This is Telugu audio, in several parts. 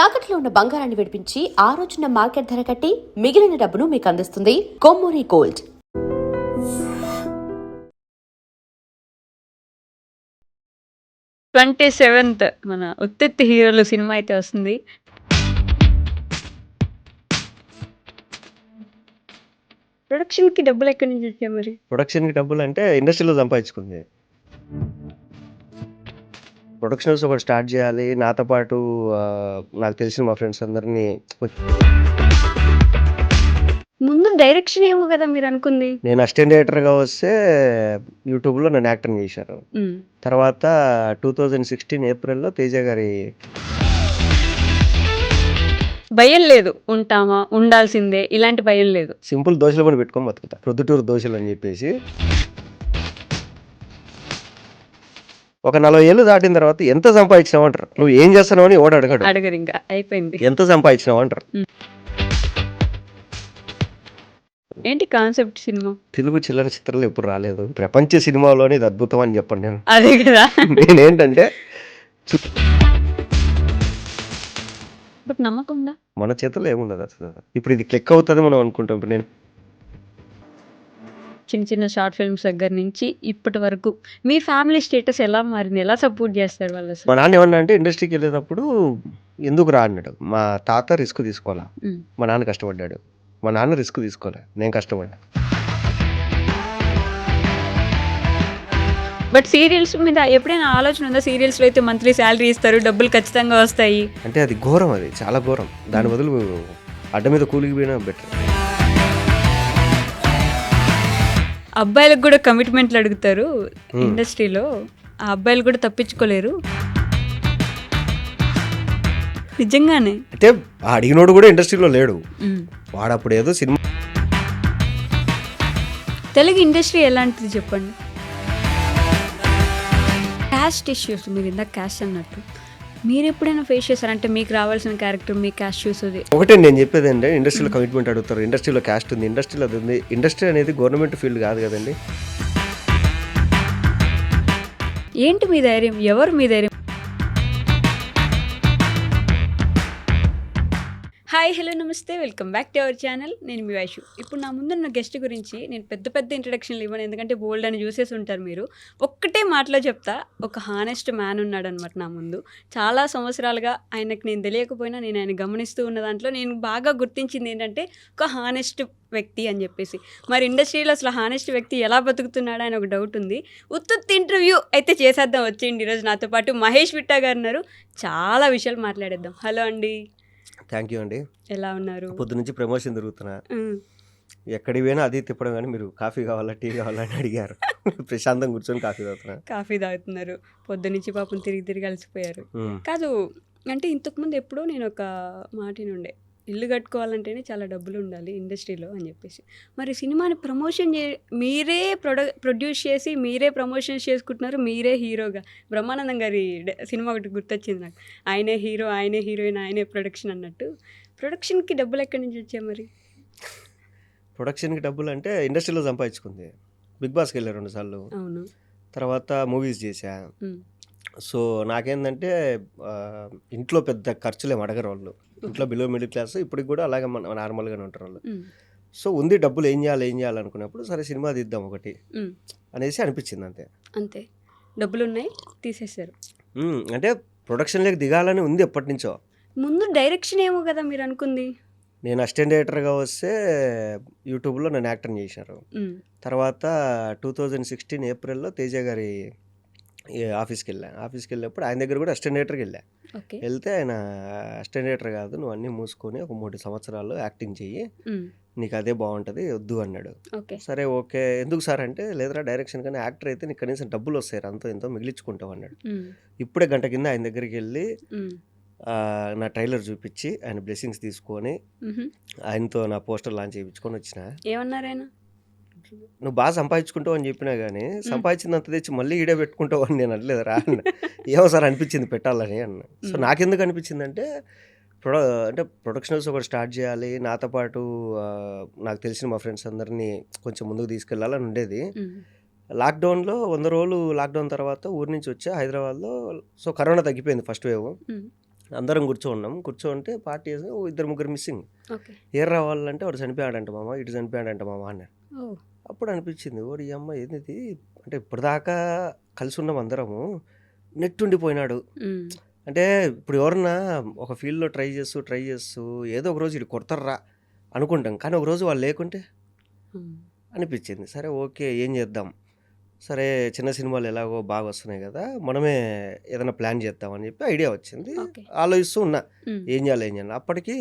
తాకట్లో ఉన్న బంగారాన్ని విడిపించి ఆ రోజున మార్కెట్ ధర కట్టి మిగిలిన డబ్బును మీకు అందిస్తుంది కొమ్మూరి గోల్డ్. 27th మన ఉత్తెత్తి హీరోలు సినిమా అయితే వస్తుంది. ప్రొడక్షన్‌కి డబ్బులు ఎక్కడి నుంచి వచ్చాయి మరి? ప్రొడక్షన్‌కి డబ్బులంటే ఇండస్ట్రీలో సంపాదించుకుంది. ప్రొడక్షన్ హౌస్ ఒకటి స్టార్ట్ చేయాలి. నాతో పాటు నాకు తెలిసిన మా ఫ్రెండ్స్ అందరినీ ముందు డైరెక్షన్ ఏమో కదా మీరు అనుకుంది. నేను అసిస్టెంట్ డైరెక్టర్‌గా వస్తే యూట్యూబ్‌లో నన్ను యాక్టర్‌ని చేశారు. తర్వాత 2016 ఏప్రిల్‌లో తేజ గారి భయం లేదు. ఉంటామా, ఉండాల్సిందే ఇలాంటి భయం లేదు. సింపుల్ దోశల బండి పెట్టుకొని బతుకుతా. ప్రొద్దుటూరు దోశలు అని చెప్పేసి. ఒక 40 ఏళ్ళు దాటిన తర్వాత ఎంత సంపాదించినావు అంటారు. నువ్వు ఏం చేస్తున్నావు అని ఎవడు అడగడు. అడగరు ఇంకా అయిపోయింది. ఎంత సంపాదించినావు అంటారు. ఏంటి కాన్సెప్ట్ సినిమా? తెలుగు చిల్లర చిత్రాలు ఎప్పుడు రాలేదు. ప్రపంచ సినిమాలోనే ఇది అద్భుతం అని చెప్పండి నేను. అదే కదా. నేనేంటంటే బట్ నమ్మకం ఉందా? మన చేతుల్లో ఏముండదు అసలు. ఇప్పుడు ఇది క్లిక్ అవుతుంది మనం అనుకుంటాం. ఇప్పుడు నేను చిన్న చిన్న షార్ట్ ఫిల్మ్స్ దగ్గర నుంచి ఇప్పటి వరకు మీ ఫ్యామిలీ స్టేటస్ ఎలా మారింది? ఎలా సపోర్ట్ చేస్తారు వాళ్ళు అసలు? మా నాన్న ఏమన్నా అంటే ఇండస్ట్రీకి వెళ్ళేటప్పుడు ఎందుకు రా అన్నాడు. మా తాత రిస్క్ తీసుకోవాలా, మా నాన్న కష్టపడ్డాడు. మా నాన్న రిస్క్ తీసుకోలే, నేను కష్టపడ్డా. బట్ సీరియల్స్ మీద ఎప్పుడైనా ఆలోచన ఉందా? సీరియల్స్లో అయితే మంత్లీ శాలరీ ఇస్తారు, డబ్బులు ఖచ్చితంగా వస్తాయి అంటే అది ఘోరం, అది చాలా ఘోరం. దాని బదులు అడ్డ మీద కూలికి పోయినా బెటర్. అబ్బాయిలకు కూడా కమిట్మెంట్లు అడుగుతారు ఇండస్ట్రీలో. ఆ అబ్బాయిలు కూడా తప్పించుకోలేరు నిజంగానే. అంటే అడిగినోడు కూడా ఇండస్ట్రీలో లేడు. వాడు అప్పుడు ఏదో సినిమా. తెలుగు ఇండస్ట్రీ ఎలాంటిది చెప్పండి. క్యాస్ట్ ఇష్యూస్, మీరు ఇందాక క్యాస్ట్ అన్నట్టు మీరు ఎప్పుడైనా ఫేస్ చేశారంటే మీకు రావాల్సిన క్యారెక్టర్ మీ క్యాస్ట్ చూస్తుంది ఒకటే నేను చెప్పేది అంటే ఇండస్ట్రీలో కమిట్మెంట్ అడుగుతారు. ఇండస్ట్రీలో క్యాస్ట్ ఉంది, ఇండస్ట్రీలో అది ఉంది. ఇండస్ట్రీ అనేది గవర్నమెంట్ ఫీల్డ్ కాదు కదండి. ఏంటి మీ ధైర్యం? ఎవరు మీ ధైర్యం? హాయ్, హలో, నమస్తే, welcome back to our channel. నేను మీ వైషు. ఇప్పుడు నా ముందున్న గెస్ట్ గురించి నేను పెద్ద ఇంట్రడక్షన్లు ఇవ్వను, ఎందుకంటే బోల్డ్ అని చూసేసి ఉంటారు మీరు. ఒక్కటే మాటలో చెప్తా, ఒక హానెస్ట్ మ్యాన్ ఉన్నాడు అనమాట నా ముందు. చాలా సంవత్సరాలుగా ఆయనకు నేను తెలియకపోయినా నేను ఆయన గమనిస్తూ ఉన్న దాంట్లో నేను బాగా గుర్తించింది ఏంటంటే ఒక హానెస్ట్ వ్యక్తి అని చెప్పేసి. మరి ఇండస్ట్రీలో అసలు హానెస్ట్ వ్యక్తి ఎలా బతుకుతున్నాడు అని ఒక డౌట్ ఉంది. ఉత్తుత్తి ఇంటర్వ్యూ అయితే చేసేద్దాం. వచ్చేయండి. ఈరోజు నాతో పాటు మహేష్ విట్టా గారు ఉన్నారు. చాలా విషయాలు మాట్లాడేద్దాం. హలో అండి. థ్యాంక్ యూ అండి. ఎలా ఉన్నారు? పొద్దు నుంచి ప్రమోషన్ తిరుగుతున్నా. ఎక్కడికి పోయినా అది తిప్పడం, కానీ మీరు కాఫీ కావాలా టీ కావాలా అని అడిగారు. ప్రశాంతంగా కూర్చొని కాఫీ తాగుతున్నా. కాఫీ తాగుతున్నారు. పొద్దు నుంచి పాపం తిరిగి అలసిపోయారు. కాదు అంటే ఇంతకుముందు ఎప్పుడో నేను ఒక మాటినుండే, ఇల్లు కట్టుకోవాలంటేనే చాలా డబ్బులు ఉండాలి ఇండస్ట్రీలో అని చెప్పేసి. మరి సినిమాని ప్రమోషన్ మీరే ప్రొడ్యూస్ చేసి మీరే ప్రమోషన్ చేసుకుంటున్నారు, మీరే హీరోగా. బ్రహ్మానందం గారి సినిమా ఒకటి గుర్తొచ్చింది నాకు. ఆయనే హీరో, ఆయనే హీరోయిన్, ఆయనే ప్రొడక్షన్ అన్నట్టు. ప్రొడక్షన్కి డబ్బులు ఎక్కడి నుంచి వచ్చాయి మరి? ప్రొడక్షన్కి డబ్బులు అంటే ఇండస్ట్రీలో సంపాదించుకుంది. బిగ్ బాస్కి వెళ్ళా 2 సార్లు. అవును. తర్వాత మూవీస్ చేశా. సో నాకేంటంటే ఇంట్లో పెద్ద ఖర్చులేం అడగరు వాళ్ళు. ఇంట్లో బిలో మిడిల్ క్లాస్, ఇప్పటికి కూడా అలాగే నార్మల్గానే ఉంటారు వాళ్ళు. సో ఉంది, డబ్బులు ఏం చేయాలి అనుకున్నప్పుడు సరే సినిమా తీద్దాం ఒకటి అనేసి అనిపించింది. అంతే. డబ్బులు ఉన్నాయి, తీసేశారు. అంటే ప్రొడక్షన్లోకి దిగాలని ఉంది ఎప్పటి నుంచో. ముందు డైరెక్షన్ ఏమో కదా మీరు అనుకుంది. నేను అసిస్టెంట్ డైరెక్టర్గా వస్తే యూట్యూబ్లో నన్ను యాక్టర్ని చేశారు. తర్వాత 2016 ఏప్రిల్‌లో తేజ గారి ఆఫీస్కి వెళ్ళినప్పుడు ఆయన దగ్గర కూడా అసిస్టెంట్ డైరెక్టర్కి వెళ్తే ఆయన అసిస్టెంట్ డైరెక్టర్ కాదు, నువ్వు అన్నీ మూసుకొని ఒక 3 సంవత్సరాలు యాక్టింగ్ చెయ్యి, నీకు అదే బాగుంటుంది, వద్దు అన్నాడు. సరే ఓకే, ఎందుకు సార్ అంటే, లేదురా డైరెక్షన్ కానీ యాక్టర్ అయితే నీకు కనీసం డబ్బులు వస్తాయి, అంతో ఎంతో మిగిలించుకుంటావు అన్నాడు. ఇప్పుడే గంట కింద ఆయన దగ్గరికి వెళ్ళి నా ట్రైలర్ చూపించి ఆయన బ్లెస్సింగ్స్ తీసుకొని ఆయనతో నా పోస్టర్ లాంచ్ చేయించుకొని వచ్చిన. ఏమన్నారు ఆయన? నువ్వు బాగా సంపాదించుకుంటావు అని చెప్పినా కానీ సంపాదించినంత తెచ్చి మళ్ళీ ఈడే పెట్టుకుంటావు అని నేను అనలేదు రా అన్న. ఏమో సార్ అనిపించింది పెట్టాలని అన్న. సో నాకెందుకు అనిపించింది అంటే ప్రొడక్షన్ హౌస్ ఒకటి స్టార్ట్ చేయాలి, నాతో పాటు నాకు తెలిసిన మా ఫ్రెండ్స్ అందరినీ కొంచెం ముందుకు తీసుకెళ్ళాలని ఉండేది. లాక్డౌన్లో 100 రోజులు లాక్డౌన్ తర్వాత ఊరి నుంచి వచ్చా హైదరాబాద్లో. సో కరోనా తగ్గిపోయింది ఫస్ట్ వేవ్. అందరం కూర్చోన్నాం. కూర్చోంటే పార్టీ చేసి ఇద్దరు ముగ్గురు మిస్సింగ్. ఓకే. ఏం రావాలంటే వాడు చనిపోయాడంట మామ, ఇటు చనిపోయాడంట మామ అన్నారు. ఓ. అప్పుడు అనిపించింది ఓడి అమ్మ ఏంది అంటే ఇప్పటిదాకా కలిసి ఉన్నాం అందరము, నెట్టుండిపోయినాడు. ఉమ్. అంటే ఇప్పుడు ఎవరన్నా ఒక ఫీల్డ్లో ట్రై చేస్తూ ఏదో ఒక రోజు ఇది కొడతారా అనుకుంటాం, కానీ ఒక రోజు వాళ్ళు లేకుంటే ఉమ్. అనిపించింది. సరే ఓకే ఏం చేద్దాం, సరే చిన్న సినిమాలు ఎలాగో బాగా వస్తున్నాయి కదా, మనమే ఏదైనా ప్లాన్ చేద్దామని చెప్పి ఐడియా వచ్చింది. ఓకే. ఆలోచిస్తూ ఉన్నా ఉమ్. ఏం చేయాలి. అప్పటికి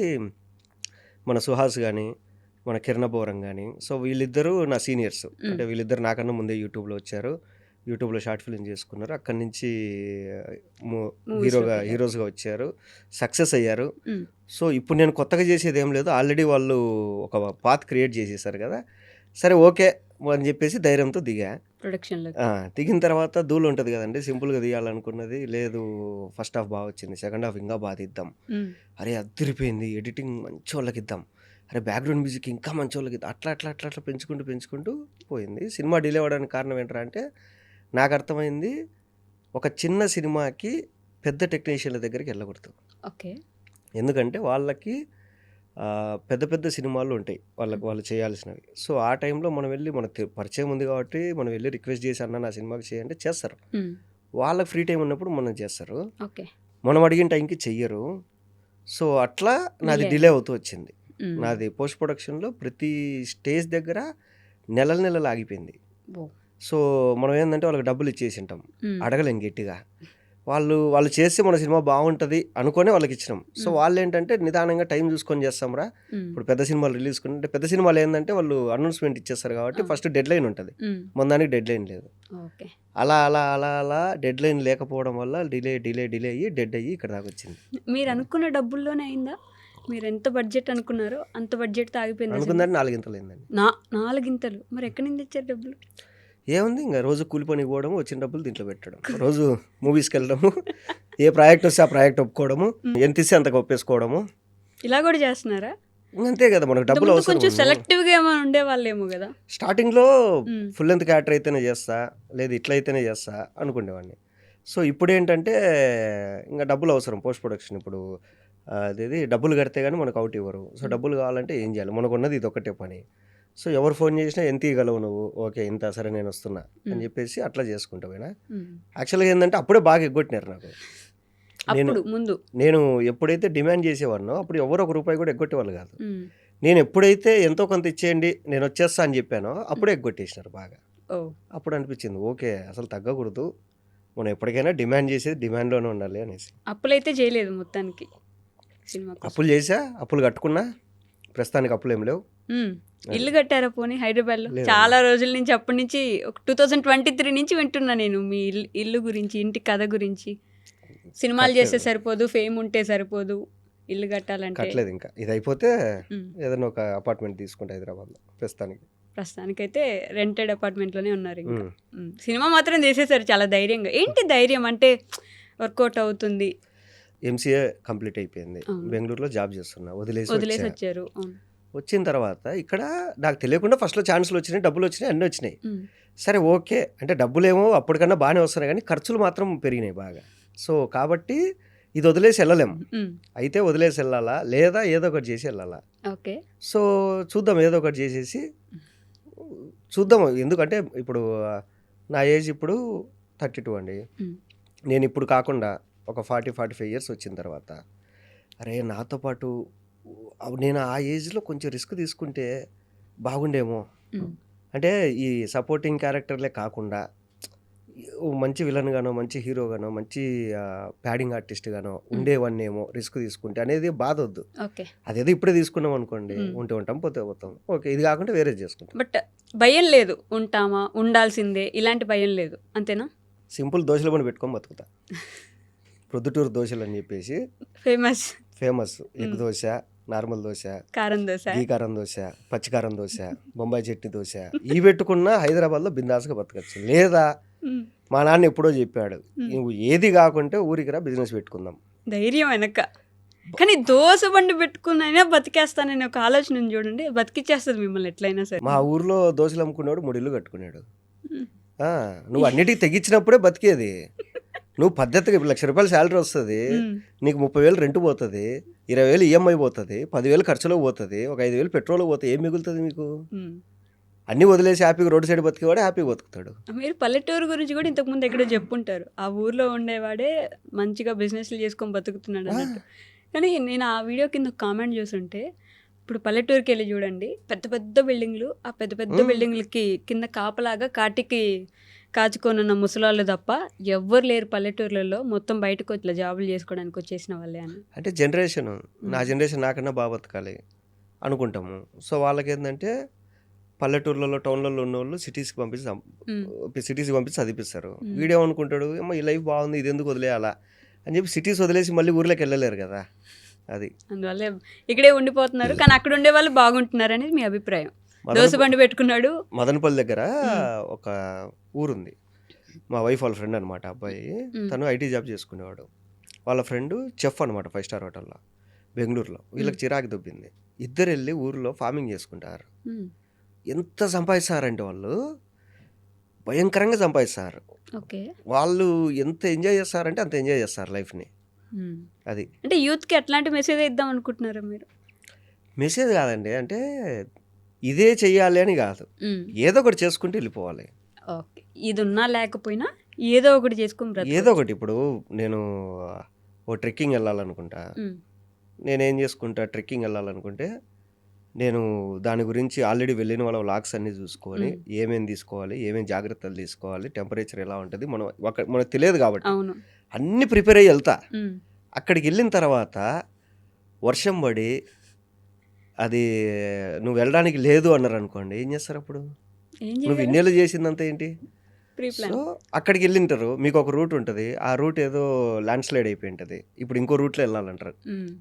మన సుహాస్ కానీ మన కిరణ్ బోరం కానీ, సో వీళ్ళిద్దరూ నా సీనియర్స్. అంటే వీళ్ళిద్దరు నాకన్నా ముందే యూట్యూబ్లో వచ్చారు, యూట్యూబ్లో షార్ట్ ఫిల్మ్ చేసుకున్నారు, అక్కడి నుంచి హీరోస్గా వచ్చారు, సక్సెస్ అయ్యారు. ఉమ్. సో ఇప్పుడు నేను కొత్తగా చేసేది ఏం లేదు, ఆల్రెడీ వాళ్ళు ఒక పాత్ క్రియేట్ చేసేసారు కదా, సరే ఓకే అని చెప్పేసి ధైర్యంతో దిగా. ప్రొడక్షన్లో. దిగిన తర్వాత ధూళి ఉంటుంది కదండి, సింపుల్గా తీయాలనుకున్నది లేదు, ఫస్ట్ హాఫ్ బాగా వచ్చింది, సెకండ్ హాఫ్ ఇంకా బాగా తీద్దాం, అరే అదిరిపోయింది, ఎడిటింగ్ మంచి వాళ్ళకి ఇద్దాం, అరే బ్యాక్గ్రౌండ్ మ్యూజిక్ ఇంకా మంచి వాళ్ళకి ఇద్దాం, అట్లా అట్లా అట్లా అట్లా పెంచుకుంటూ పోయింది. సినిమా డిలే అవ్వడానికి కారణం ఏంటంటే నాకు అర్థమైంది, ఒక చిన్న సినిమాకి పెద్ద టెక్నీషియన్ల దగ్గరికి వెళ్ళకూడదు. ఓకే. ఎందుకంటే వాళ్ళకి పెద్ద పెద్ద సినిమాలు ఉంటాయి వాళ్ళు చేయాల్సినవి. సో ఆ టైంలో మనం వెళ్ళి మనకు పరిచయం ఉంది కాబట్టి మనం వెళ్ళి రిక్వెస్ట్ చేసి అన్న నా సినిమాకి చేయంటే చేస్తారు. వాళ్ళకి ఫ్రీ టైం ఉన్నప్పుడు మనం చేస్తారు, ఓకే. మనం అడిగిన టైంకి చెయ్యరు. సో అట్లా నాది డిలే అవుతూ వచ్చింది. నాది పోస్ట్ ప్రొడక్షన్లో ప్రతి స్టేజ్ దగ్గర నెలలు ఆగిపోయింది. సో మనం ఏంటంటే వాళ్ళకి డబ్బులు ఇచ్చేసి ఉంటాం, అడగలేం గట్టిగా. వాళ్ళు చేస్తే మన సినిమా బాగుంటుంది అనుకునే వాళ్ళకి ఇచ్చినాం. సో వాళ్ళు ఏంటంటే నిదానంగా టైం చూసుకొని చేస్తాంరా, ఇప్పుడు పెద్ద సినిమాలు రిలీజ్ అంటే పెద్ద సినిమాలు ఏంటంటే వాళ్ళు అనౌన్స్మెంట్ ఇచ్చేస్తారు కాబట్టి ఫస్ట్ డెడ్ లైన్ ఉంటుంది, మన దానికి డెడ్ లైన్ లేదు. అలా అలా అలా అలా డెడ్ లైన్ లేకపోవడం వల్ల డిలే అయ్యి డెడ్ అయ్యి ఇక్కడ దాకా వచ్చింది. మీరు అనుకున్న డబ్బుల్లోనే అయిందా? మీరు ఎంత బడ్జెట్ అనుకున్నారో అంత బడ్జెట్తో ఆగిపోయింది. అనుకుందని 4 ఇంతలు అయిందండి. 4 ఇంతలు? మరి ఎక్కడి నుంచి తెచ్చారు డబ్బులు? ఏముంది, ఇంకా రోజు కూలి పనికి పోవడము, వచ్చిన డబ్బులు దీంట్లో పెట్టడం, రోజు మూవీస్కి వెళ్ళడము, ఏ ప్రాజెక్ట్ వస్తే ఆ ప్రాజెక్ట్ ఒప్పుకోవడము, ఎంత ఇస్తే అంతకు ఒప్పేసుకోవడము. ఇలా కూడా చేస్తున్నారా? అంతే కదా, మనకు డబ్బులు అవసరం. కొంచెం సెలెక్టివ్గా ఏమైనా ఉండేవాళ్ళేమో కదా. స్టార్టింగ్లో ఫుల్ లెంత్ క్యారెక్టర్ అయితేనే చేస్తా, లేదు ఇట్లా అయితేనే చేస్తా అనుకునేవాడిని. సో ఇప్పుడు ఏంటంటే ఇంకా డబ్బులు అవసరం పోస్ట్ ప్రొడక్షన్. ఇప్పుడు అదేది డబ్బులు కడితే కానీ మనకు అవుట్ ఇవ్వరు. సో డబ్బులు కావాలంటే ఏం చేయాలి, మనకు ఉన్నది ఇది ఒకటే పని. సో ఎవరు ఫోన్ చేసినా ఎంత ఇవ్వగలవు నువ్వు, ఓకే ఇంత, సరే నేను వస్తున్నా అని చెప్పేసి అట్లా చేసుకుంటామైనా. యాక్చువల్గా ఏంటంటే అప్పుడే బాగా ఎగ్గొట్టినారు నాకు. నేను ఎప్పుడైతే డిమాండ్ చేసేవాడినో అప్పుడు ఎవరు ₹1 కూడా ఎగ్గొట్టేవాళ్ళు కాదు. నేను ఎప్పుడైతే ఎంతో కొంత ఇచ్చేయండి నేను వచ్చేస్తా అని చెప్పానో అప్పుడే ఎగ్గొట్టేసినారు బాగా. అప్పుడు అనిపించింది ఓకే అసలు తగ్గకూడదు, మనం ఎప్పటికైనా డిమాండ్ చేసేది డిమాండ్లోనే ఉండాలి అనేసి. అప్పులైతే చేయలేదు మొత్తానికి సినిమా? అప్పులు చేసా, అప్పులు కట్టుకున్నా, ప్రస్తుతానికి అప్పులు ఏం లేవు. ఇల్లు కట్టారా పోనీ హైదరాబాద్లో? చాలా రోజుల నుంచి, అప్పటి నుంచి 2023 నుంచి వింటున్నా నేను మీ ఇల్లు గురించి, ఇంటి కథ గురించి. సినిమాలు చేస్తే సరిపోదు, ఫేమ్ ఉంటే సరిపోదు, ఇల్లు కట్టాలంటే. కట్టలేదు ఇంకా, ఇది అయిపోతే ఏదైనా ఒక అపార్ట్మెంట్ తీసుకుంటే హైదరాబాద్లో. ప్రస్తుతానికైతే రెంటెడ్ అపార్ట్మెంట్లోనే ఉన్నారు. ఇంకా సినిమా మాత్రం చేసేసారు చాలా ధైర్యంగా. ఏంటి ధైర్యం అంటే? వర్కౌట్ అవుతుంది. ఎంసీఏ కంప్లీట్ అయిపోయింది, బెంగళూరులో జాబ్ చేస్తున్నా, వదిలేసి వచ్చారు. వచ్చిన తర్వాత ఇక్కడ నాకు తెలియకుండా ఫస్ట్లో ఛాన్సులు వచ్చినాయి, డబ్బులు వచ్చినాయి, అన్నీ వచ్చినాయి. సరే ఓకే అంటే డబ్బులేమో అప్పటికన్నా బాగానే వస్తున్నాయి, కానీ ఖర్చులు మాత్రం పెరిగినాయి బాగా. సో కాబట్టి ఇది వదిలేసి వెళ్ళలేం, అయితే వదిలేసి వెళ్ళాలా లేదా ఏదో ఒకటి చేసి వెళ్ళాలా. ఓకే. సో చూద్దాం, ఏదో ఒకటి చేసేసి చూద్దాం. ఎందుకంటే ఇప్పుడు నా ఏజ్ ఇప్పుడు 32 అండి. నేను ఇప్పుడు కాకుండా ఒక 40-45 ఇయర్స్ వచ్చిన తర్వాత అరే నాతో పాటు నేను ఆ ఏజ్లో కొంచెం రిస్క్ తీసుకుంటే బాగుండేమో. అంటే ఈ సపోర్టింగ్ క్యారెక్టర్లే కాకుండా మంచి విలన్ గానో, మంచి హీరో గానో, మంచి ప్యాడింగ్ ఆర్టిస్ట్ గానో ఉండేవన్నేమో రిస్క్ తీసుకుంటే అనేది బాధ వద్దు. అదేదో ఇప్పుడే తీసుకున్నాం అనుకోండి, ఉంటే ఉంటాం, పోతే పోతాం, ఓకే. ఇది కాకుండా వేరే చేసుకుంటాం. బట్ భయం లేదు, ఉంటామా ఉండాల్సిందే ఇలాంటి భయం లేదు, అంతేనా? సింపుల్ దోశల బండి పెట్టుకొని బతుకుతా. ప్రొద్దుటూరు దోశలు అని చెప్పేసి famous egg dosa, normal dosa, కారం దోశ, గీ కారం దోశ, పచ్చికారం దోశ, బొంబాయి చట్నీ దోశ, ఇవి పెట్టుకున్నా హైదరాబాద్లో బిందాస్గా బతకచ్చు. లేదా మా నాన్న ఎప్పుడో చెప్పాడు, నువ్వు ఏది కాకుంటే ఊరికి రా, బిజినెస్ పెట్టుకుందాం. ధైర్యం వెనక. కానీ దోశ బండి పెట్టుకున్నైనా బతికేస్తానని ఒక ఆలోచన చూడండి, బతికిచ్చేస్తుంది మిమ్మల్ని ఎట్లయినా సరే. మా ఊర్లో దోశలు అమ్ముకున్నాడు 3 ఇల్లు కట్టుకున్నాడు. నువ్వు అన్నిటికీ తెగించినప్పుడే బతికేది. నువ్వు పద్ధతిగా ఇప్పుడు ₹1,00,000 శాలరీ వస్తుంది, నీకు 30,000 రెంట్ పోతుంది, 20,000 ఈఎంఐ పోతుంది, 10,000 ఖర్చులో పోతుంది, ఒక 5,000 పెట్రోల్ పోతుంది, ఏం మిగులుతుంది మీకు? అన్నీ వదిలేసి హ్యాపీగా రోడ్ సైడ్ బతికేవాడే హ్యాపీగా బతుకుతాడు. మీరు పల్లెటూరు గురించి కూడా ఇంతకుముందు ఎక్కడో చెప్పుంటారు, ఆ ఊర్లో ఉండేవాడే మంచిగా బిజినెస్లు చేసుకొని బతుకుతున్నాడు అన్నట్టు. కానీ నేను ఆ వీడియో కింద ఒక కామెంట్ చూసుంటే, ఇప్పుడు పల్లెటూరుకి వెళ్ళి చూడండి, పెద్ద పెద్ద బిల్డింగ్లు, ఆ పెద్ద పెద్ద బిల్డింగ్లకి కింద కాపలాగా కాటికి కాచుకొనున్న ముసలాళ్ళు తప్ప ఎవ్వరు లేరు పల్లెటూర్లలో, మొత్తం బయటకు ఇట్లా జాబులు చేసుకోవడానికి వచ్చేసిన వాళ్ళే అని. అంటే జనరేషన్, నా జనరేషన్ నాకన్నా బాగా బతకాలి అనుకుంటాము. సో వాళ్ళకి ఏంటంటే పల్లెటూర్లలో టౌన్లలో ఉన్న వాళ్ళు సిటీస్కి పంపించి చదివిస్తారు. వీడేమనుకుంటాడు, ఏమో ఈ లైఫ్ బాగుంది, ఇది ఎందుకు వదిలేయాలా అని చెప్పి సిటీస్ వదిలేసి మళ్ళీ ఊర్లోకి వెళ్ళలేరు కదా. అది అందువల్ల ఇక్కడే ఉండిపోతున్నారు, కానీ అక్కడ ఉండే వాళ్ళు బాగుంటున్నారు అనేది మీ అభిప్రాయం. దోశ బండి పెట్టుకున్నాడు మదనపల్లి దగ్గర ఒక ఊరుంది, మా వైఫ్ వాళ్ళ ఫ్రెండ్ అనమాట అబ్బాయి. తను ఐటీ జాబ్ చేసుకునేవాడు. వాళ్ళ ఫ్రెండ్ చెఫ్ అనమాట 5 స్టార్ హోటల్లో బెంగళూరులో. వీళ్ళకి చిరాకు దొబ్బింది, ఇద్దరు వెళ్ళి ఊరిలో ఫార్మింగ్ చేసుకుంటారు. ఎంత సంపాదిస్తారంటే వాళ్ళు భయంకరంగా సంపాదిస్తారు. వాళ్ళు ఎంత ఎంజాయ్ చేస్తారంటే అంత ఎంజాయ్ చేస్తారు లైఫ్ని. అది అంటే యూత్కి ఎట్లాంటి మెసేజ్ ఇద్దాం అనుకుంటున్నారా మీరు? మెసేజ్ కాదండి, అంటే ఇదే చెయ్యాలి అని కాదు, ఏదో ఒకటి చేసుకుంటూ వెళ్ళిపోవాలి. ఓకే, ఇది ఉన్నా లేకపోయినా ఏదో ఒకటి చేసుకుని ఏదో ఒకటి. ఇప్పుడు నేను ఓ ట్రెక్కింగ్ వెళ్ళాలనుకుంటా, నేనేం చేసుకుంటా, ట్రెక్కింగ్ వెళ్ళాలనుకుంటే నేను దాని గురించి ఆల్రెడీ వెళ్ళిన వాళ్ళ వ్లాగ్స్ అన్నీ చూసుకొని ఏమేమి తీసుకోవాలి, ఏమేమి జాగ్రత్తలు తీసుకోవాలి, టెంపరేచర్ ఎలా ఉంటుంది మనకు తెలియదు కాబట్టి అన్నీ ప్రిపేర్ అయ్యి వెళ్తా. అక్కడికి వెళ్ళిన తర్వాత వర్షం పడి అది నువ్వు వెళ్ళడానికి లేదు అన్నారు అనుకోండి, ఏం చేస్తారు అప్పుడు? నువ్వు ఇన్నేళ్ళు చేసిందంతా ఏంటి? సో అక్కడికి వెళ్ళింటారు, మీకు ఒక రూట్ ఉంటుంది, ఆ రూట్ ఏదో ల్యాండ్ స్లైడ్ అయిపోయి ఉంటుంది, ఇప్పుడు ఇంకో రూట్లో వెళ్ళాలంటారు,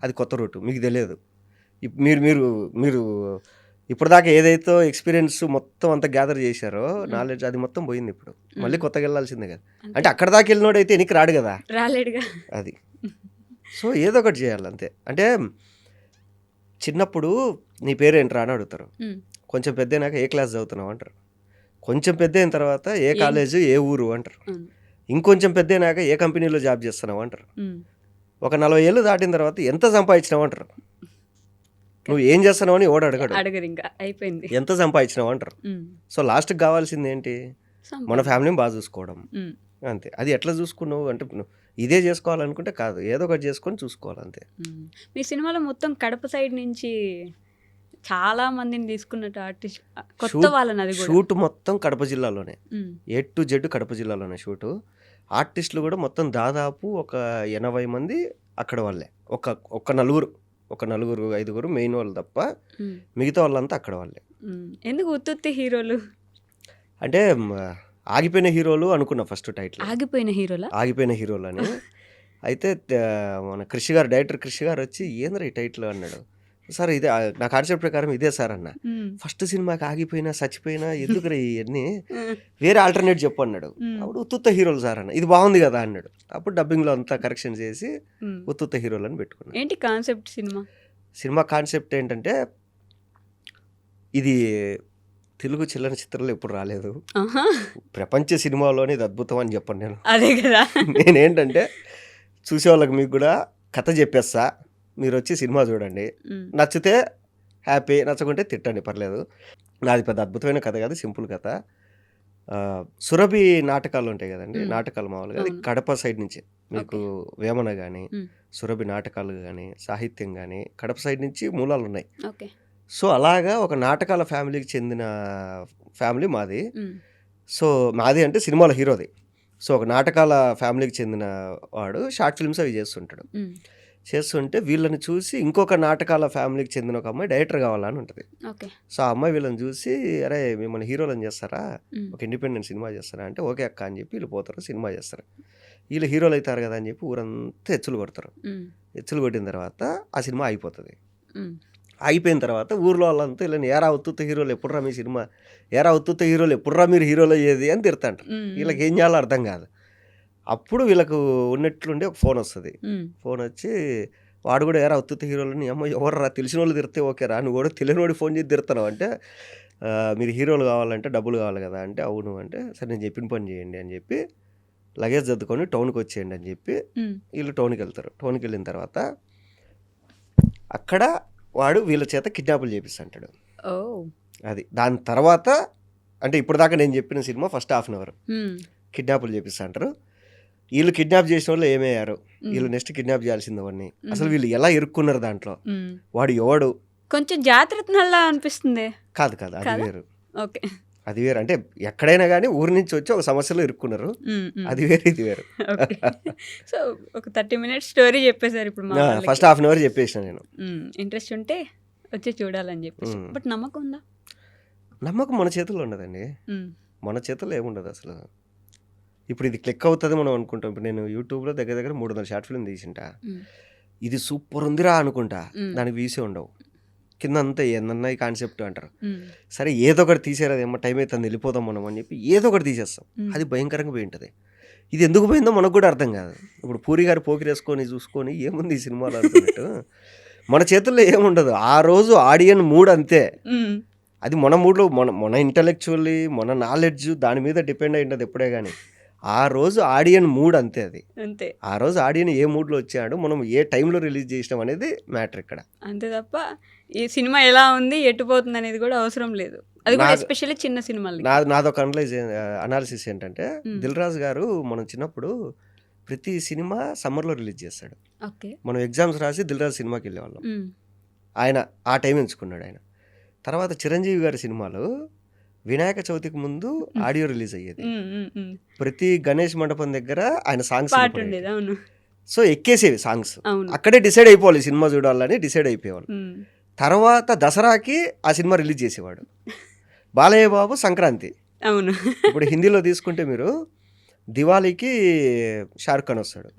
అది కొత్త రూట్, మీకు తెలియదు. మీరు మీరు మీరు ఇప్పటిదాకా ఏదైతే ఎక్స్పీరియన్స్ మొత్తం అంతా గ్యాదర్ చేశారో నాలెడ్జ్, అది మొత్తం పోయింది. ఇప్పుడు మళ్ళీ కొత్తగా వెళ్ళాల్సిందే కదా. అంటే అక్కడ దాకా వెళ్ళినోడైతే ఎనికి రాడు కదా, రాలేడుగా. అది. సో ఏదో ఒకటి చేయాలి అంతే. అంటే చిన్నప్పుడు నీ పేరు ఏంట్రా అని అడుగుతారు, కొంచెం పెద్ద అయినాక ఏ క్లాస్ చదువుతున్నావు అంటారు, కొంచెం పెద్ద అయిన తర్వాత ఏ కాలేజ్ ఏ ఊరు అంటారు, ఇంకొంచెం పెద్ద అయినాక ఏ కంపెనీలో జాబ్ చేస్తున్నావు అంటారు, ఒక 40 ఏళ్ళు దాటిన తర్వాత ఎంత సంపాదించినావు అంటారు. నువ్వు ఏం చేస్తున్నావు అని ఓడి అడగడు, ఇంకా అయిపోయింది, ఎంత సంపాదించినావు అంటారు. సో లాస్ట్కి కావాల్సింది ఏంటి? మన ఫ్యామిలీని బాగా చూసుకోవడం అంతే. అది ఎట్లా చూసుకున్నావు అంటే ఇదే చేసుకోవాలనుకుంటే కాదు, ఏదో ఒకటి చేసుకొని చూసుకోవాలి అంతే. మీ సినిమాలో మొత్తం కడప సైడ్ నుంచి చాలా మందిని తీసుకున్నట్టు ఆర్టిస్ట్, కొత్త వాళ్ళని, అది షూట్ మొత్తం కడప జిల్లాలోనే, A to Z కడప జిల్లాలోనే షూటు. ఆర్టిస్టులు కూడా మొత్తం దాదాపు ఒక 80 మంది అక్కడ వాళ్ళే, ఒక నలుగురు 5 మెయిన్ వాళ్ళు తప్ప మిగతా వాళ్ళంతా అక్కడ వాళ్ళే. ఎందుకు ఉత్తుత్తి హీరోలు అంటే ఆగిపోయిన హీరోలు అనుకున్నా ఫస్ట్ టైటిల్, ఆగిపోయిన హీరోలు అని. అయితే మన డైరెక్టర్ కృషి గారు వచ్చి ఏంద్రా ఈ టైటిల్ అన్నాడు. సార్ ఇదే నా కాన్సెప్ట్ ప్రకారం ఇదే సార్ అన్న. ఫస్ట్ సినిమాకి ఆగిపోయినా చచ్చిపోయినా ఎందుకు ఇవన్నీ, వేరే ఆల్టర్నేట్ చెప్పు అన్నాడు. అప్పుడు ఉత్తుత్త హీరోలు సార్ అన్న, ఇది బాగుంది కదా అన్నాడు. అప్పుడు డబ్బింగ్లో అంతా కరెక్షన్ చేసి ఉత్తుత్త హీరోలు అని పెట్టుకున్నాను. ఏంటి కాన్సెప్ట్? సినిమా కాన్సెప్ట్ ఏంటంటే, ఇది తెలుగు చలనచిత్రంలో ఎప్పుడు రాలేదు, ప్రపంచ సినిమాలోనే ఇది అద్భుతం అని చెప్పండి నేను. అదే కదా, నేనేంటంటే చూసేవాళ్ళకి మీకు కూడా కథ చెప్పేస్తా, మీరు వచ్చి సినిమా చూడండి, నచ్చితే హ్యాపీ, నచ్చకుంటే తిట్టండి, పర్లేదు. నాది పెద్ద అద్భుతమైన కథ కాదు, సింపుల్ కథ. సురభి నాటకాలు ఉంటాయి కదండి, నాటకాలు మామూలుగా అది కడప సైడ్ నుంచి, మీకు వేమన కానీ సురభి నాటకాలు కానీ సాహిత్యం కానీ కడప సైడ్ నుంచి మూలాలు ఉన్నాయి. సో అలాగా ఒక నాటకాల ఫ్యామిలీకి చెందిన ఫ్యామిలీ మాది. సో మాది అంటే సినిమాల హీరోది. సో ఒక నాటకాల ఫ్యామిలీకి చెందిన వాడు షార్ట్ ఫిల్మ్స్ అవి చేస్తుంటే వీళ్ళని చూసి ఇంకొక నాటకాల ఫ్యామిలీకి చెందిన ఒక అమ్మాయి డైరెక్టర్ కావాలని ఉంటుంది. సో ఆ అమ్మాయి వీళ్ళని చూసి, అరే మిమ్మల్ని హీరోలను చేస్తారా, ఒక ఇండిపెండెంట్ సినిమా చేస్తారా అంటే ఓకే అక్క అని చెప్పి వీళ్ళు పోతారు, సినిమా చేస్తారు. వీళ్ళు హీరోలు అవుతారు కదా అని చెప్పి ఊరంతా ఎచ్చులు కొడతారు. ఎచ్చులు కొట్టిన తర్వాత ఆ సినిమా అయిపోతుంది. అయిపోయిన తర్వాత ఊర్లో వాళ్ళంతా వీళ్ళని ఏరా ఉత్తుత్త హీరోలు ఎప్పుడురా మీ సినిమా, ఏరా ఉత్తుత్త హీరోలు ఎప్పుడురా మీరు హీరోలు అయ్యేది అని తిడతాంటారు. వీళ్ళకి ఏం చేయాలో అర్థం కాదు. అప్పుడు వీళ్ళకు ఉన్నట్లుండి ఒక ఫోన్ వస్తుంది. ఫోన్ వచ్చి వాడు కూడా ఏరా ఉత్తుత్త హీరోలని, అమ్మ ఎవర్రా తెలిసిన వాళ్ళు తిడితే ఓకేరా, నువ్వు కూడా తెలియని వాడి ఫోన్ చేసి తిడతావు అంటే, మీరు హీరోలు కావాలంటే డబ్బులు కావాలి కదా అంటే, అవును అంటే, సరే నేను చెప్పిన పని చేయండి అని చెప్పి లగేజ్ సర్దుకొని టౌన్కి వచ్చేయండి అని చెప్పి వీళ్ళు టౌన్కి వెళ్తారు. టౌన్కి వెళ్ళిన తర్వాత అక్కడ వాడు వీళ్ళ చేత కిడ్నాపులు చేపిస్తుంటాడు. ఓ అది దాని తర్వాత అంటే ఇప్పుడు దాకా నేను చెప్పిన cinema first half an hour కిడ్నాపులు చేపిస్తుంటారు. వీళ్ళు కిడ్నాప్ చేసిన వాళ్ళు ఏమయ్యారు, వీళ్ళు నెక్స్ట్ కిడ్నాప్ చేయాల్సింది అవన్నీ, అసలు వీళ్ళు ఎలా ఇరుక్కున్నారు దాంట్లో, వాడు ఎవడు, కొంచెం జాతరత్నల్లా అనిపిస్తుంది. కాదు అది వేరు. ఓకే, అది వేరు. అంటే ఎక్కడైనా కానీ ఊరి నుంచి వచ్చి ఒక సమస్యలో ఇరుక్కున్నారు, అది వేరు ఇది వేరు. సో ఒక 30 minutes స్టోరీ చెప్పేశారు ఇప్పుడు మా ఫస్ట్ హాఫ్ అన్ అవర్ చెప్పేసిన నేను. ఇంట్రెస్ట్ ఉంటే వచ్చి చూడాలని చెప్పేసి. బట్ నమ్మకం ఉందా? నమ్మకం మన చేతుల్లో ఉండదండి, మన చేతుల్లో ఏముండదు అసలు. ఇప్పుడు ఇది క్లిక్ అవుతుంది మనం అనుకుంటాం. ఇప్పుడు నేను యూట్యూబ్లో దగ్గర 300 షార్ట్ ఫిల్మ్ తీసింటా, ఇది సూపర్ ఉందిరా అనుకుంటా, దానికి వీసే ఉండవు, కింద అంతా ఏందన్నా ఈ కాన్సెప్ట్ అంటారు. సరే ఏదో ఒకటి తీసేరాదేమో, టైం అవుతుంది వెళ్ళిపోదాం మనం అని చెప్పి ఏదో ఒకటి తీసేస్తాం, అది భయంకరంగా పోయి ఉంటుంది. ఇది ఎందుకు పోయిందో మనకు కూడా అర్థం కాదు. ఇప్పుడు పూరి గారు పోకిరేసుకొని చూసుకొని ఏముంది ఈ సినిమాలో అనుకున్నట్టు మన చేతుల్లో ఏముండదు. ఆ రోజు ఆడియన్ మూడ్ అంతే, అది మన మూడ్లో మన ఇంటలెక్చువల్లీ మన నాలెడ్జ్ దాని మీద డిపెండ్ అయి ఉంటుంది ఎప్పుడే కానీ. ఆ రోజు ఆడియన్ మూడ్ అంతే, అది అంతే. ఆ రోజు ఆడియన్ ఏ మూడ్లో వచ్చాడు, మనం ఏ టైంలో రిలీజ్ చేసినాం అనేది మ్యాటర్ ఇక్కడ, అంతే తప్ప ఈ సినిమా ఎలా ఉంది ఎట్టుపోతుంది అనేది కూడా అవసరం లేదు. అది కూడా ఎస్పెషల్లీ చిన్న సినిమాలు. నాదొక అనాలిసిస్ ఏంటంటే, దిల్ రాజు గారు మనం చిన్నప్పుడు ప్రతి సినిమా సమ్మర్లో రిలీజ్ చేస్తాడు. మనం ఎగ్జామ్స్ రాసి దిల్ రాజు సినిమాకి వెళ్ళేవాళ్ళం. ఆయన ఆ టైం ఎంచుకున్నాడు ఆయన. తర్వాత చిరంజీవి గారి సినిమాలు వినాయక చవితికి ముందు ఆడియో రిలీజ్ అయ్యేది. ప్రతి గణేష్ మండపం దగ్గర ఆయన సాంగ్స్ ఉండేది. సో ఎక్కేసేవి సాంగ్స్, అక్కడే డిసైడ్ అయిపోవాలి సినిమా చూడాలని డిసైడ్ అయిపోయేవాళ్ళు. తర్వాత దసరాకి ఆ సినిమా రిలీజ్ చేసేవాడు. బాలయ్య బాబు సంక్రాంతి. అవును. ఇప్పుడు హిందీలో తీసుకుంటే మీరు దివాళీకి షారుఖ్ ఖాన్ వస్తాడు,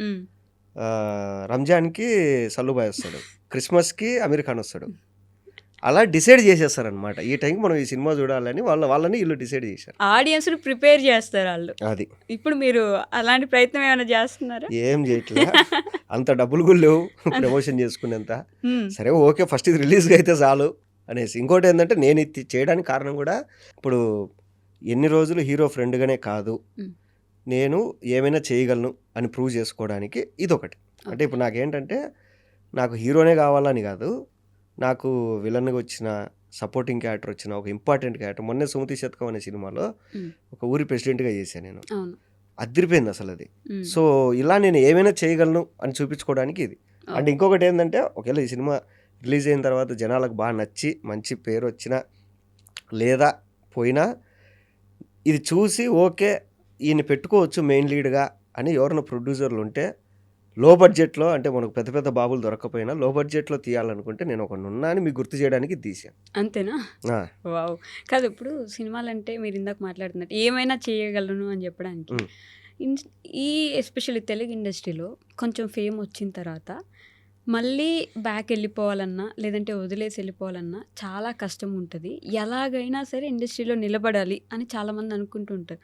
రంజాన్కి సల్లుబాయ్ వస్తాడు, క్రిస్మస్కి అమీర్ ఖాన్ వస్తాడు. అలా డిసైడ్ చేసేస్తారనమాట, ఈ టైంకి మనం ఈ సినిమా చూడాలని వాళ్ళని వీళ్ళు డిసైడ్ చేశారు. ఆడియన్స్ ప్రిపేర్ చేస్తారు వాళ్ళు. అది ఇప్పుడు మీరు అలాంటి ప్రయత్నం ఏమైనా చేస్తున్నారా? ఏం చేయట్లేదు, అంత డబ్బులు కూడా లేవు ప్రమోషన్ చేసుకునేంత. సరే ఓకే, ఫస్ట్ ఇది రిలీజ్గా అయితే చాలు అనేసి. ఇంకోటి ఏంటంటే నేను ఇది చేయడానికి కారణం కూడా, ఇప్పుడు ఎన్ని రోజులు హీరో ఫ్రెండ్గానే కాదు, నేను ఏమైనా చేయగలను అని ప్రూవ్ చేసుకోవడానికి ఇదొకటి. అంటే ఇప్పుడు నాకేంటంటే, నాకు హీరోనే కావాలని కాదు, నాకు విలన్గా వచ్చిన, సపోర్టింగ్ క్యారెక్టర్ వచ్చిన, ఒక ఇంపార్టెంట్ క్యారెక్టర్. మొన్నే సుమతి శతకం అనే సినిమాలో ఒక ఊరి ప్రెసిడెంట్గా చేశాను నేను, అదిరిపోయింది అసలు అది. సో ఇలా నేను ఏమైనా చేయగలను అని చూపించుకోవడానికి ఇది. అంటే ఇంకొకటి ఏంటంటే, ఒకవేళ ఈ సినిమా రిలీజ్ అయిన తర్వాత జనాలకు బాగా నచ్చి మంచి పేరు వచ్చినా లేదా పోయినా, ఇది చూసి ఓకే ఈయన పెట్టుకోవచ్చు మెయిన్ లీడ్గా అని ఎవరైనా ప్రొడ్యూసర్లు ఉంటే, లో బడ్జెట్లో, అంటే మనకు పెద్ద పెద్ద బాబులు దొరకకపోయినా లో బడ్జెట్లో తీయాలనుకుంటే నేను ఒక నున్నాని మీకు గుర్తు చేయడానికి తీసాను. అంతేనా? వావ్. కాదు, ఇప్పుడు సినిమాలు అంటే మీరు ఇందాక మాట్లాడుతున్నట్టు ఏమైనా చేయగలను అని చెప్పడానికి, ఈ ఎస్పెషల్లీ తెలుగు ఇండస్ట్రీలో కొంచెం ఫేమ్ వచ్చిన తర్వాత మళ్ళీ బ్యాక్ వెళ్ళిపోవాలన్నా లేదంటే వదిలేసి వెళ్ళిపోవాలన్నా చాలా కష్టం ఉంటుంది. ఎలాగైనా సరే ఇండస్ట్రీలో నిలబడాలి అని చాలామంది అనుకుంటుంటారు.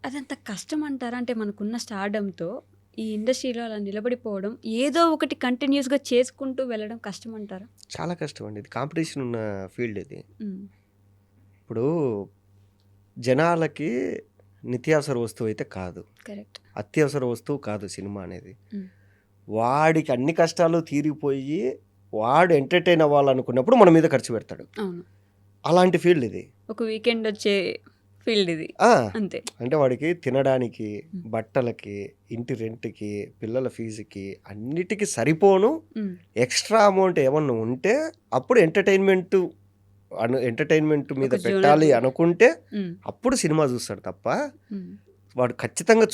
అదంత కష్టం అంటారా? అంటే మనకున్న స్టార్డంతో ఈ ఇండస్ట్రీలో అలా నిలబడిపోవడం, ఏదో ఒకటి కంటిన్యూస్గా చేసుకుంటూ వెళ్ళడం కష్టం అంటారా? చాలా కష్టం అండి, ఇది కాంపిటీషన్ ఉన్న ఫీల్డ్ ఇది. ఇప్పుడు జనాలకి నిత్యావసర వస్తువు అయితే కాదు, కరెక్ట్, అత్యవసర వస్తువు కాదు సినిమా అనేది. వాడికి అన్ని కష్టాలు తీరిపోయి వాడు ఎంటర్టైన్ అవ్వాలనుకున్నప్పుడు మన మీద ఖర్చు పెడతాడు. అలాంటి ఫీల్డ్ ఇది, ఒక వీకెండ్ వచ్చే ఫీల్డ్ ఇది. అంతే. అంటే వాడికి తినడానికి, బట్టలకి, ఇంటి రెంట్కి, పిల్లల ఫీజుకి అన్నిటికీ సరిపోను ఎక్స్ట్రా అమౌంట్ ఏమన్నా ఉంటే అప్పుడు ఎంటర్టైన్మెంట్ మీద పెట్టాలి అనుకుంటే అప్పుడు సినిమా చూస్తాడు తప్ప వాడు ఖచ్చితంగా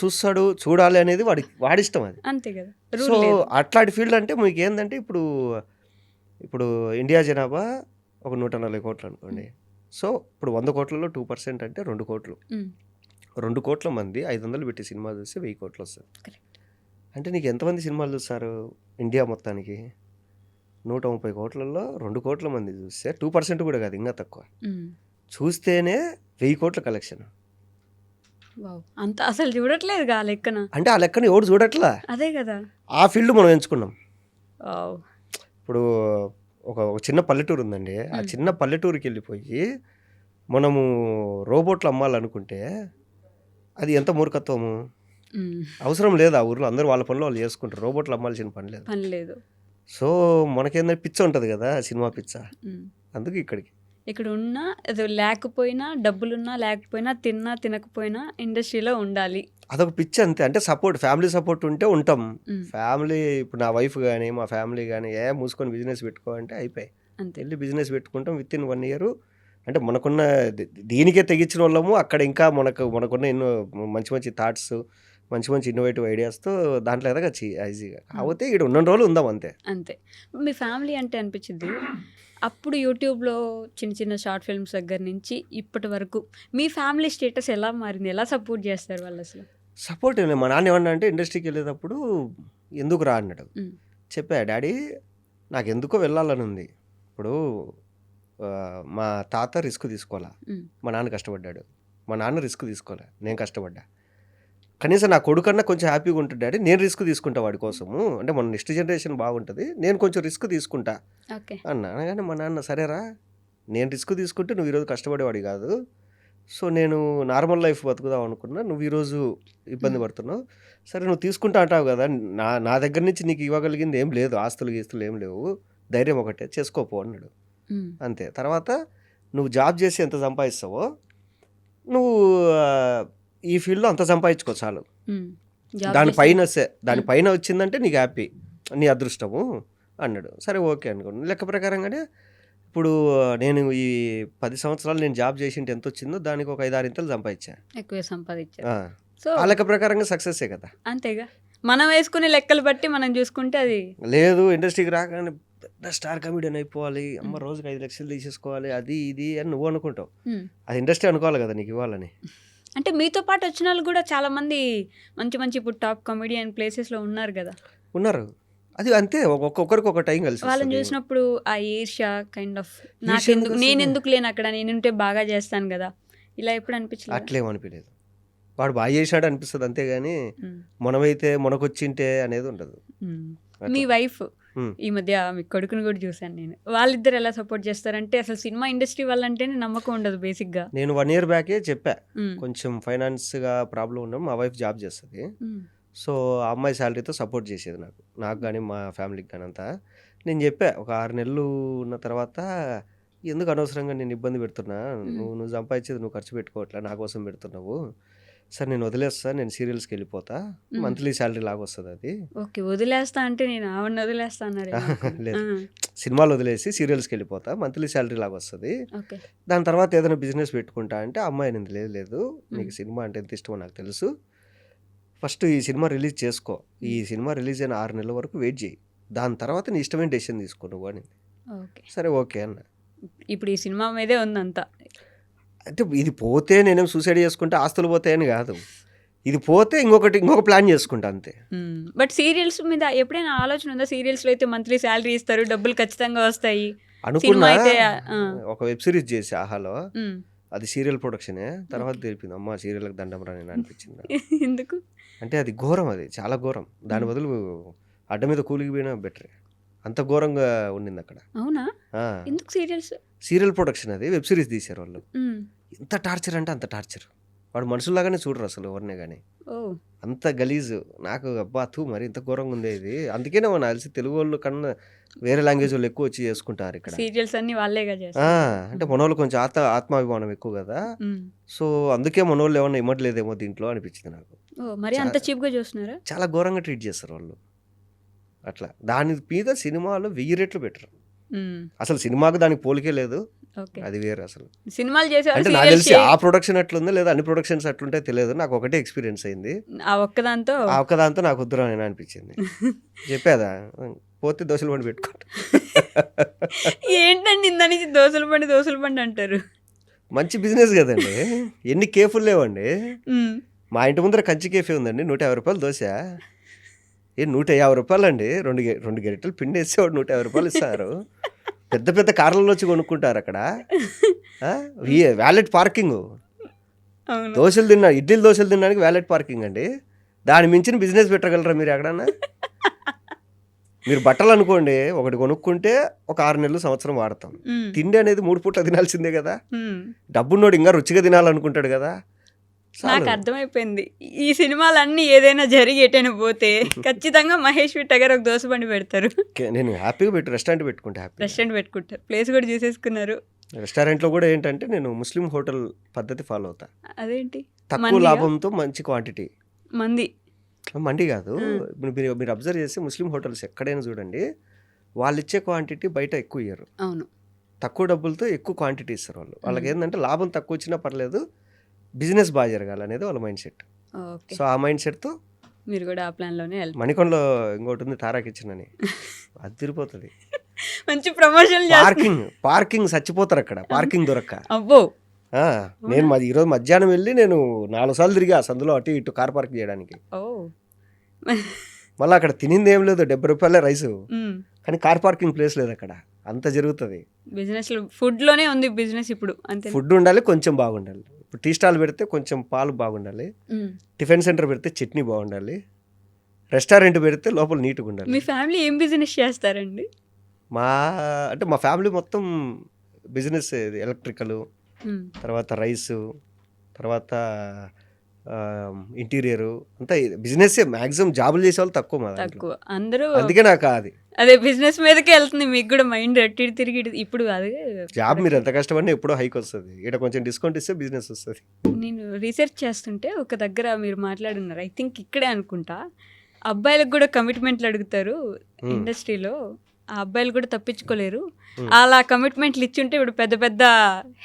చూడాలి అనేది వాడిష్టం అది. అంతే కదా. సో అట్లాంటి ఫీల్డ్ అంటే మీకు ఏంటంటే, ఇప్పుడు ఇండియా జనాభా ఒక 140 కోట్లు అనుకోండి. సో ఇప్పుడు 100 కోట్లలో 2% అంటే 2 కోట్లు. 2 కోట్ల మంది 500 పెట్టి సినిమా చూస్తే 1000 కోట్లు వస్తుంది. అంటే నీకు ఎంతమంది సినిమాలు చూస్తారు ఇండియా మొత్తానికి? 130 కోట్లలో 2 కోట్ల మంది చూస్తే 2% కూడా కాదు, ఇంకా తక్కువ చూస్తేనే 1000 కోట్ల కలెక్షన్. అంత అసలు చూడట్లేదు ఆ లెక్కన. అంటే ఆ లెక్కన ఎవడు చూడట్లా, అదే కదా. ఆ ఫీల్డ్ మనం ఎంచుకున్నాం. ఇప్పుడు ఒక చిన్న పల్లెటూరు ఉందండి, ఆ చిన్న పల్లెటూరుకి వెళ్ళిపోయి మనము రోబోట్లు అమ్మాలనుకుంటే అది ఎంత మూర్ఖత్వము. అవసరం లేదు ఆ ఊర్లో, అందరూ వాళ్ళ పనులు వాళ్ళు చేసుకుంటారు, రోబోట్లు అమ్మాల్సిన పని లేదు. పని లేదు. సో మనకేందంటే పిచ్చ ఉంటుంది కదా, సినిమా పిచ్చ, అందుకు ఇక్కడికి. ఇక్కడ ఉన్నా అది లేకపోయినా, డబ్బులున్నా లేకపోయినా, తిన్నా తినకపోయినా ఇండస్ట్రీలో ఉండాలి. అదొక పిచ్చి అంతే. అంటే సపోర్ట్, ఫ్యామిలీ సపోర్ట్ ఉంటే ఉంటాం. ఫ్యామిలీ ఇప్పుడు నా వైఫ్ కానీ మా ఫ్యామిలీ కానీ మూసుకొని బిజినెస్ పెట్టుకో అంటే అయిపోయి అంతే. వెళ్ళి బిజినెస్ పెట్టుకుంటాం. విత్ ఇన్ 1 year అంటే మనకున్న దీనికే తెగించిన వాళ్ళము అక్కడ ఇంకా మనకున్న ఎన్నో మంచి మంచి థాట్స్, మంచి మంచి ఇన్నోవేటివ్ ఐడియాస్తో దాంట్లో ఎదగచ్చు ఈజీగా. కాకపోతే ఇక్కడ ఉన్న రోజులు ఉందాం అంతే. అంతే. మీ ఫ్యామిలీ అంటే అనిపించింది అప్పుడు యూట్యూబ్లో చిన్న చిన్న షార్ట్ ఫిల్మ్స్ దగ్గర నుంచి ఇప్పటి వరకు మీ ఫ్యామిలీ స్టేటస్ ఎలా మారింది? ఎలా సపోర్ట్ చేస్తారు వాళ్ళు అసలు? సపోర్ట్ ఏం లేదు. మా నాన్న ఏమన్నా అంటే ఇండస్ట్రీకి వెళ్ళేటప్పుడు ఎందుకు రా అన్నాడు. చెప్పా, డాడీ నాకు ఎందుకో వెళ్ళాలని ఉంది. ఇప్పుడు మా తాత రిస్క్ తీసుకోవాలా, మా నాన్న కష్టపడ్డాడు. మా నాన్న రిస్క్ తీసుకోలే, నేను కష్టపడ్డా. కనీసం నా కొడుకన్నా కొంచెం హ్యాపీగా ఉంటుంది డాడీ, నేను రిస్క్ తీసుకుంటా వాడి కోసము, అంటే మన నెక్స్ట్ జనరేషన్ బాగుంటుంది, నేను కొంచెం రిస్క్ తీసుకుంటా అన్నా. అనగానే మా నాన్న సరేరా, నేను రిస్క్ తీసుకుంటే నువ్వు ఈరోజు కష్టపడేవాడి కాదు, సో నేను నార్మల్ లైఫ్ బతుకుదాం అనుకున్నా, నువ్వు ఈరోజు ఇబ్బంది పడుతున్నావు, సరే నువ్వు తీసుకుంటా అంటావు కదా, నా దగ్గర నుంచి నీకు ఇవ్వగలిగింది ఏం లేదు, ఆస్తులు గీస్తులు ఏం లేవు, ధైర్యం ఒకటే చేసుకోపో అన్నాడు. అంతే. తర్వాత నువ్వు జాబ్ చేసి ఎంత సంపాదిస్తావో నువ్వు ఈ ఫీల్డ్లో అంత సంపాదించుకో చాలు, దానిపైన వచ్చిందంటే నీకు హ్యాపీ, నీ అదృష్టము అన్నాడు. సరే ఓకే అనుకోండి. లెక్క ప్రకారంగానే ఇప్పుడు నేను ఈ 10 సంవత్సరాలు నేను జాబ్ చేసింటే ఎంత వచ్చిందో దానికి ఒక 5-6 ఇంతలు సంపాదించా, ఎక్కువ సంపాదించా. ఆ లెక్క ప్రకారంగా సక్సెస్సే కదా. అంతేగా, మనం వేసుకునే లెక్కలు బట్టి మనం చూసుకుంటే అది లేదు. ఇండస్ట్రీకి రాగానే పెద్ద స్టార్ కమెడియన్ అయిపోవాలి, అమ్మ రోజుకి 5 లక్షలు తీసేసుకోవాలి, అది ఇది అని నువ్వు అనుకుంటావు. అది ఇండస్ట్రీ అనుకోవాలి కదా నీకు ఇవ్వాలని. అంటే మీతో పాటు వచ్చిన వాళ్ళు కూడా చాలా మంది మంచి మంచి ఇప్పుడు టాప్ కమెడియన్ ప్లేసెస్లో ఉన్నారు కదా. ఉన్నారు, అది అంతే, ఒక్కొక్కరికి ఒక టైం కలిసి వాళ్ళని చూసినప్పుడు ఆ ఈర్ష్య కైండ్ ఆఫ్ నాకెందుకు, నేను ఎందుకు లేను అక్కడ, నేనుంటే బాగా చేస్తాను కదా, ఇలా ఎప్పుడు అనిపించలేదు? అట్లేం అనిపించలేదు. వాడు బాగా చేశాడు అనిపిస్తుంది అంతేగాని మనమైతే మనకొచ్చింటే అనేది ఉండదు. మీ వైఫ్ ఈ మధ్య మీ కొడుకుని కూడా చూశాను నేను, వాళ్ళిద్దరు ఎలా సపోర్ట్ చేస్తారంటే అసలు సినిమా ఇండస్ట్రీ వాళ్ళంటేనే నమ్మకం ఉండదు బేసిక్గా. నేను 1 year బ్యాకే చెప్పా, కొంచెం ఫైనాన్స్గా ప్రాబ్లం ఉండడం, మా వైఫ్ జాబ్ చేస్తుంది, సో ఆ అమ్మాయి శాలరీతో సపోర్ట్ చేసేది నాకు కానీ మా ఫ్యామిలీకి కానీ అంతా. నేను చెప్పా, ఒక 6 నెలలు ఉన్న తర్వాత ఎందుకు అనవసరంగా నేను ఇబ్బంది పెడుతున్నా, నువ్వు సంపాదించేది నువ్వు ఖర్చు పెట్టుకోవట్లే, నా కోసం పెడుతున్నావు, సరే నేను వదిలేస్తా, నేను సీరియల్స్కి వెళ్ళిపోతా, మంత్లీ శాలరీ లాగా వస్తుంది అది. ఓకే, వదిలేస్తా అంటే నేను ఆవిడని వదిలేస్తా అన్నారు. లేదు, సినిమాలు వదిలేసి సీరియల్స్కి వెళ్ళిపోతా, మంత్లీ శాలరీ లాగా వస్తుంది, దాని తర్వాత ఏదైనా బిజినెస్ పెట్టుకుంటా అంటే అమ్మాయి అనేది లేదు, నీకు సినిమా అంటే ఎంత ఇష్టమో నాకు తెలుసు, ఫస్ట్ ఈ సినిమా రిలీజ్ చేసుకో, ఈ సినిమా రిలీజ్ అయిన 6 నెలల వరకు వెయిట్ చేయి, దాని తర్వాత నీ ఇష్టమైన డెసిషన్ తీసుకో నువ్వు అని. సరే ఓకే అన్న. ఇప్పుడు ఈ సినిమా మీదే ఉందంతా. అంటే ఇది పోతే నేనేం సూసైడ్ చేసుకుంటే ఆస్తులు పోతాయని కాదు, ఇది పోతే ఇంకొక ప్లాన్ చేసుకుంటా అంతే. బట్ సీరియల్స్ మీద ఎప్పుడైనా ఆలోచన ఉందా? సీరియల్స్లో అయితే మంత్లీ శాలరీ ఇస్తారు, డబ్బులు ఖచ్చితంగా వస్తాయి అనుకున్నా. ఒక వెబ్ సిరీస్ చేసి ఆహాలో, అది సీరియల్ ప్రొడక్షనే, తర్వాత తెలిపింది అమ్మ సీరియల్కి దండం రా నేను అనిపించింది. ఎందుకు అంటే అది ఘోరం, అది చాలా ఘోరం, దాని బదులు అడ్డ మీద కూలికి పోయినా బెటర్, అంత ఘోరంగా ఉండింది అక్కడ. అవునా? ఎందుకు సీరియల్ ప్రొడక్షన్, అది వెబ్ సిరీస్ తీశారు వాళ్ళు. ఎంత టార్చర్ అంటే అంత టార్చర్, వాడు మనుషుల్లాగానే చూడరు అసలు ఎవరినే కానీ, అంత గలీజు. నాకు అబ్బా మరి ఇంత ఘోరంగా ఉంది ఇది. అందుకేనే మన తెలిసి తెలుగు వాళ్ళు కన్నా వేరే లాంగ్వేజ్ వాళ్ళు ఎక్కువ వచ్చి చేసుకుంటారు ఇక్కడ సీరియల్స్ అన్ని వాళ్ళేగా చేస్తారు. అంటే మన వాళ్ళు కొంచెం ఆత్మాభిమానం ఎక్కువ కదా, సో అందుకే మన వాళ్ళు ఏమన్నా ఇమ్మట్లేదేమో దీంట్లో అనిపించింది నాకు. మరి అంత చీప్గా చూస్తున్నారా? చాలా ఘోరంగా ట్రీట్ చేస్తారు వాళ్ళు అట్లా. దాని మీద సినిమాలో 1000 రెట్లు బెటర్. అసలు సినిమాకు దానికి పోలికే లేదు, అది వేరే. అసలు సినిమాలు చేసే అంటే నాకు తెలిసి ఆ ప్రొడక్షన్ అట్లుందో లేదా అన్ని ప్రొడక్షన్స్ అట్లుంటే తెలియదు, నాకు ఒకటే ఎక్స్పీరియన్స్ అయింది, ఆ ఒక్కదాంతో నాకు వద్దురా అని అనిపించింది. చెప్పేదా పోతే దోశల బండి పెట్టుకుంటా. ఏంటండి ఇంత నుంచి దోశల బండి అంటారు? మంచి బిజినెస్ కదండి, ఎన్ని కేఫులు లేవండి. మా ఇంటి ముందర కంచి కేఫే ఉందండి, 150 రూపాయలు దోశ. 150 రూపాయలు అండి, రెండు గరిటెలు పిండి వేసేవాడు 150 రూపాయలు ఇస్తారు. పెద్ద పెద్ద కార్లలో వచ్చి కొనుక్కుంటారు అక్కడ. వ్యాలెట్ పార్కింగ్, ఇడ్లీలు దోశలు తినడానికి వ్యాలెట్ పార్కింగ్ అండి. దాని మించిన బిజినెస్ పెట్టగలరా మీరు ఎక్కడన్నా? మీరు బట్టలు అనుకోండి, ఒకటి కొనుక్కుంటే ఒక 6 నెలలు సంవత్సరం వాడతాం. తిండి అనేది 3 పూట్ల తినాల్సిందే కదా. డబ్బున్నోడు ఇంకా రుచిగా తినాలనుకుంటాడు కదా. నాకు అర్థమైపోయింది. ఈ సినిమాలన్నీ ఏదైనా జరిగి ఎటైనా పోతే ఖచ్చితంగా మహేష్ విట్ట గారు ఒక దోశ బండి పెడతారు. నేను హ్యాపీగా రెస్టారెంట్ పెట్టుకుంటే హ్యాపీ. రెస్టారెంట్ పెట్టుకుంటారు, ప్లేస్ కూడా చూసేసుకున్నారు. రెస్టారెంట్లో కూడా ఏంటంటే నేను ముస్లిం హోటల్ పద్ధతి ఫాలో అవుతా. అదేంటి తక్కువ మందిగా? లాభంతో మంచి క్వాంటిటీ. మంది మండి కాదు, మీరు అబ్జర్వ్ చేస్తే ముస్లిం హోటల్స్ ఎక్కడైనా చూడండి, వాళ్ళు ఇచ్చే క్వాంటిటీ బయట ఎక్కువ ఇయ్యరు. అవును. తక్కువ డబ్బులతో ఎక్కువ క్వాంటిటీ ఇస్తారు వాళ్ళు. వాళ్ళకి ఏంటంటే లాభం తక్కువ వచ్చినా పర్లేదు, బిజినెస్ బాగా జరగాలి అనేది వాళ్ళ మైండ్ సెట్. ఓకే, సో ఆ మైండ్ సెట్తో మీరు కూడా ఆ ప్లాన్లోనే వెళ్తారు. మణికొండలో ఇంకోటి ఉంది తారా కిచెన్ అని, అది తిరిగిపోతుంది. మంచి ప్రమోషన్ పార్కింగ్ చచ్చిపోతారు అక్కడ, పార్కింగ్ దొరక్క. అబ్బో, నేను ఈరోజు మధ్యాహ్నం వెళ్ళి నేను 4 సార్లు తిరిగా సందులో అటు ఇటు కార్ పార్క్ చేయడానికి. ఓ, మళ్ళీ అక్కడ తినింది ఏం లేదు, 70 రూపాయలే రైసు, మ్మ్. కానీ కార్ పార్కింగ్ ప్లేస్ లేదు అక్కడ. అంత జరుగుతుంది. బిజినెస్ ఫుడ్ లోనే ఉంది బిజినెస్ ఇప్పుడు. అంతే. ఫుడ్ ఉండాలి, కొంచెం బాగుండాలి. ఇప్పుడు టీ స్టాల్ పెడితే కొంచెం పాలు బాగుండాలి, టిఫిన్ సెంటర్ పెడితే చట్నీ బాగుండాలి, రెస్టారెంట్ పెడితే లోపల నీట్గా ఉండాలి. మీ ఫ్యామిలీ ఏం బిజినెస్ చేస్తారండి? మా ఫ్యామిలీ మొత్తం బిజినెస్, ఎలక్ట్రికల్, మ్మ్. తర్వాత రైసు, తర్వాత ఇంటీరియరు, అంతా బిజినెస్. మ్యాక్సిమం జాబులు చేసే వాళ్ళు తక్కువ మా దాంట్లో. తక్కువ అందరూ. అందుకే నాకు అది అదే బిజినెస్ మీదకే వెళ్తుంది మీకు కూడా మైండ్ అట్టి తిరిగి ఇప్పుడు. అదే జాబ్ మీరు ఎంత కష్టపడినా ఎప్పుడో హైక్ వస్తుంది. ఇక్కడ కొంచెం డిస్కౌంట్ ఇస్తే బిజినెస్ వస్తుంది. నేను రీసెర్చ్ చేస్తుంటే ఒక దగ్గర మీరు మాట్లాడున్నారు, ఐ థింక్ ఇక్కడే అనుకుంటా, అబ్బాయిలకు కూడా కమిట్మెంట్లు అడుగుతారు ఇండస్ట్రీలో, ఆ అబ్బాయిలు కూడా తప్పించుకోలేరు. అలా కమిట్మెంట్లు ఇచ్చుంటే ఇప్పుడు పెద్ద పెద్ద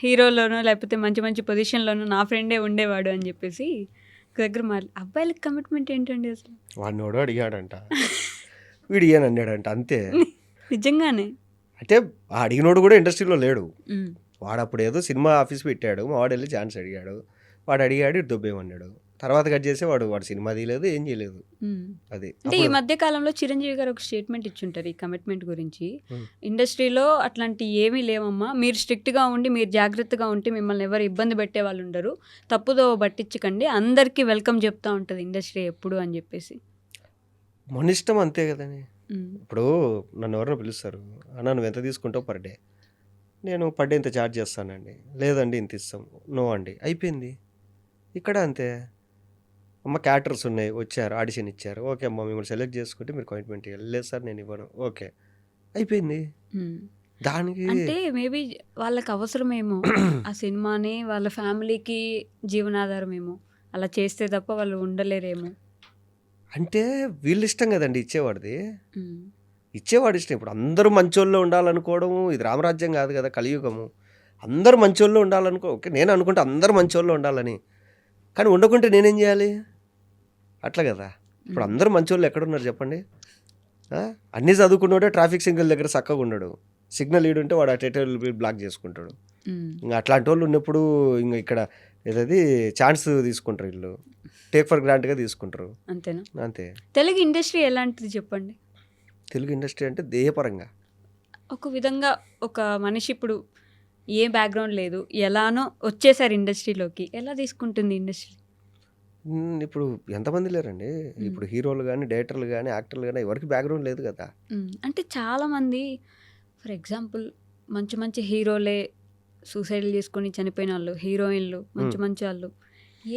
హీరోలోనో లేకపోతే మంచి మంచి పొజిషన్లోనో నా ఫ్రెండే ఉండేవాడు అని చెప్పేసి ఒక దగ్గర అబ్బాయిలకు కమిట్మెంట్ ఏంటండి అసలు? వాడిని ఎవడో అడిగాడంట, వీడు ఇయ్యని అన్నాడంట, అంతే. నిజంగానే అంటే ఆ అడిగినోడు కూడా ఇండస్ట్రీలో లేడు. మ్మ్. వాడు అప్పుడు ఏదో సినిమా ఆఫీస్ పెట్టాడు, మా వాడు వెళ్ళి ఛాన్స్ అడిగాడు, వాడు అడిగాడు, ఇటు దొబ్బేమన్నాడు. తర్వాత కట్ చేసి వాడు సినిమా తీయలేదు, ఏం చేయలేదు. మ్మ్. అది అంటే ఈ మధ్య కాలంలో చిరంజీవి గారు ఒక స్టేట్మెంట్ ఇచ్చుంటారు ఈ కమిట్మెంట్ గురించి. మ్మ్. ఇండస్ట్రీలో అట్లాంటి ఏమీ లేవమ్మా, మీరు స్ట్రిక్ట్గా ఉండి మీరు జాగ్రత్తగా ఉంటే మిమ్మల్ని ఎవరు ఇబ్బంది పెట్టే వాళ్ళు ఉండరు, తప్పుదో పట్టించకండి, అందరికీ వెల్కమ్ చెప్తా ఉంటుంది ఇండస్ట్రీ ఎప్పుడు అని చెప్పేసి. మన ఇష్టం అంతే కదండి. మ్మ్. ఇప్పుడు నన్ను ఎవరైనా పిలుస్తారు, అన్న నువ్వు ఎంత తీసుకుంటావు పర్ డే, నేను పర్ డే ఇంత ఛార్జ్ చేస్తానండి, లేదండి ఇంత ఇస్తాం, నో అండి, అయిపోయింది. ఇక్కడ అంతే. అమ్మ క్యారెక్టర్స్ ఉన్నాయి, వచ్చారు, ఆడిషన్ ఇచ్చారు, ఓకే అమ్మ మిమ్మల్ని సెలెక్ట్ చేసుకుంటే మీరు కమిట్మెంట్ ఇవ్వాలి, లేదు సార్ నేను ఇవ్వను, ఓకే అయిపోయింది. మ్మ్. దానికి అంటే మేబీ వాళ్ళకి అవసరమేమో ఆ సినిమానే, వాళ్ళ ఫ్యామిలీకి జీవనాధారమేమో, అలా చేస్తే తప్ప వాళ్ళు ఉండలేరేమో. అంటే వీళ్ళు ఇష్టం కదండి ఇచ్చేవాడిది, మ్మ్. ఇచ్చేవాడు ఇష్టం. ఇప్పుడు అందరూ మంచోళ్ళు ఉండాలనుకోవడము ఇది రామరాజ్యం కాదు కదా, కలియుగము. అందరూ మంచోళ్ళు ఉండాలనుకో, ఓకే నేను అనుకుంటే అందరూ మంచోళ్ళు ఉండాలని, కానీ ఉండకుంటే నేనేం చేయాలి? అట్లా కదా. ఇప్పుడు అందరూ మంచోళ్ళు ఎక్కడున్నారు చెప్పండి? అన్నీ చదువుకున్నాడే ట్రాఫిక్ సిగ్నల్ దగ్గర చక్కగా ఉన్నాడు, సిగ్నల్ ఈడుంటే వాడు అటు బ్లాక్ చేసుకుంటాడు. మ్మ్. ఇంకా అట్లాంటి వాళ్ళు ఉన్నప్పుడు ఇంకా ఇక్కడ ఏదది ఛాన్స్ తీసుకుంటారు, వీళ్ళు టేక్ ఫర్ గ్రాంట్గా తీసుకుంటారు, అంతేనా? అంతే. తెలుగు ఇండస్ట్రీ ఎలాంటిది చెప్పండి? తెలుగు ఇండస్ట్రీ అంటే దేయపరంగా ఒక విధంగా ఒక మనిషి ఇప్పుడు ఏ బ్యాక్గ్రౌండ్ లేదు, ఎలానో వచ్చేసారు ఇండస్ట్రీలోకి, ఎలా తీసుకుంటుంది ఇండస్ట్రీ? ఇప్పుడు ఎంతమంది లేరండి. ఇప్పుడు హీరోలు కానీ, డైరెక్టర్లు కానీ, యాక్టర్లు కానీ ఎవరికి బ్యాక్గ్రౌండ్ లేదు కదా. అంటే చాలామంది ఫర్ ఎగ్జాంపుల్ మంచి మంచి హీరోలే సూసైడ్లు చేసుకొని చనిపోయిన వాళ్ళు, హీరోయిన్లు మంచి మంచి వాళ్ళు,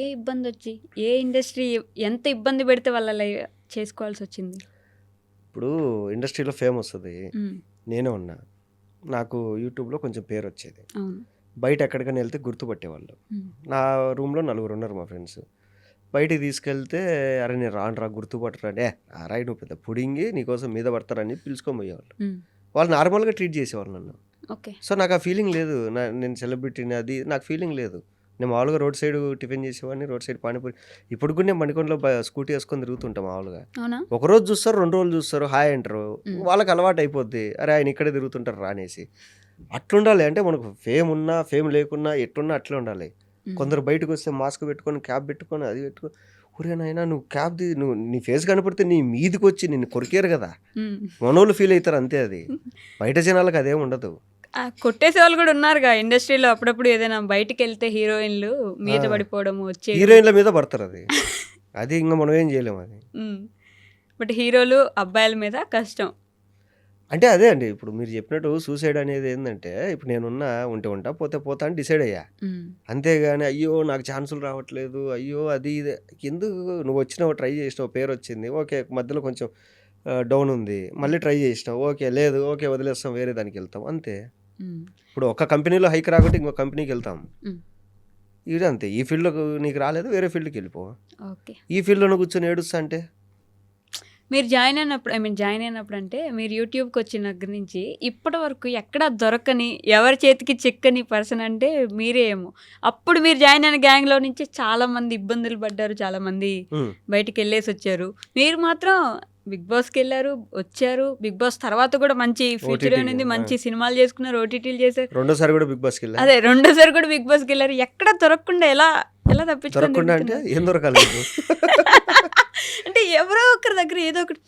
ఏ ఇబ్బంది వచ్చి ఏ ఇండస్ట్రీ ఎంత ఇబ్బంది పెడితే వాళ్ళ చేసుకోవాల్సి వచ్చింది? ఇప్పుడు ఇండస్ట్రీలో ఫేమ్ వస్తుంది, మ్మ్. నేనే ఉన్నా, నాకు యూట్యూబ్లో కొంచెం పేరు వచ్చేది, అవును. బయట ఎక్కడికైనా వెళ్తే గుర్తుపట్టేవాళ్ళు. మ్మ్. నా రూమ్లో 4 ఉన్నారు మా ఫ్రెండ్స్. బయటికి తీసుకెళ్తే అరే నేను రానురా గుర్తుపట్టరా, రాయి నువ్వు పెద్ద పుడింగి నీకోసం మీద పడతారని పిలుచుకొని పోయేవాళ్ళు. మ్మ్. వాళ్ళు నార్మల్గా ట్రీట్ చేసేవాళ్ళు నన్ను. ఓకే. సో నాకు ఆ ఫీలింగ్ లేదు, నేను సెలబ్రిటీని అది నాకు ఫీలింగ్ లేదు. నేను మామూలుగా రోడ్ సైడ్ టిఫిన్ చేసేవాడిని, రోడ్ సైడ్ పానీపూరి. ఇప్పుడు కూడా నేను మణికొండలో స్కూటీ వేసుకొని తిరుగుతుంటాం మామూలుగా. అవునా? ఒకరోజు చూస్తారు, 2 రోజులు చూస్తారు, హాయ్ అంటారు, వాళ్ళకి అలవాటు అయిపోద్ది, అరే ఆయన ఇక్కడే తిరుగుతుంటారు రా అనేసి. అట్లుండాలి. అంటే మనకు ఫేమ్ ఉన్నా ఫేమ్ లేకున్నా ఎట్లున్నా అట్లే ఉండాలి. కొందరు బయటకు వస్తే మాస్క్ పెట్టుకొని క్యాప్ పెట్టుకొని అది పెట్టుకొని, ఒరే నాయనా నువ్వు క్యాప్ది నువ్వు నీ ఫేస్ కనపడితే నీ మీదికి వచ్చి నిన్ను కొరికారు కదా, మనోళ్ళు ఫీల్ అవుతారు అంతే. అది బయట జనాలకు అదేం ఉండదు. కొట్టేసే వాళ్ళు కూడా ఉన్నారుగా ఇండస్ట్రీలో. అప్పుడప్పుడు ఏదైనా బయటికి వెళ్తే హీరోయిన్లు మీద పడిపోవడము వచ్చే హీరోయిన్ల మీద పడతారు, అది ఇంకా మనం ఏం చేయలేము అది. బట్ హీరోలు అబ్బాయిల మీద కష్టం. అంటే అదే అండి. ఇప్పుడు మీరు చెప్పినట్టు సూసైడ్ అనేది ఏందంటే, ఇప్పుడు నేనున్నా ఉంటే ఉంటా, పోతే పోతా అని డిసైడ్ అయ్యా. అంతేగాని అయ్యో! నాకు ఛాన్సులు రావట్లేదు. అయ్యో! అది ఇది ఎందుకు నువ్వొచ్చినావు, ట్రై చేసినావు, పేరొచ్చింది. ఓకే. మధ్యలో కొంచెం డౌన్ ఉంది. మళ్ళీ ట్రై చేసినావు. ఓకే. లేదు. ఓకే. వదిలేస్తాం. వేరే దానికెళ్తాం. అంతే. ఇప్పుడు ఒక కంపెనీలో హైక్ రాకుంటే ఇంకో కంపెనీకెళ్తాం. అంతే. ఈ ఫీల్డ్‌లో నీకు రాలేదు, వేరే ఫీల్డ్‌కెళ్ళిపో. ఓకే. ఈ ఫీల్డ్‌లోనే కూర్చొని ఏడుస్తా అంటే మీరు జాయిన్ అయినప్పుడు అంటే మీరు యూట్యూబ్కి వచ్చిన దగ్గర నుంచి ఇప్పటి వరకు ఎక్కడ దొరకని ఎవరి చేతికి చిక్కని పర్సన్ అంటే మీరే ఏమో. అప్పుడు మీరు జాయిన్ అయిన గ్యాంగ్లో నుంచి చాలా మంది ఇబ్బందులు పడ్డారు, చాలా మంది బయటికి వెళ్ళేసి వచ్చారు. మీరు మాత్రం బిగ్ బాస్కి వెళ్ళారు, వచ్చారు. బిగ్ బాస్ తర్వాత కూడా మంచి ఫ్యూచర్ ఉంది, మంచి సినిమాలు చేసుకున్నారు, ఓటీటీలు చేశారు. రెండోసారి కూడా బిగ్ బాస్కి వెళ్ళా. అదే రెండోసారి కూడా బిగ్ బాస్కి వెళ్ళారు. ఎక్కడ దొరకకుండా ఎలా తప్పించుకోండి అంటే ఏం దొరకాలి అంటే ఎవరో ఒకరి దగ్గర ఏదో ఒకటి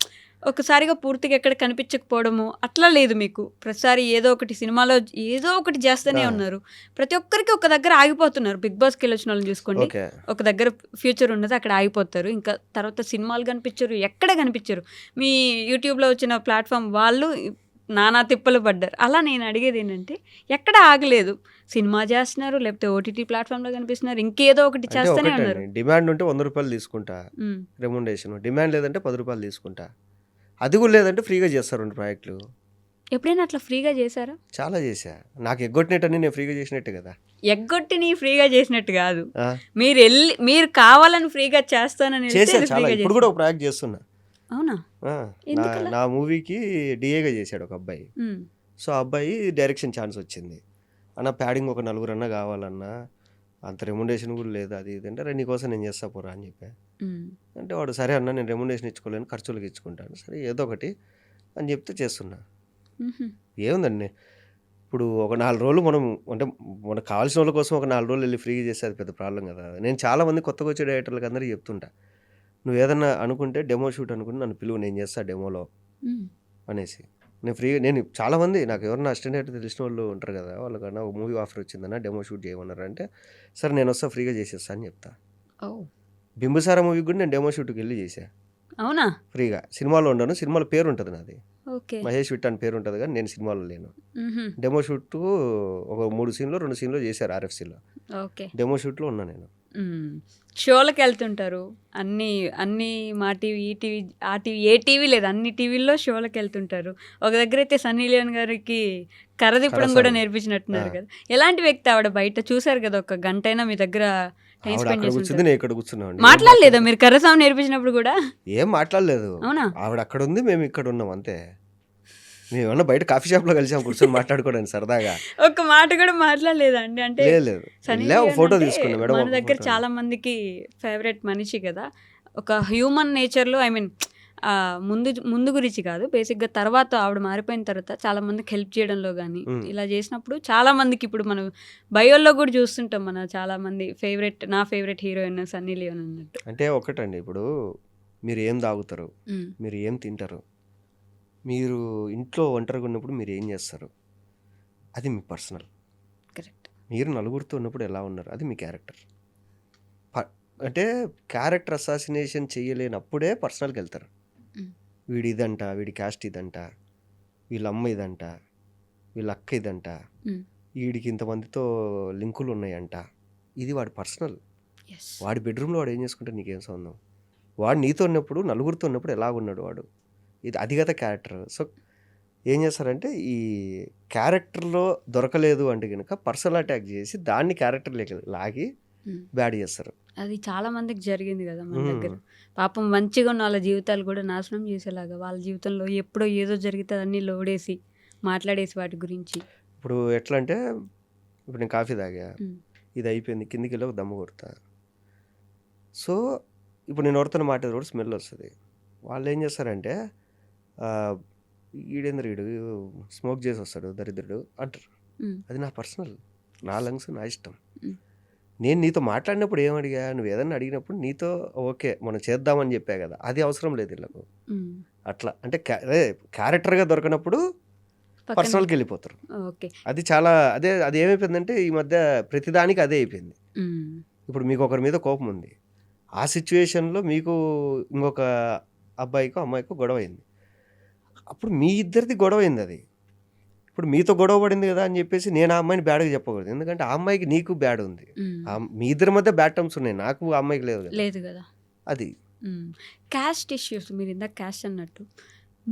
ఒకసారిగా పూర్తిగా ఎక్కడ కనిపించకపోవడము అట్లా లేదు మీకు. ప్రతిసారి ఏదో ఒకటి సినిమాలో ఏదో ఒకటి చేస్తూనే ఉన్నారు. ప్రతి ఒక్కరికి ఒక దగ్గర ఆగిపోతున్నారు. బిగ్ బాస్కి వెళ్ళి వచ్చిన వాళ్ళని చూసుకోండి, ఒక దగ్గర ఫ్యూచర్ ఉన్నది అక్కడ ఆగిపోతారు. ఇంకా తర్వాత సినిమాలు కనిపించరు, ఎక్కడ కనిపించరు. మీ యూట్యూబ్లో వచ్చిన ప్లాట్ఫామ్ వాళ్ళు నానా తిప్పలు పడ్డారు. అలా నేను అడిగేది ఏంటంటే ఎక్కడ ఆగలేదు. సినిమా చేస్తున్నారు, లేకపోతే ఓటీటీ ప్లాట్ఫామ్లో కనిపిస్తున్నారు, ఇంకేదో ఒకటి చేస్తూనే ఉన్నారు. డిమాండ్ ఉంటే 100 రూపాయలు తీసుకుంటా రెమ్యునరేషన్, డిమాండ్ లేదంటే 10 రూపాయలు తీసుకుంటా. అది కూడా లేదంటే ఫ్రీగా చేస్తారు 2 ప్రాజెక్టులు. ఎప్పుడైనా అట్లా ఫ్రీగా చేశారా? చాలా చేశా. నాకు ఎగ్గొట్టినట్టని నేను ఫ్రీగా చేసినట్టే కదా. ఎగ్గొట్టి ఫ్రీగా చేసినట్టు కాదు, మీరు కావాలని ఫ్రీగా చేస్తానని చేసా. చాలా ఇప్పుడు కూడా ఒక ప్రాజెక్ట్ చేస్తున్నా. అవునా? నా మూవీకి డిఏగా చేశాడు ఒక అబ్బాయి. సో ఆ అబ్బాయి డైరెక్షన్ ఛాన్స్ వచ్చింది. అన్న ప్యాడింగ్ ఒక 4 అన్నా కావాలన్నా, అంత రెమ్యునరేషన్ కూడా లేదు, అది ఇది అంటే నీకోసం నేను చేస్తా పోరా అని చెప్పా. అంటే వాడు సరే అన్న నేను రెమ్యునరేషన్ ఇచ్చుకోలేను, ఖర్చులకు ఇచ్చుకుంటాను, సరే ఏదో ఒకటి అని చెప్తే చేస్తున్నా. ఏముందండి, ఇప్పుడు ఒక 4 రోజులు మనం అంటే మనకు కావాల్సిన వాళ్ళ కోసం ఒక 4 రోజులు వెళ్ళి ఫ్రీగా చేస్తే అది పెద్ద ప్రాబ్లం కదా. నేను చాలామంది కొత్తగా వచ్చే డైరెక్టర్లకు అందరికీ చెప్తుంటా, నువ్వు ఏదన్నా అనుకుంటే డెమో షూట్ అనుకుంటే నన్ను పిలువు, నేను చేస్తా డెమోలో అనేసి. నేను ఫ్రీగా, నేను చాలామంది నాకు ఎవరన్నా అసిస్టెంట్ డైరెక్టర్ తెలిసిన వాళ్ళు ఉంటారు కదా, వాళ్ళకన్నా ఒక మూవీ ఆఫర్ వచ్చిందన్న డెమో షూట్ చేయమన్నారు అంటే సరే నేను వస్తా ఫ్రీగా చేసేస్తా అని చెప్తా. బింబిసార మూవీకి కూడా నేను డెమో షూట్కి వెళ్ళి చేశా. అవునా? ఫ్రీగా. సినిమాలో ఉండను, సినిమాలో పేరు ఉంటుంది నాది, ఓకే, మహేష్ విట్ అని పేరు ఉంటుంది, కానీ నేను సినిమాలో లేను. డెమో షూట్ ఒక 3 సీన్లో 2 సీన్లో చేశారు ఆర్ఎఫ్సీలో. ఓకే, డెమో షూట్లో ఉన్నా నేను. షోలకు వెళ్తుంటారు, అన్ని మా టీవీ, ఈ టీవీ, ఆ టీవీ, ఏ టీవీ లేదు, అన్ని టీవీల్లో షోలకు వెళ్తుంటారు. ఒక దగ్గర అయితే సన్నీ లియోన్ గారికి కర్రదిప్పడం కూడా నేర్పించినట్టున్నారు కదా. ఎలాంటి వ్యక్తి ఆవిడ? బయట చూసారు కదా, ఒక గంట అయినా మీ దగ్గర టైం స్పెండ్ చేసి నేను ఇక్కడ కూర్చున్నాను. మాట్లాడలేదా మీరు కర్రసాము నేర్పించినప్పుడు కూడా? ఏం మాట్లాడలేదు. అవునా? ఆవిడ అక్కడ ఉంది, మేము ఇక్కడ ఉన్నాం అంతే. మేము ఏమన్నా బయట కాఫీ షాప్లో కలిసాం కూర్చొని మాట్లాడుకోవడానికి సరదాగా. ఒక మాట కూడా మాట్లాడలేదండి? అంటే ఫోటో తీసుకున్నాం మేడం. మన దగ్గర చాలా మందికి ఫేవరెట్ మనిషి కదా. ఒక హ్యూమన్ నేచర్లో ముందు గురించి కాదు, బేసిక్గా తర్వాత ఆవిడ మారిపోయిన తర్వాత చాలా మందికి హెల్ప్ చేయడంలో కానీ ఇలా చేసినప్పుడు చాలా మందికి, ఇప్పుడు మనం బయోల్లో కూడా చూస్తుంటాం, మన చాలా మంది నా ఫేవరెట్ హీరోయిన్ సన్నీ లియోన్ అన్నట్టు. అంటే ఒకటండి, ఇప్పుడు మీరు ఏం తాగుతారు, మీరు ఏం తింటారు, మీరు ఇంట్లో ఒంటరిగా ఉన్నప్పుడు మీరు ఏం చేస్తారు, అది మీ పర్సనల్. కరెక్ట్. మీరు నలుగురితో ఉన్నప్పుడు ఎలా ఉన్నారు, అది మీ క్యారెక్టర్. అంటే క్యారెక్టర్ అసాసినేషన్ చేయలేనప్పుడే పర్సనల్కి వెళ్తారు. వీడి ఇదంట, వీడి క్యాస్ట్ ఇదంట, వీళ్ళ అమ్మ ఇదంట, వీళ్ళ అక్క ఇదంట, వీడికి ఇంతమందితో లింకులు ఉన్నాయంట, ఇది వాడి పర్సనల్. వాడి బెడ్రూమ్లో వాడు ఏం చేసుకుంటే నీకేం సంబంధం. వాడు నీతో ఉన్నప్పుడు, నలుగురితో ఉన్నప్పుడు ఎలా ఉన్నాడు వాడు, ఇది అధిగత క్యారెక్టర్. సో ఏం చేస్తారంటే ఈ క్యారెక్టర్లో దొరకలేదు అంటే కనుక పర్సనల్ అటాక్ చేసి దాన్ని క్యారెక్టర్ లాగి బ్యాడ్ చేస్తారు. అది చాలా మందికి జరిగింది కదా మన దగ్గర. పాపం మంచిగా ఉన్న వాళ్ళ జీవితాలు కూడా నాశనం చేసేలాగా, వాళ్ళ జీవితంలో ఎప్పుడో ఏదో జరిగితే అన్నీ లోడేసి మాట్లాడేసి వాటి గురించి. ఇప్పుడు ఎట్లా అంటే, ఇప్పుడు నేను కాఫీ తాగా, ఇది అయిపోయింది, కిందికి వెళ్ళి ఒక దమ్ము కొడతా. సో ఇప్పుడు నేను ఎవరితో మాట్లాడే కూడా స్మెల్ వస్తుంది. వాళ్ళు ఏం చేస్తారంటే ఈడేంద్ర వీడు స్మోక్ చేసి వస్తాడు దరిద్రుడు అంటారు. అది నా పర్సనల్, నా లంగ్స్, నా ఇష్టం. నేను నీతో మాట్లాడినప్పుడు ఏమడిగా, నువ్వు ఏదన్నా అడిగినప్పుడు నీతో ఓకే మనం చేద్దామని చెప్పా కదా, అది అవసరం లేదు వీళ్ళకు. అట్లా అంటే క్యారెక్టర్గా దొరకనప్పుడు పర్సనల్కి వెళ్ళిపోతారు. అది చాలా అది ఏమైపోయిందంటే ఈ మధ్య ప్రతిదానికి అదే అయిపోయింది. ఇప్పుడు మీకు ఒకరి మీద కోపం ఉంది, ఆ సిచ్యువేషన్లో మీకు ఇంకొక అబ్బాయికో అమ్మాయికో గొడవ అయింది, అప్పుడు మీ ఇద్దరిది గొడవ అయింది అది. ఇప్పుడు మీతో గొడవ పడింది కదా అని చెప్పేసి నేను ఆ అమ్మాయిని బ్యాడ్గా చెప్పకూడదు, ఎందుకంటే ఆ అమ్మాయికి నీకు బ్యాడ్ ఉంది, మీ ఇద్దరి మధ్య బ్యాడ్ టర్మ్స్ ఉన్నాయి, నాకు ఆ అమ్మాయికి లేదు కదా. లేదు కదా. అది క్యాస్ట్ ఇష్యూస్ మీరు ఇందాక క్యాస్ట్ అన్నట్టు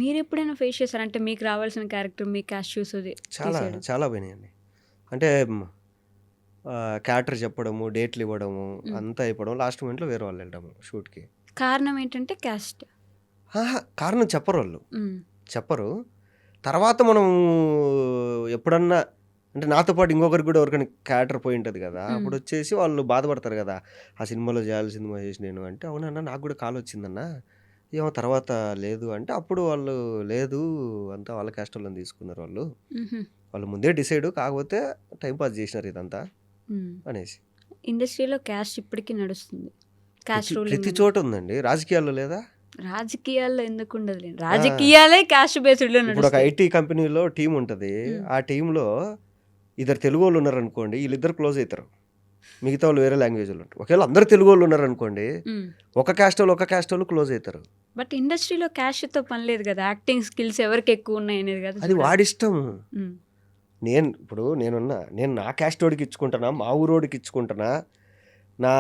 మీరు ఎప్పుడైనా ఫేస్ చేశారంటే మీకు రావాల్సిన క్యారెక్టర్ మీ క్యాస్ట్ చూస్ చాలా చాలా పోయినాయండి. అంటే క్యారెక్టర్ చెప్పడము, డేట్లు ఇవ్వడము అంతా అయిపోవడం, లాస్ట్ మూమెంట్లో వేరే వాళ్ళు వెళ్ళడము షూట్కి. కారణం ఏంటంటే క్యాస్ట్. కారణం చెప్పరు వాళ్ళు, చెప్పరు. తర్వాత మనం ఎప్పుడన్నా అంటే నాతో పాటు ఇంకొకరికి కూడా ఎవరికైనా క్యారెక్టర్ పోయి ఉంటుంది కదా, అప్పుడు వచ్చేసి వాళ్ళు బాధపడతారు కదా, ఆ సినిమాలో చేయాల్సింది మహేష్ నేను అంటే, అవునన్నా నాకు కూడా కాల్ వచ్చిందన్న, ఏమో తర్వాత లేదు అంటే, అప్పుడు వాళ్ళు లేదు అంతా వాళ్ళ క్యాస్ట్ వాళ్ళని తీసుకున్నారు వాళ్ళు, వాళ్ళు ముందే డిసైడ్, కాకపోతే టైంపాస్ చేసినారు ఇదంతా అనేసి. ఇండస్ట్రీలో క్యాస్ట్ ఇప్పటికీ నడుస్తుంది. క్యాస్ట్ రూల్ ప్రతి చోట ఉందండి, రాజకీయాల్లో లేదా? రాజకీయాల్లో ఎందుకు ఉండదు, రాజకీయాలే క్యాస్ట్ బేస్డ్ లో ఇప్పుడు ఒక ఐటీ కంపెనీలో టీం ఉంటుంది, ఆ టీంలో ఇద్దరు తెలుగు వాళ్ళు ఉన్నారనుకోండి, వీళ్ళిద్దరు క్లోజ్ అవుతారు, మిగతా వాళ్ళు వేరే లాంగ్వేజ్ వాళ్ళు ఉంటారు. ఒకవేళ అందరు తెలుగు వాళ్ళు ఉన్నారనుకోండి, ఒక క్యాస్ట్ వాళ్ళు క్లోజ్ అవుతారు. బట్ ఇండస్ట్రీలో క్యాస్ట్ తో పని లేదు కదా, యాక్టింగ్ స్కిల్స్ ఎవరికి ఎక్కువ ఉన్నాయి అనేది కదా, అది వాడిష్టం. నేను నా క్యాస్ట్ వాడికి ఇచ్చుకుంటానా, మా ఊరోడికి ఇచ్చుకుంటానా, నా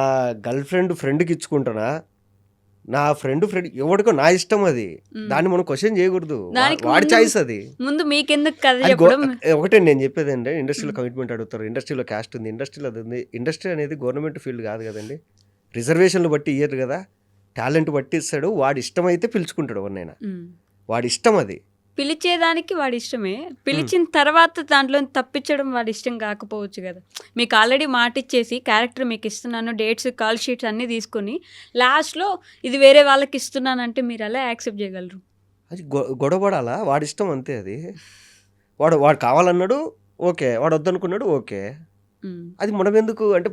గర్ల్ ఫ్రెండ్కి ఇచ్చుకుంటానా, నా ఫ్రెండ్ ఎవరికో నా ఇష్టం, అది దాన్ని మనం క్వశ్చన్ చేయకూడదు, వాడి చాయిస్ అది. ముందు మీకెందుకు కదా చెప్పడం. ఒకటే నేను చెప్పేది అంటే, ఇండస్ట్రీలో కమిట్మెంట్ అడుగుతారు, ఇండస్ట్రీలో క్యాస్ట్ ఉంది, ఇండస్ట్రీలో అది ఉంది. ఇండస్ట్రీ అనేది గవర్నమెంట్ ఫీల్డ్ కాదు కదండి, రిజర్వేషన్లు బట్టి ఇయ్యరు కదా, టాలెంట్ బట్టి ఇస్తాడు, వాడి ఇష్టం అయితే పిలుచుకుంటాడు ఎవరినైనా, వాడి ఇష్టం అది. పిలిచేదానికి వాడి ఇష్టమే, పిలిచిన తర్వాత దాంట్లో తప్పించడం వాడి ఇష్టం కాకపోవచ్చు కదా. మీకు ఆల్రెడీ మాట ఇచ్చేసి క్యారెక్టర్ మీకు ఇస్తున్నాను, డేట్స్, కాల్ షీట్స్ అన్నీ తీసుకొని లాస్ట్లో ఇది వేరే వాళ్ళకి ఇస్తున్నానంటే మీరు అలా యాక్సెప్ట్ చేయగలరు? అది గొడవపడాలా, వాడి ఇష్టం అంతే అది. వాడు కావాలన్నాడు ఓకే, వాడు వద్దనుకున్నాడు ఓకే, అది మనం ఎందుకు అంటే,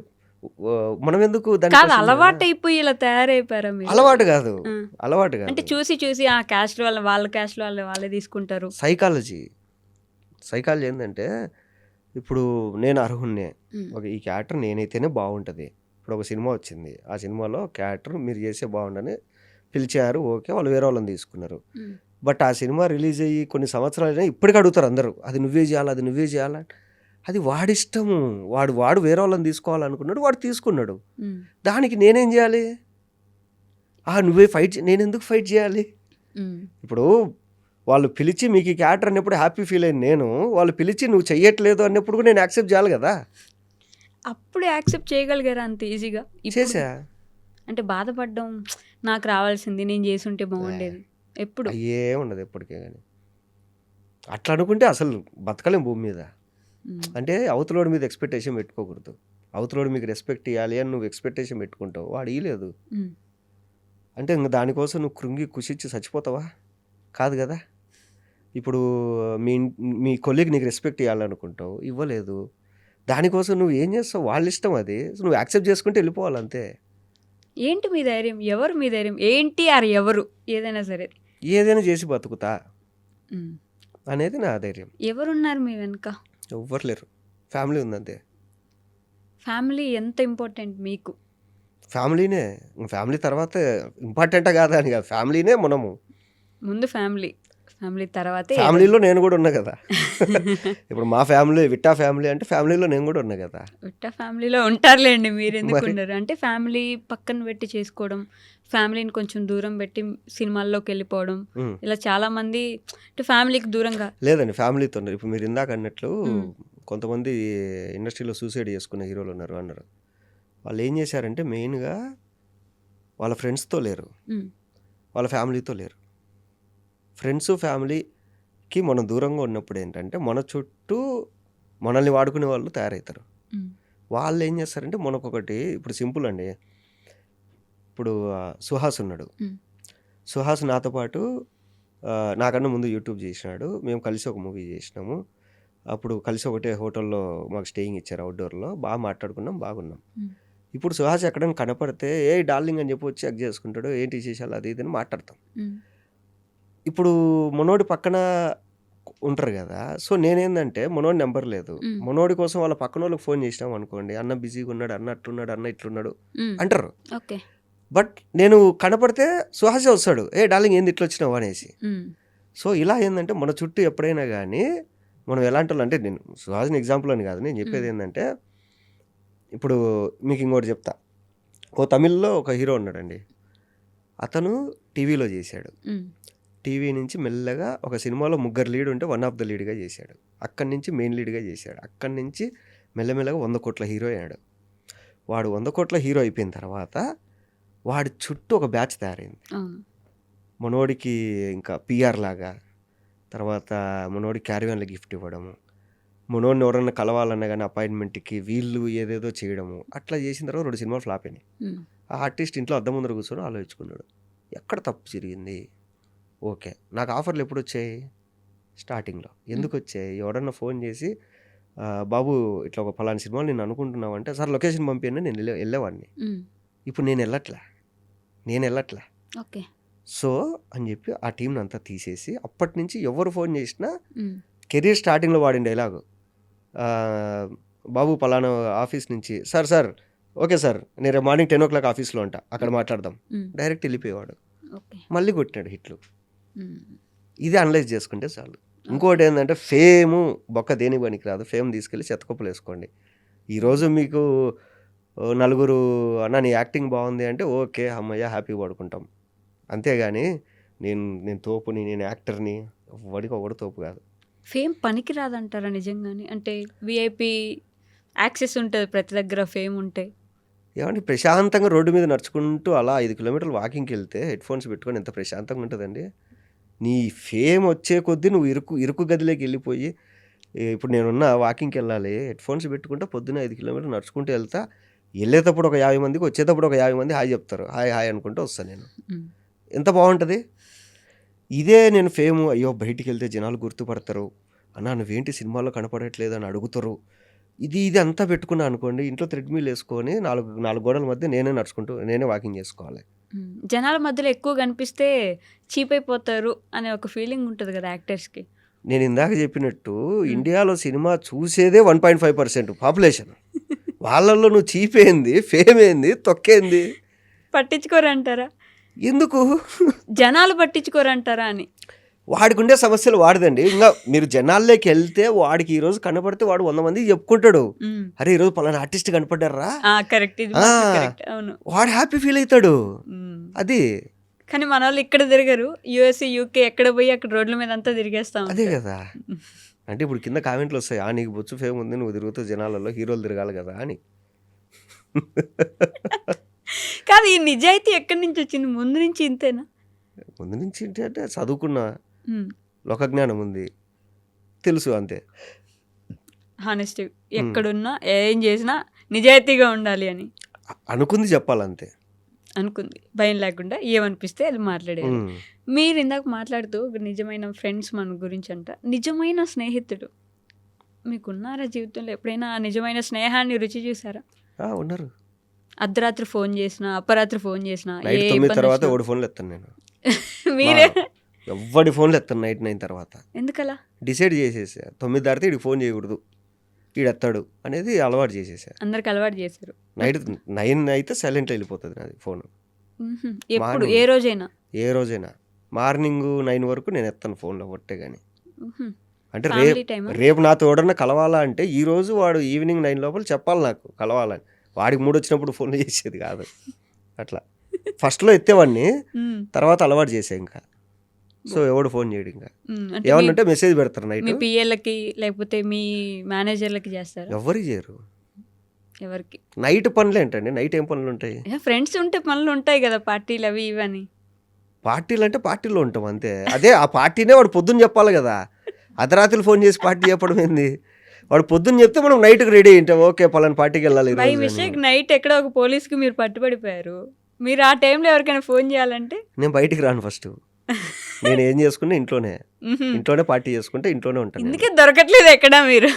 మనం ఎందుకు కాదు అలవాటు అయిపోయి ఇలా తయారైపోయారా మీరు? అలవాటు కాదు అంటే చూసి ఆ క్యాస్ట్ వాళ్ళ క్యాస్ట్ వాళ్ళే తీసుకుంటారు. సైకాలజీ ఏంటంటే, ఇప్పుడు నేను అర్హున్నే, ఈ క్యారెక్టర్ నేనైతేనే బాగుంటుంది. ఇప్పుడు ఒక సినిమా వచ్చింది, ఆ సినిమాలో క్యారెక్టర్ మీరు చేసే బాగుండని పిలిచారు, ఓకే, వాళ్ళు వేరే వాళ్ళని తీసుకున్నారు. బట్ ఆ సినిమా రిలీజ్ అయ్యి కొన్ని సంవత్సరాలైనా ఇప్పటికీ అడుగుతారు అందరూ, అది నువ్వే చేయాలా. అది వాడిష్టము, వాడు వేరే వాళ్ళని తీసుకోవాలనుకున్నాడు, వాడు తీసుకున్నాడు, దానికి నేనేం చేయాలి? నువ్వే నేను ఎందుకు ఫైట్ చేయాలి? ఇప్పుడు వాళ్ళు పిలిచి మీకు ఈ క్యారెక్టర్ అన్నప్పుడు హ్యాపీ ఫీల్ అయింది నేను, వాళ్ళు పిలిచి నువ్వు చెయ్యట్లేదు అన్నప్పుడు కూడా నేను యాక్సెప్ట్ చేయాలి కదా. అప్పుడు యాక్సెప్ట్ చేయగలిగారా అంత ఈజీగా? చేసా అంటే బాధపడ్డం, నాకు రావాల్సింది నేను చేసుంటే బాగుండేది, ఎప్పుడు అయ్యే ఉండదు ఎప్పటికే. కానీ అట్లా అనుకుంటే అసలు బతకలేం భూమి మీద. అంటే అవతలోడి మీద ఎక్స్పెక్టేషన్ పెట్టుకోకూడదు, అవతలోడు మీకు రెస్పెక్ట్ ఇవ్వాలి అని నువ్వు ఎక్స్పెక్టేషన్ పెట్టుకుంటావు, వాడు ఇవ్వలేదు అంటే ఇంకా దానికోసం నువ్వు కృంగి కుషించి చచ్చిపోతావా? కాదు కదా. ఇప్పుడు మీ కొలీగ్ నీకు రెస్పెక్ట్ ఇవ్వాలనుకుంటావు, ఇవ్వలేదు, దానికోసం నువ్వు ఏం చేస్తావు? వాళ్ళ ఇష్టం అది, నువ్వు యాక్సెప్ట్ చేసుకుంటే వెళ్ళిపోవాలి అంతే. ఏంటి మీ ధైర్యం? ఎవరు మీ ధైర్యం? ఏంటి ఎవరు? ఏదైనా సరే ఏదైనా చేసి బతుకుతా అనేది నా ధైర్యం. ఎవరున్నారు మీ వెనుక? ఎవ్వరు లేరు, ఫ్యామిలీ ఉందంతే. ఫ్యామిలీ ఎంత ఇంపార్టెంట్ మీకు? ఫ్యామిలీనే, ఫ్యామిలీ తర్వాత ఇంపార్టెంటా కాదా అని కాదు, ఫ్యామిలీనే మనము ముందు, ఫ్యామిలీ తర్వాత ఫ్యామిలీలో నేను కూడా ఉన్నా కదా. ఇప్పుడు మా ఫ్యామిలీ విట్టా ఫ్యామిలీ అంటే ఫ్యామిలీలో నేను కూడా ఉన్నా కదా. విట్టా ఫ్యామిలీలో ఉంటారులేండి, మీరు ఎందుకు ఉన్నారు అంటే ఫ్యామిలీ పక్కన పెట్టి చేసుకోవడం, ఫ్యామిలీని కొంచెం దూరం పెట్టి సినిమాల్లోకి వెళ్ళిపోవడం, ఇలా చాలా మంది అంటే ఫ్యామిలీకి దూరంగా లేదండి, ఫ్యామిలీతో ఉన్నారు. ఇప్పుడు మీరు ఇందాక అన్నట్లు కొంతమంది ఇండస్ట్రీలో సూసైడ్ చేసుకునే హీరోలు అన్నారు. వాళ్ళు ఏం చేశారంటే మెయిన్గా వాళ్ళ ఫ్రెండ్స్తో లేరు, వాళ్ళ ఫ్యామిలీతో లేరు. ఫ్రెండ్స్ ఫ్యామిలీకి మనం దూరంగా ఉన్నప్పుడు ఏంటంటే మన చుట్టూ మనల్ని వాడుకునే వాళ్ళు తయారవుతారు. వాళ్ళు ఏం చేస్తారంటే మనకొకటి, ఇప్పుడు సింపుల్ అండి, ఇప్పుడు సుహాస్ ఉన్నాడు, సుహాస్ నాతో పాటు నాకన్నా ముందు యూట్యూబ్ చేసినాడు, మేము కలిసి ఒక మూవీ చేసినాము, అప్పుడు కలిసి ఒకటే హోటల్లో మాకు స్టేయింగ్ ఇచ్చారు, అవుట్డోర్లో, బాగా మాట్లాడుకున్నాం, బాగున్నాం. ఇప్పుడు సుహాస్ ఎక్కడైనా కనపడితే ఏ డార్లింగ్ అని చెప్పి వచ్చి చెక్ చేసుకుంటాడు, ఏంటి విశేషాలు అది ఇది అని మాట్లాడతాం. ఇప్పుడు మనోడి పక్కన ఉంటారు కదా, సో నేనేందంటే మనోడి నెంబర్ లేదు, మనోడి కోసం వాళ్ళ పక్కన వాళ్ళకి ఫోన్ చేసినాం అనుకోండి, అన్న బిజీగా ఉన్నాడు, అన్న అట్లున్నాడు, అన్న ఇట్లున్నాడు అంటారు. బట్ నేను కనపడితే సుహాసే వస్తాడు, ఏ డార్లింగ్ ఏంది ఇట్లా వచ్చినావు అనేసి. సో ఇలా ఏంటంటే మన చుట్టూ ఎప్పుడైనా కానీ మనం ఎలాంటి వాళ్ళు అంటే నేను సుహాసిని ఎగ్జాంపుల్ అని కాదు, నేను చెప్పేది ఏంటంటే ఇప్పుడు మీకు ఇంకోటి చెప్తా. ఓ తమిళ్లో ఒక హీరో ఉన్నాడండి. అతను టీవీలో చేశాడు. టీవీ నుంచి మెల్లగా ఒక సినిమాలో 3 లీడ్ ఉంటే 1 ఆఫ్ ద లీడ్గా చేశాడు. అక్కడి నుంచి మెయిన్ లీడ్గా చేశాడు. అక్కడి నుంచి మెల్లమెల్లగా 100 కోట్ల హీరో అయ్యాడు. వాడు 100 కోట్ల హీరో అయిపోయిన తర్వాత వాడి చుట్టూ ఒక బ్యాచ్ తయారైంది. మనోడికి ఇంకా పిఆర్ లాగా, తర్వాత మనోడి క్యారీవాన్లో గిఫ్ట్ ఇవ్వడము, మనోడిని ఎవరన్నా కలవాలన్నా కానీ అపాయింట్మెంట్కి వీళ్ళు ఏదేదో చేయడము. అట్లా చేసిన తర్వాత 2 సినిమాలు ఫ్లాప్ అయినాయి. ఆ ఆర్టిస్ట్ ఇంట్లో అద్దం ముందర కూర్చొని ఆలోచించుకున్నాడు, ఎక్కడ తప్పు జరిగింది. ఓకే, నాకు ఆఫర్లు ఎప్పుడు వచ్చాయి? స్టార్టింగ్లో. ఎందుకు వచ్చాయి? ఎవడన్నా ఫోన్ చేసి బాబు ఇట్లా ఒక ఫలానా సినిమాలు నేను అనుకుంటున్నావు అంటే, సార్ లొకేషన్ పంపించండి, నేను వెళ్ళేవాడిని. ఇప్పుడు నేను వెళ్ళట్లే. ఓకే. సో అని చెప్పి ఆ టీంని అంతా తీసేసి అప్పటి నుంచి ఎవరు ఫోన్ చేసినా కెరీర్ స్టార్టింగ్లో వాడిన డైలాగు, బాబు పలానా ఆఫీస్ నుంచి, సార్ ఓకే సార్ నేను రేపు మార్నింగ్ 10 o'clock ఆఫీస్లో ఉంటా, అక్కడ మాట్లాడదాం. డైరెక్ట్ వెళ్ళిపోయేవాడు. మళ్ళీ కొట్టినాడు హిట్లు. ఇది అనలైజ్ చేసుకుంటే చాలు. ఇంకోటి ఏంటంటే ఫేము బొక్క దేనికి పనికిరాదు. ఫేమ్ తీసుకెళ్ళి చెత్తకొప్పులు వేసుకోండి. ఈరోజు మీకు నలుగురు అన్న నీ యాక్టింగ్ బాగుంది అంటే ఓకే అమ్మయ్య హ్యాపీగా పడుకుంటాం. అంతేగాని నేను తోపుని, నేను యాక్టర్ని, వాడికి ఒకడు తోపు కాదు. ఫేమ్ పనికి రాదంటారా నిజంగానే? అంటే విఐపి యాక్సెస్ ఉంటుంది ప్రతి దగ్గర ఫేమ్ ఉంటే. ఏమంటే ప్రశాంతంగా రోడ్డు మీద నడుచుకుంటూ అలా 5 కిలోమీటర్లు వాకింగ్కి వెళ్తే హెడ్ ఫోన్స్ పెట్టుకొని ఎంత ప్రశాంతంగా ఉంటుందండి. నీ ఫేమ్ వచ్చే కొద్దీ నువ్వు ఇరుకు గదిలోకి వెళ్ళిపోయి, ఇప్పుడు నేనున్న వాకింగ్కి వెళ్ళాలి, హెడ్ ఫోన్స్ పెట్టుకుంటే పొద్దున్న 5 కిలోమీటర్లు నడుచుకుంటూ వెళ్తా. వెళ్ళేటప్పుడు ఒక 50 మందికి, వచ్చేటప్పుడు ఒక 50 మంది హాయ్ చెప్తారు. హాయ్ అనుకుంటూ వస్తాను నేను. ఎంత బాగుంటుంది. ఇదే నేను ఫేము, అయ్యో బయటికి వెళ్తే జనాలు గుర్తుపడతారు, అన్నా నువ్వేంటి సినిమాలో కనపడట్లేదు అని అడుగుతారు, ఇది అంతా పెట్టుకున్నా అనుకోండి, ఇంట్లో థ్రెడ్మిల్ వేసుకొని 4 గోడల మధ్య నేనే వాకింగ్ చేసుకోవాలి. జనాల మధ్యలో ఎక్కువ కనిపిస్తే చీప్ అయిపోతారు అనే ఒక ఫీలింగ్ ఉంటుంది కదా యాక్టర్స్కి. నేను ఇందాక చెప్పినట్టు ఇండియాలో సినిమా చూసేదే 1.5% పాపులేషన్. వాళ్ళల్లో నువ్వు చీప్ ఏంది, ఫేమ్ ఏంది, తొక్కేంది, పట్టించుకోరంటారా? ఎందుకు జనాలు పట్టించుకోరంటారా అని. వాడికి ఉండే సమస్యలు వాడిదండి. ఇంకా మీరు జనాల్లోకి వెళ్తే వాడికి ఈరోజు కనపడితే వాడు 100 మందికి చెప్పుకుంటాడు, అరే ఈరోజు పలానా ఆర్టిస్ట్ కనపడ్డారా, కరెక్ట్. అవును, వాడు హ్యాపీ ఫీల్ అవుతాడు. అది కానీ మన వాళ్ళు ఇక్కడ తిరగరు, యూఎస్ఏ యూకే ఎక్కడ పోయి అక్కడ రోడ్ల మీద అంతా తిరిగేస్తాం. అదే కదా. అంటే ఇప్పుడు కింద కామెంట్లు వస్తాయి, నీకు బొచ్చు ఫేమ్ ఉంది, నువ్వు తిరుగుతూ జనాలలో హీరోలు తిరగాలి కదా అని. కాదు, ఈ నిజాయితీ ఎక్కడి నుంచి వచ్చింది? ముందు నుంచి ఇంతేనా? ముందు నుంచి అంటే చదువుకున్న, లోకజ్ఞానం ఉంది, తెలుసు, అంతే. హానెస్ట్, ఎక్కడున్నా ఏం చేసినా నిజాయితీగా ఉండాలి అని అనుకుంది చెప్పాలంతే. అనుకుంది భయం లేకుండా ఏమనిపిస్తే అది మాట్లాడేది. మీరు ఇందాక మాట్లాడుతూ ఒక నిజమైన ఫ్రెండ్స్ మన గురించి అంట, నిజమైన స్నేహితుడు మీకున్నారా జీవితంలో? ఎప్పుడైనా నిజమైన స్నేహాన్ని రుచి చూసారా? ఉన్నారు. అర్ధరాత్రి ఫోన్ చేసినా, అపరాత్రి ఫోన్ చేసినా, 9 తర్వాత ఎవడి ఫోన్లు ఎత్తాను నేను. మీరే ఎవడి ఫోన్లు ఎత్తాను నైట్ 9 తర్వాత. ఎందుకలా డిసైడ్ చేసేసా, 9 దాటితే వీడికి ఫోన్ చేయకూడదు, వీడు ఎత్తాడు అనేది అలవాటు చేసేసా. అందరికి అలవాటు చేశారు. నైట్ 9 అయితే సైలెంట్లో వెళ్ళిపోతుంది నాది ఫోన్. ఎప్పుడు? ఏ రోజైనా మార్నింగ్ 9 వరకు నేను ఎత్తాను ఫోన్లో ఒట్టే. కానీ అంటే టైం రేపు నాతో ఎవడన్నా కలవాలా అంటే ఈరోజు వాడు ఈవినింగ్ 9 లోపల చెప్పాలి నాకు కలవాలని. వాడికి మూడు వచ్చినప్పుడు ఫోన్ చేసేది కాదు. అట్లా ఫస్ట్లో ఎత్తేవాడిని, తర్వాత అలవాటు చేసా ఇంకా. సో ఎవడు ఫోన్ చేయడు ఇంకా. ఏమన్నంటే మెసేజ్ పెడతారు నైట్. మీ పిఎలకి లేకపోతే మీ మేనేజర్లకి చేస్తారు? ఎవరికి చేయరు. ఎవరికి? నైట్ పనులు ఏంటండి? నైట్ ఏం పనులు ఉంటాయి? ఫ్రెండ్స్ ఉంటే పనులు ఉంటాయి కదా, పార్టీలు అవి ఇవని. పార్టీలు అంటే పార్టీలో ఉంటాం అంతే. అదే ఆ పార్టీనే వాడు పొద్దున్న చెప్పాలి కదా. అర్ధరాత్రులు ఫోన్ చేసి పార్టీ చెప్పడం ఏంది? వాడు పొద్దున్న చెప్తే మనం నైట్కి రెడీ అయింటాం, ఓకే పలానా పార్టీకి వెళ్ళాలి. బై మిస్టేక్ నైట్ ఎక్కడ ఒక పోలీస్కి మీరు పట్టుబడిపోయారు, మీరు ఆ టైంలో ఎవరికైనా ఫోన్ చేయాలంటే? నేను బయటికి రాను ఫస్ట్. నేను ఏం చేసుకున్నా ఇంట్లోనే పార్టీ చేసుకుంటే ఇంట్లోనే ఉంటాను. ఎందుకే దొరకట్లేదు ఎక్కడ మీరు?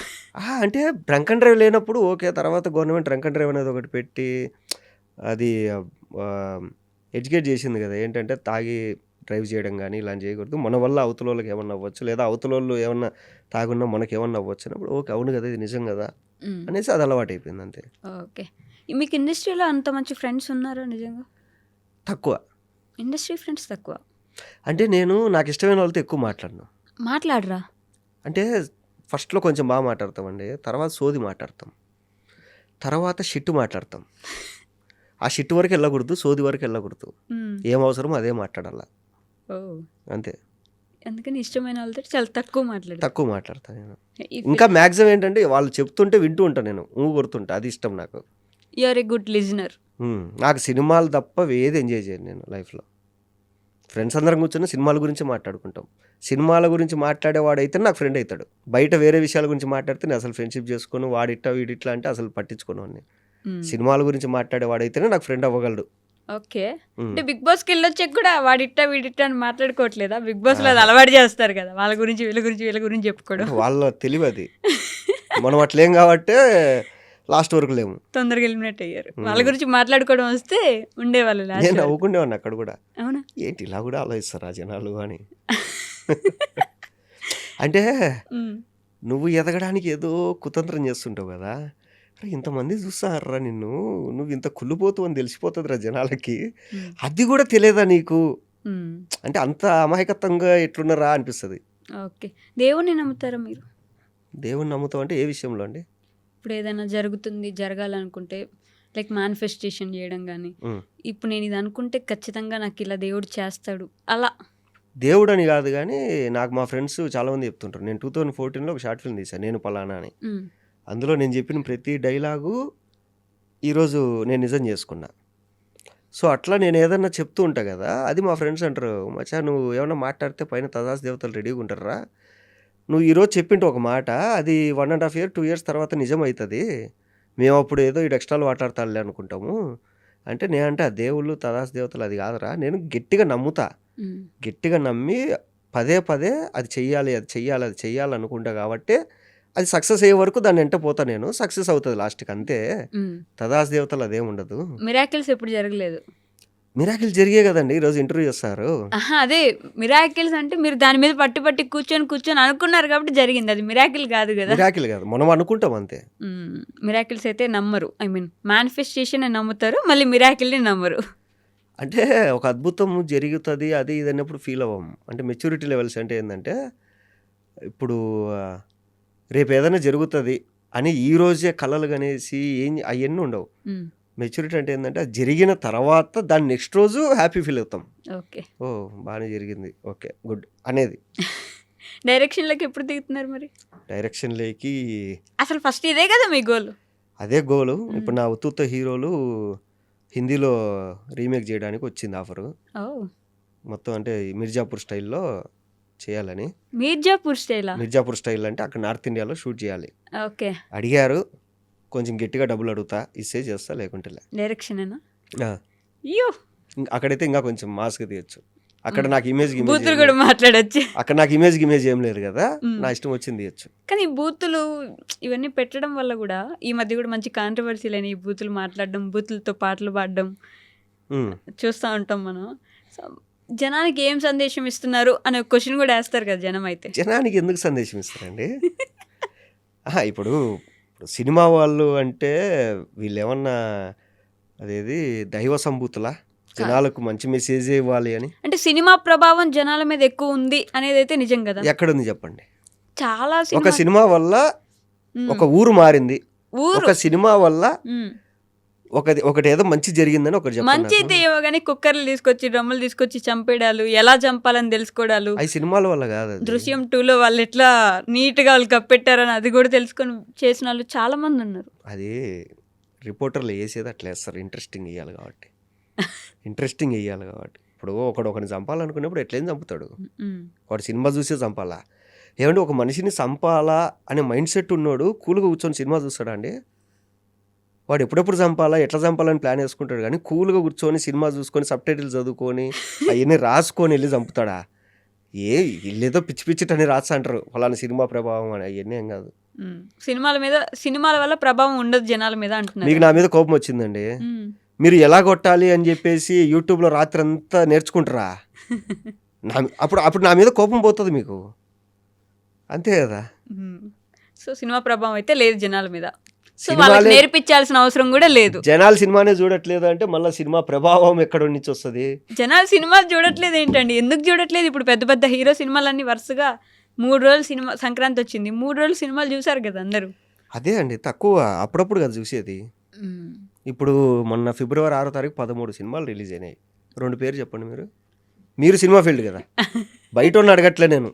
అంటే డ్రంక్ అండ్ డ్రైవ్ లేనప్పుడు ఓకే. తర్వాత గవర్నమెంట్ డ్రంక్ అండ్ డ్రైవ్ అనేది ఒకటి పెట్టి అది ఎడ్యుకేట్ చేసింది కదా, ఏంటంటే తాగి డ్రైవ్ చేయడం కానీ ఇలాంటి చేయకూడదు, మన వల్ల అవతల వాళ్ళకి ఏమన్నా అవ్వచ్చు, లేదా అవతల వాళ్ళు ఏమన్నా తాగున్నా మనకి ఏమన్నా అవ్వచ్చు అన్నప్పుడు ఓకే అవును కదా ఇది నిజం కదా అనేసి అది అలవాటు అయిపోయింది అంతే. ఓకే. మీకు ఇండస్ట్రీలో అంత మంచి ఫ్రెండ్స్ ఉన్నారా నిజంగా? తక్కువ. ఇండస్ట్రీ ఫ్రెండ్స్ తక్కువ. అంటే నేను నాకు ఇష్టమైన వాళ్ళతో ఎక్కువ మాట్లాడను. మాట్లాడరా? అంటే ఫస్ట్‌లో కొంచెం బాగా మాట్లాడతామండి. తర్వాత సోది మాట్లాడతాం. తర్వాత షిట్ మాట్లాడతాం. ఆ షిట్ వరకు వెళ్ళకూడదు. సోది వరకు వెళ్ళకూడదు. ఏం అవసరమో అదే మాట్లాడాల. ఓహ్! అంతే. అందుకని ఇష్టమైన వాళ్ళతో చాలా తక్కువ మాట్లాడతారు. తక్కువ మాట్లాడతా నేను. ఇంకా మ్యాక్సిమం ఏంటంటే వాళ్ళు చెప్తుంటే వింటూ ఉంటా నేను. కొడుతుంటా. అది ఇష్టం నాకు. You are a good listener. నాకు సినిమాలు తప్ప ఏది ఎంజాయ్ చేయను నేను లైఫ్‌లో. ఫ్రెండ్స్ అందరం కూర్చొని సినిమాల గురించి మాట్లాడుకుంటాం. సినిమాల గురించి మాట్లాడేవాడైతే నాకు ఫ్రెండ్ అవుతాడు. బయట వేరే విషయాల గురించి మాట్లాడితే నేను అసలు ఫ్రెండ్షిప్ చేసుకోను. వాడిట్టా వీడిట్లా అంటే అసలు పట్టించుకోను వాడిని. సినిమాల గురించి మాట్లాడేవాడైతేనే నాకు ఫ్రెండ్ అవ్వగలడు. ఓకే. అంటే బిగ్ బాస్‌కి వెళ్ళొచ్చాక కూడా వాడిట్టా వీడిట్టా అని మాట్లాడుకోవట్లేదా? బిగ్ బాస్‌లో అది అలవాటు చేస్తారు కదా! వాళ్ళ గురించి వీళ్ళ గురించి చెప్పుకోవడం. వాళ్ళ తెలివి అది. మనం అట్లేం కాబట్టే లాస్ట్ వరకు లేము. తొందరగా ఎలిమినేట్ అయ్యారు. వాళ్ళ గురించి మాట్లాడుకోవడం వస్తే ఉండేవాళ్ళు నేను లాస్ట్. నవ్వుకునేవాడిని అక్కడ కూడా. అవునా? ఏంటి ఇలా కూడా ఆలోచిస్తారా జనాలు అని. అంటే నువ్వు ఎదగడానికి ఏదో కుతంత్రం చేస్తుంటావు కదా. ఇంతమంది చూస్తారా నిన్ను, నువ్వు ఇంత కుళ్ళిపోతూ అని తెలిసిపోతుందిరా జనాలకి. అది కూడా తెలియదా నీకు అంటే అంత అమాయకత్వంగా ఎట్లున్నారా అనిపిస్తుంది. ఓకే. దేవుణ్ణి నమ్ముతారా మీరు? దేవుణ్ణి నమ్ముతావు అంటే ఏ విషయంలో అండి? ఇప్పుడు ఏదైనా జరగాలనుకుంటే లైక్ మేనిఫెస్టేషన్ చేయడం కానీ, ఇప్పుడు నేను ఇది అనుకుంటే ఖచ్చితంగా నాకు ఇలా దేవుడు చేస్తాడు అలా. దేవుడు అని కాదు కానీ నాకు మా ఫ్రెండ్స్ చాలామంది చెప్తుంటారు. నేను 2014లో ఒక షార్ట్ ఫిల్మ్ తీశాను, నేను పలానా అని. అందులో నేను చెప్పిన ప్రతి డైలాగు ఈరోజు నేను నిజం చేసుకున్నా. సో అట్లా నేను ఏదన్నా చెప్తూ ఉంటా కదా, అది మా ఫ్రెండ్స్ అంటారు, మచ్చా నువ్వు ఏమన్నా మాట్లాడితే పైన తదాస్ దేవతలు రెడీగా ఉంటారా, నువ్వు ఈరోజు చెప్పింటే ఒక మాట అది 1.5 year 2 years తర్వాత నిజం అవుతుంది, మేము అప్పుడు ఏదో ఈ ఎక్స్ట్రాలు మాట్లాడతానులే అనుకుంటాము అంటే. నేనంటే ఆ దేవుళ్ళు తదాస్ దేవతలు అది కాదురా, నేను గట్టిగా నమ్ముతా. గట్టిగా నమ్మి పదే పదే అది చెయ్యాలి అనుకుంటా కాబట్టి అది సక్సెస్ అయ్యే వరకు దాన్ని వెంట పోతా నేను. సక్సెస్ అవుతుంది లాస్ట్కి అంతే. తదాస్ దేవతలు అదేం ఉండదు. మిరాకిల్స్ ఎప్పుడు జరగలేదు. మిరాకిల్ జరిగే కదండి ఈరోజు ఇంటర్వ్యూ చేస్తారు. అదే మిరాకిల్స్ అంటే మీరు దాని మీద పట్టి కూర్చొని అనుకున్నారు కాబట్టి జరిగింది. అది మిరాకిల్ కాదు కదా. మిరాకిల్ కాదు, మనం అనుకుంటాం అంతే. మిరాకిల్స్ అయితే నమ్మరు. ఐ మీన్ మేనిఫెస్టేషన్ నమ్ముతారు, మళ్ళీ మిరాకిల్ని నమ్మరు. అంటే ఒక అద్భుతం జరుగుతుంది అది ఇది అన్నప్పుడు ఫీల్ అవ్వం. అంటే మెచ్యూరిటీ లెవెల్స్ అంటే ఏంటంటే, ఇప్పుడు రేపు ఏదైనా జరుగుతుంది అని ఈ రోజే కలలు కనేసి అవన్నీ ఉండవు. మెచ్యూరిటీ అంటే ఏంటంటే అది జరిగిన తర్వాత దాన్ని నెక్స్ట్ రోజు హ్యాపీ ఫీల్ అవుతాం. ఓకే, ఓ బాగానే జరిగింది, ఓకే గుడ్ అనేది. డైరెక్షన్లోకి ఎప్పుడు దిగుతున్నారు మరి? డైరెక్షన్లోకి అసలు ఫస్ట్ ఇదే కదా మీ గోల్? అదే గోలు. ఇప్పుడు నా ఉత్తుత్త హీరోలు హిందీలో రీమేక్ చేయడానికి వచ్చింది ఆఫరు. మొత్తం అంటే మిర్జాపూర్ స్టైల్లో చేయాలని. మిర్జాపూర్ స్టైల్ అంటే అక్కడ నార్త్ ఇండియాలో షూట్ చేయాలి. ఓకే. అడిగారు, కొంచెం గట్టిగా డబ్బులు అడుగుతా, ఇస్తే చేస్తా, లేకుంటే డైరెక్షన్ అక్కడైతే ఇంకా కొంచెం మాస్గా తీయచ్చు. అక్కడ నాకు ఇమేజ్ కూడా మాట్లాడచ్చు. అక్కడ నాకు ఇమేజ్ ఏం లేదు కదా, నా ఇష్టం వచ్చింది తీయచ్చు. కానీ బూతులు ఇవన్నీ పెట్టడం వల్ల కూడా ఈ మధ్య కూడా మంచి కాంట్రవర్సీలు అయినాయి. ఈ బూతులు మాట్లాడడం, బూతులతో పాటలు పాడడం చూస్తూ ఉంటాం మనం. సో జనానికి ఏం సందేశం ఇస్తున్నారు అనే క్వశ్చన్ కూడా వేస్తారు కదా జనం. అయితే జనానికి ఎందుకు సందేశం ఇస్తారండి? ఇప్పుడు సినిమా వాళ్ళు అంటే వీళ్ళు ఏమన్నా అదేది దైవ సంభూతులా, జనాలకు మంచి మెసేజ్ ఇవ్వాలి అని? అంటే సినిమా ప్రభావం జనాల మీద ఎక్కువ ఉంది అనేది అయితే నిజం కదా. ఎక్కడుంది చెప్పండి? చాలా ఒక సినిమా వల్ల ఒక ఊరు మారింది, ఒక సినిమా వల్ల ఒకటి ఏదో మంచి జరిగిందని ఒకటి చెప్పండి. మంచి అయితే ఏమో కానీ కుక్కర్లు తీసుకొచ్చి డ్రమ్ములు తీసుకొచ్చి చంపేడాలు, ఎలా చంపాలని తెలుసుకోవడాలు, అవి సినిమాల వల్ల కాదు. దృశ్యం 2లో వాళ్ళు ఎట్లా నీట్గా వాళ్ళు కప్పెట్టారని అది కూడా తెలుసుకొని చేసిన వాళ్ళు చాలా మంది ఉన్నారు. అది రిపోర్టర్లు వేసేది అట్లా వేస్తారు, ఇంట్రెస్టింగ్ వేయాలి కాబట్టి. ఇప్పుడు ఒకరిని చంపాలనుకున్నప్పుడు ఎట్లేం చంపుతాడు? వాడు సినిమా చూసే చంపాలా? ఏమంటే ఒక మనిషిని చంపాలా అనే మైండ్ సెట్ ఉన్నోడు కూల్గా కూర్చొని సినిమా చూస్తాడా అండి? వాడు ఎప్పుడెప్పుడు చంపాలా, ఎట్లా చంపాలని ప్లాన్ వేసుకుంటాడు. కానీ కూల్గా కూర్చొని సినిమా చూసుకొని సబ్ టైటిల్ చదువుకొని అవన్నీ రాసుకొని వెళ్ళి చంపుతాడా? వీళ్ళేదో పిచ్చి రాస్తా అంటారు ఫలానా సినిమా ప్రభావం అని. అవన్నీ ఏం కాదు. సినిమాల వల్ల ప్రభావం ఉండదు జనాల మీద అంటున్నారు. మీకు నా మీద కోపం వచ్చిందండి, మీరు ఎలా కొట్టాలి అని చెప్పేసి యూట్యూబ్లో రాత్రి అంతా నేర్చుకుంటారా? అప్పుడు నా మీద కోపం పోతుంది మీకు, అంతే కదా. సో సినిమా ప్రభావం అయితే లేదు జనాల మీద. సో వాళ్ళకి సినిమాలే నేర్పించాల్సిన అవసరం కూడా లేదు. జనాలు సినిమానే చూడట్లేదు అంటే మళ్ళీ సినిమా ప్రభావం ఎక్కడ నుంచి వస్తుంది? జనాలు సినిమాలు చూడట్లేదు ఏంటండి? ఎందుకు చూడట్లేదు? ఇప్పుడు పెద్ద పెద్ద హీరో సినిమాలన్నీ వరుసగా 3 రోజులు సినిమా, సంక్రాంతి వచ్చింది 3 రోజులు సినిమాలు చూసారు కదా అందరూ. అదే అండి, తక్కువ అప్పుడప్పుడు కదా చూసేది. ఇప్పుడు మొన్న ఫిబ్రవరి 6వ తారీఖు 13 సినిమాలు రిలీజ్ అయినాయి. 2 పేరు చెప్పండి మీరు. మీరు సినిమా ఫీల్డ్ కదా, బయట ఉన్న అడగట్లే నేను,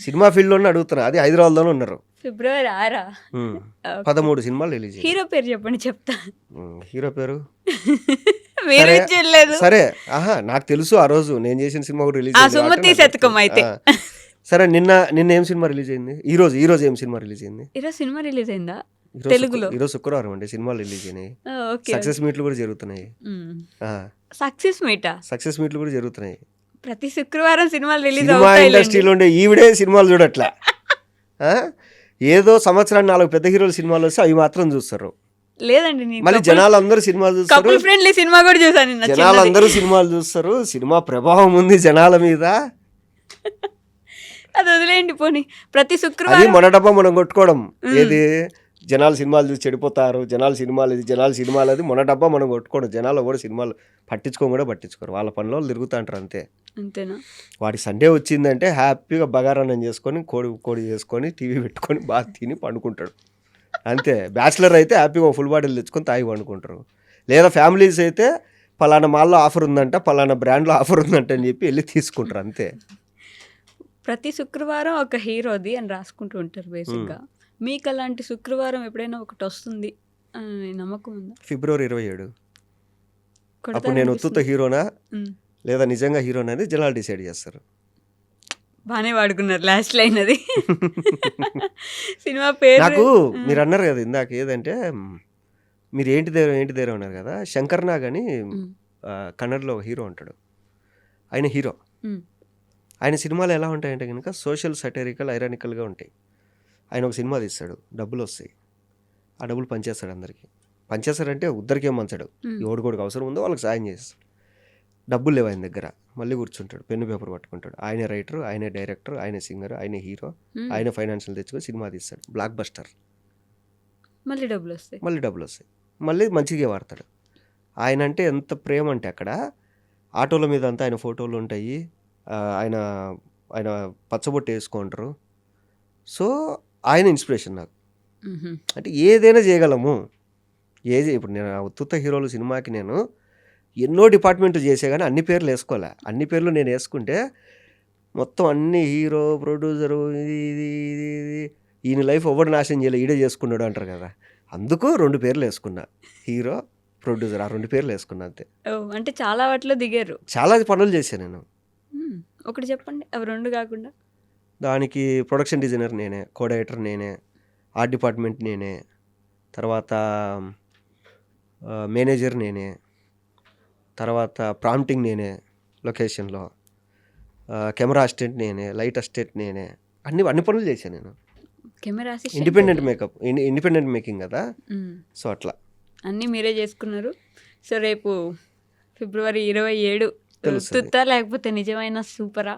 సినిమా ఫీల్డ్లోనే అడుగుతున్నా. అది హైదరాబాద్లోనే ఉన్నారు. ఫిబ్రవరి 6 13 సినిమాలు రిలీజ్ అయ్యాయి. హీరో పేరు చెప్పండి చెప్తా. హీరో పేరు మీరు సరే, ఇచ్చేయలేదు. సరే, నాకు తెలుసు. ఆ రోజు నేను చేసిన సినిమా కూడా రిలీజ్ ఆ సుమతి శతకం అయితే. సరే, నిన్న ఏం సినిమా రిలీజ్ అయింది? ఈ రోజు ఏం సినిమా రిలీజ్ అయింది? ఈరోజు సినిమా రిలీజ్ అయిందా ఈరోజు తెలుగులో? ఈరోజు శుక్రవారం అండి, సినిమాలు రిలీజ్ అయినాయి. ఓకే. సక్సెస్ మీట్లు కూడా జరుగుతున్నాయి. సక్సెస్ మీటా? సక్సెస్ మీట్లు కూడా జరుగుతున్నాయి. ప్రతి శుక్రవారం సినిమాలు రిలీజ్ సినిమా అవుతాయి. ఇండస్ట్రీలో ఉండే ఈవిడే సినిమాలు చూడట్లా. ఏదో సంవత్సరానికి 4 పెద్ద హీరోల సినిమాలు వస్తే అవి మాత్రం చూస్తారు. లేదండి, మళ్ళీ జనాలు అందరూ సినిమాలు చూస్తారు. కపుల్ ఫ్రెండ్లీ సినిమా కూడా చూసాను నిన్న. జనాలు అందరూ సినిమాలు చూస్తారు. సినిమా ప్రభావం ఉంది జనాల మీద. అది వదిలేయండి పోనీ. ప్రతి అది శుక్రవారం మన డబ్బా మనం కొట్టుకోవడం. ఏది జనాలు సినిమాలు చూసి చెడిపోతారు, జనాలు సినిమాలు అది మన డబ్బా మనం కొట్టుకోవడం. జనాలు కూడా సినిమాలు పట్టించుకోరు. వాళ్ళ పనిలో వాళ్ళు తిరుగుతూ అంటారు అంతే. అంతేనా? వాడి సండే వచ్చిందంటే హ్యాపీగా బగారాన్నం చేసుకొని కోడి చేసుకొని టీవీ పెట్టుకొని బాగా తిని పండుకుంటాడు అంతే. బ్యాచిలర్ అయితే హ్యాపీగా ఫుల్ బాటిల్ తెచ్చుకొని తాగి పండుకుంటారు. లేదా ఫ్యామిలీస్ అయితే పలానా మాల్లో ఆఫర్ ఉందంట, పలానా బ్రాండ్లో ఆఫర్ ఉందంట అని చెప్పి వెళ్ళి తీసుకుంటారు అంతే. ప్రతి శుక్రవారం ఒక హీరోది అని రాసుకుంటూ ఉంటారు బేసిక్గా. మీకు అలాంటి శుక్రవారం ఎప్పుడైనా ఒకటి వస్తుంది అని నమ్మకం ఉందా? ఫిబ్రవరి 27 కొడతారనిపిస్తుంది. అప్పుడు నేను ఉత్తుత హీరోనా లేదా నిజంగా హీరోనా అనేది జనాలు డిసైడ్ చేస్తారు. బాగానే వాడుకున్నారు లాస్ట్ లైన్ అది. సినిమా పేరు నాకు మీరు అన్నారు కదా ఇందాక, ఏదంటే మీరు ఏంటి దగ్గర ఉన్నారు కదా, శంకర్ నాగ్ అని కన్నడలో ఒక హీరో ఉంటాడు. ఆయన హీరో. ఆయన సినిమాలు ఎలా ఉంటాయంటే కనుక సోషల్ సటరికల్ ఐరానికల్గా ఉంటాయి. ఆయన ఒక సినిమా తీస్తాడు, డబ్బులు వస్తాయి, ఆ డబ్బులు పంచేస్తాడు అందరికీ. పంచేస్తాడంటే ఉద్దరికేం మంచాడు, ఎవడికోడికి అవసరం ఉందో వాళ్ళకి సాయం చేస్తాడు. డబ్బులు లేవు ఆయన దగ్గర, మళ్ళీ కూర్చుంటాడు, పెన్ను పేపర్ పట్టుకుంటాడు. ఆయనే రైటర్, ఆయనే డైరెక్టర్, ఆయనే సింగర్, ఆయనే హీరో, ఆయనే ఫైనాన్షియల్ తెచ్చుకొని సినిమా తీస్తాడు. Block buster. మళ్ళీ డబ్బులు వస్తాయి, మళ్ళీ మంచిగా వాడతాడు. ఆయన అంటే ఎంత ప్రేమ అంటే అక్కడ ఆటోల మీద అంతా ఆయన ఫోటోలు ఉంటాయి. ఆయన ఆయన పచ్చబొట్టు వేసుకుంటారు. సో ఆయన ఇన్స్పిరేషన్ నాకు. అంటే ఏదైనా చేయగలము. ఇప్పుడు నేను ఉత్తుత హీరోలు సినిమాకి నేను ఎన్నో డిపార్ట్మెంట్లు చేసే కానీ అన్ని పేర్లు వేసుకోలే. అన్ని పేర్లు నేను వేసుకుంటే మొత్తం అన్ని హీరో, ప్రొడ్యూసరు, ఇది ఈయన లైఫ్ ఎవరు నాశనం చేయలే, ఈడే చేసుకున్నాడు అంటారు కదా. అందుకు 2 పేర్లు వేసుకున్నా, హీరో, ప్రొడ్యూసర్. ఆ 2 పేర్లు వేసుకున్నా అంతే. అంటే చాలా వాటిలో దిగారు. చాలా పనులు చేశాను నేను. ఒకటి చెప్పండి అవి 2 కాకుండా. దానికి ప్రొడక్షన్ డిజైనర్ నేనే, కో డైరెక్టర్ నేనే, ఆర్ట్ డిపార్ట్మెంట్ నేనే, తర్వాత మేనేజర్ నేనే, తర్వాత ప్రాంప్టింగ్ నేనే లొకేషన్లో, కెమెరా అసిస్టెంట్ నేనే, లైట్ అసిస్టెంట్ నేనే. అన్ని పనులు చేశాను నేను. కెమెరా ఇండిపెండెంట్ మేకింగ్ కదా. సో అట్లా అన్నీ మీరే చేసుకున్నారు. సో రేపు ఫిబ్రవరి 27 తుత్తా లేకపోతే నిజమైన సూపరా,